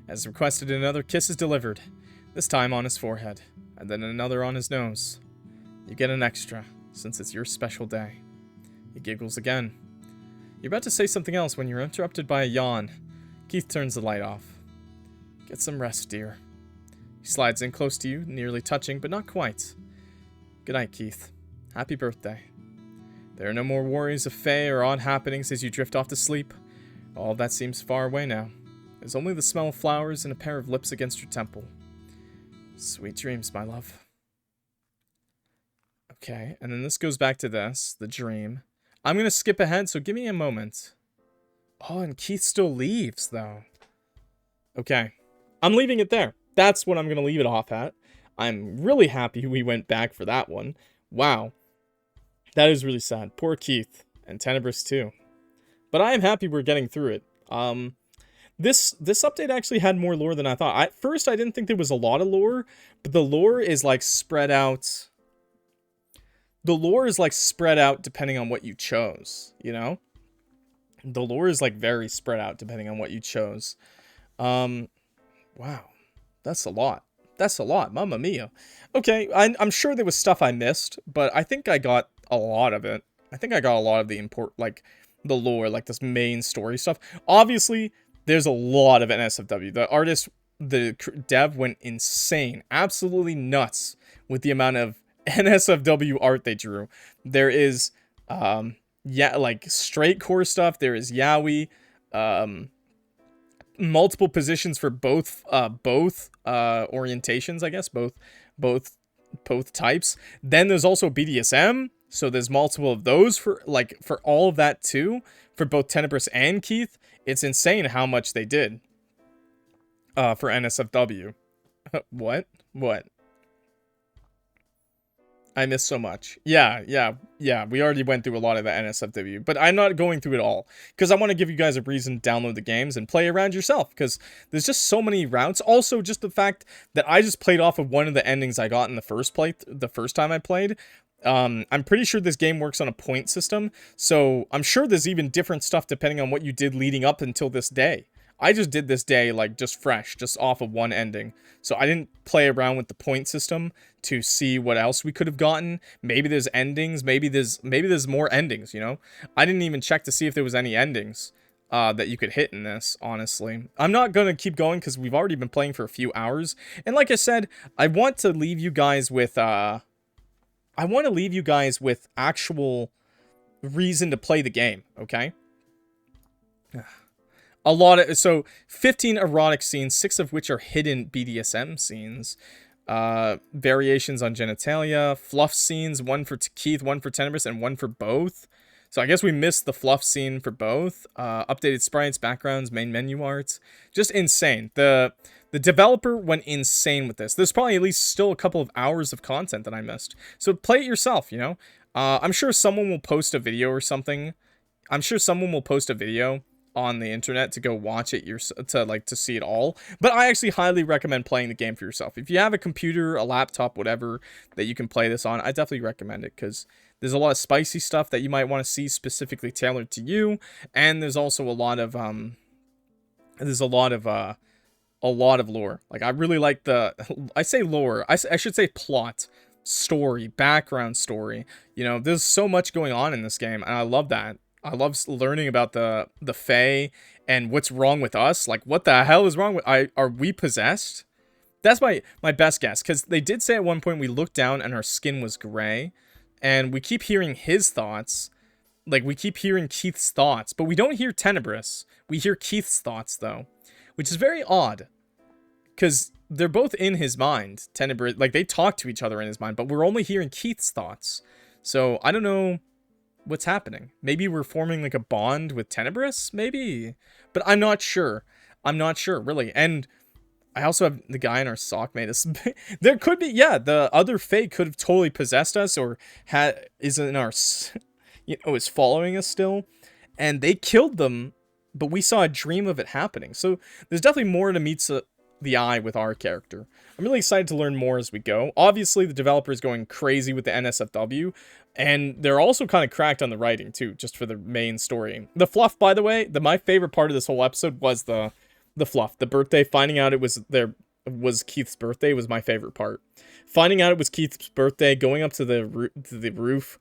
As requested, another kiss is delivered. This time on his forehead, and then another on his nose. You get an extra, since it's your special day. He giggles again. You're about to say something else when you're interrupted by a yawn. Keith turns the light off. Get some rest, dear. He slides in close to you, nearly touching, but not quite. Good night, Keith. Happy birthday. There are no more worries of Fae or odd happenings as you drift off to sleep. All of that seems far away now. There's only the smell of flowers and a pair of lips against your temple. Sweet dreams, my love. Okay, and then this goes back to this, the dream. I'm going to skip ahead, so give me a moment. Oh, and Keith still leaves, though. Okay, I'm leaving it there. That's what I'm going to leave it off at. I'm really happy we went back for that one. Wow. That is really sad. Poor Keith. And Tenebris, too. But I am happy we're getting through it. This update actually had more lore than I thought. At first, I didn't think there was a lot of lore, but the lore is like spread out. The lore is like spread out depending on what you chose, you know? The lore is like very spread out depending on what you chose. Wow. That's a lot. That's a lot. Mamma mia. Okay, I'm sure there was stuff I missed, but I think I got a lot of it. I think I got a lot of the the lore, like this main story stuff. Obviously, there's a lot of NSFW. The artist, the dev went insane. Absolutely nuts with the amount of NSFW art they drew. There is, yeah, like straight core stuff. There is yaoi, multiple positions for both orientations, I guess, both types. Then there's also BDSM. So there's multiple of those for all of that too, for both Tenebris and Keith. It's insane how much they did for NSFW. What? I missed so much. Yeah. We already went through a lot of the NSFW, but I'm not going through it all because I want to give you guys a reason to download the games and play around yourself because there's just so many routes. Also, just the fact that I just played off of one of the endings I got in the first time I played. I'm pretty sure this game works on a point system, so I'm sure there's even different stuff depending on what you did leading up until this day. I just did this day, like, just fresh, just off of one ending. So I didn't play around with the point system to see what else we could have gotten. Maybe there's endings, maybe there's more endings, you know? I didn't even check to see if there was any endings that you could hit in this, honestly. I'm not gonna keep going because we've already been playing for a few hours. And like I said, I want to leave you guys with actual reason to play the game, okay? A lot of, so 15 erotic scenes, 6 of which are hidden BDSM scenes. Variations on genitalia, fluff scenes, 1 for Keith, 1 for Tenebris, and 1 for both. So I guess we missed the fluff scene for both. Updated sprites, backgrounds, main menu arts. Just insane. The developer went insane with this. There's probably at least still a couple of hours of content that I missed. So play it yourself, you know? I'm sure someone will post a video or something. I'm sure someone will post a video on the internet to go watch it to see it all. But I actually highly recommend playing the game for yourself. If you have a computer, a laptop, whatever that you can play this on, I definitely recommend it because there's a lot of spicy stuff that you might want to see specifically tailored to you, and there's also a lot of lore. Like I really like I say lore. I should say plot, story, background story. You know, there's so much going on in this game, and I love that. I love learning about the Fae and what's wrong with us. Like, what the hell is wrong with... Are we possessed? That's my best guess. Because they did say at one point we looked down and our skin was gray. And we keep hearing his thoughts. Like, we keep hearing Keith's thoughts. But we don't hear Tenebris. We hear Keith's thoughts, though. Which is very odd. Because they're both in his mind. Tenebris... Like, they talk to each other in his mind. But we're only hearing Keith's thoughts. So, I don't know... what's happening. Maybe we're forming like a bond with Tenebris, maybe, but I'm not sure. I'm not sure, really. And I also have the guy in our sock made us. There could be, yeah, the other Fae could have totally possessed us or is in our, is following us still, and they killed them, but we saw a dream of it happening. So there's definitely more to meet the eye with our character. I'm really excited to learn more as we go. Obviously, the developer is going crazy with the NSFW, and they're also kind of cracked on the writing, too, just for the main story. The fluff, by the way, my favorite part of this whole episode was the fluff. The birthday, finding out it was Keith's birthday was my favorite part. Finding out it was Keith's birthday, going up to the roof,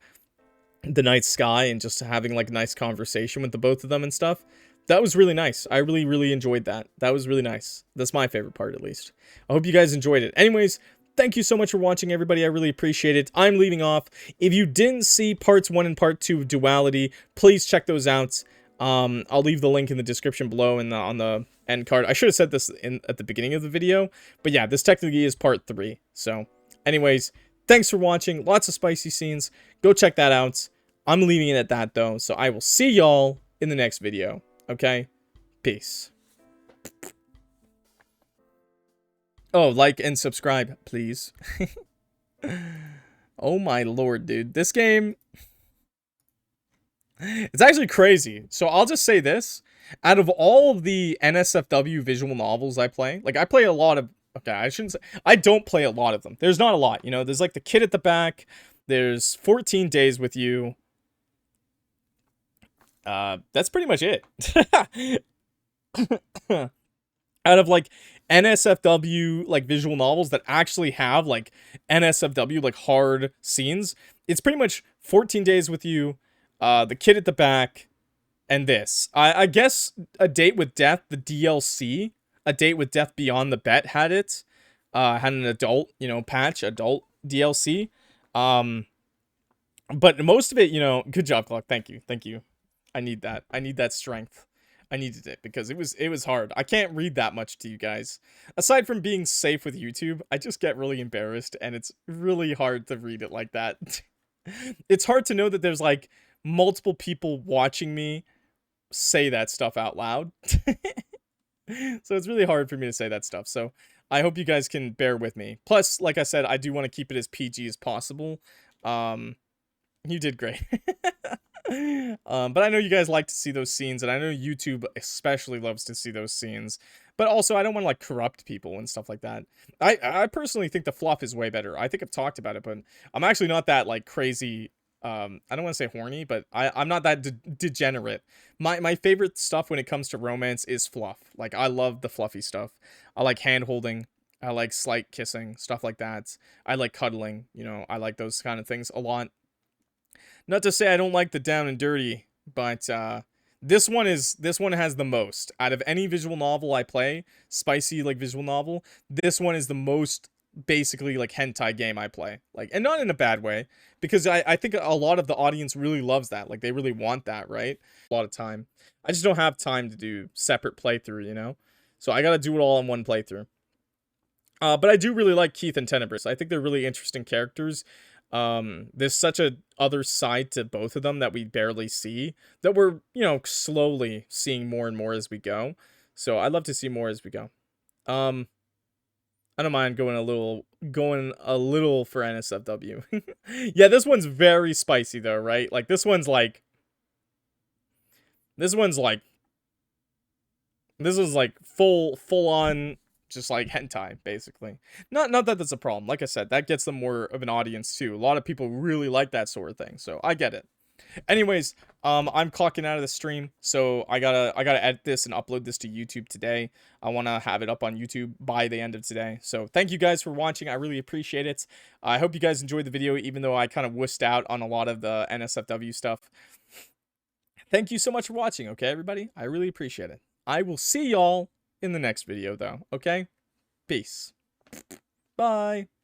the night sky, and just having, like, a nice conversation with the both of them and stuff. That was really nice. I really, really enjoyed that. That was really nice. That's my favorite part, at least. I hope you guys enjoyed it. Anyways, thank you so much for watching, everybody. I really appreciate it. I'm leaving off. If you didn't see parts 1 and part 2 of Duality, please check those out. I'll leave the link in the description below and on the end card. I should have said this at the beginning of the video. But yeah, this technically is part 3. So, anyways, thanks for watching. Lots of spicy scenes. Go check that out. I'm leaving it at that, though. So I will see y'all in the next video. Okay? Peace. Oh, like and subscribe, please. Oh my lord, dude. This game... It's actually crazy. So I'll just say this. Out of all of the NSFW visual novels I play, like I play a lot of... Okay, I shouldn't say... I don't play a lot of them. There's not a lot, you know? There's like The Kid at the Back. There's 14 Days with You. That's pretty much it. Out of like NSFW like visual novels that actually have like NSFW like hard scenes, it's pretty much 14 Days with You, The Kid at the Back, and this. I guess A Date with Death, the DLC, A Date with Death Beyond the Bet had it. Had an adult, you know, patch, adult DLC. But most of it, you know, good job, Clock. Thank you. Thank you. I need that. I need that strength. I needed it because it was hard. I can't read that much to you guys. Aside from being safe with YouTube, I just get really embarrassed and it's really hard to read it like that. It's hard to know that there's like multiple people watching me say that stuff out loud. So it's really hard for me to say that stuff. So I hope you guys can bear with me. Plus, like I said, I do want to keep it as PG as possible. You did great. But I know you guys like to see those scenes, and I know YouTube especially loves to see those scenes. But also, I don't want to, like, corrupt people and stuff like that. I personally think the fluff is way better. I think I've talked about it, but I'm actually not that, like, crazy I don't want to say horny, but I'm not that degenerate. My favorite stuff when it comes to romance is fluff. Like, I love the fluffy stuff. I like hand holding. I like slight kissing, stuff like that. I like cuddling. You know, I like those kind of things a lot. Not to say I don't like the down and dirty, but this one has the most out of any visual novel I play, spicy like visual novel. This one is the most basically like hentai game I play, like, and not in a bad way, because I think a lot of the audience really loves that, like they really want that, right? A lot of time. I just don't have time to do separate playthrough, you know, so I gotta do it all in one playthrough. But I do really like Keith and Tenebris. I think they're really interesting characters. There's such a other side to both of them that we barely see, that we're, you know, slowly seeing more and more as we go. So I'd love to see more as we go. I don't mind going a little for NSFW. Yeah, this one's very spicy though, right? Like this one's like this one's like full on just like hentai basically. Not that that's a problem. Like I said, that gets them more of an audience too. A lot of people really like that sort of thing. So I get it. Anyways, I'm clocking out of the stream, so I gotta edit this and upload this to YouTube today. I want to have it up on YouTube by the end of today. So thank you guys for watching. I really appreciate it. I hope you guys enjoyed the video, even though I kind of wussed out on a lot of the NSFW stuff. Thank you so much for watching, okay, everybody? I really appreciate it. I will see y'all in the next video, though, okay? Peace. Bye.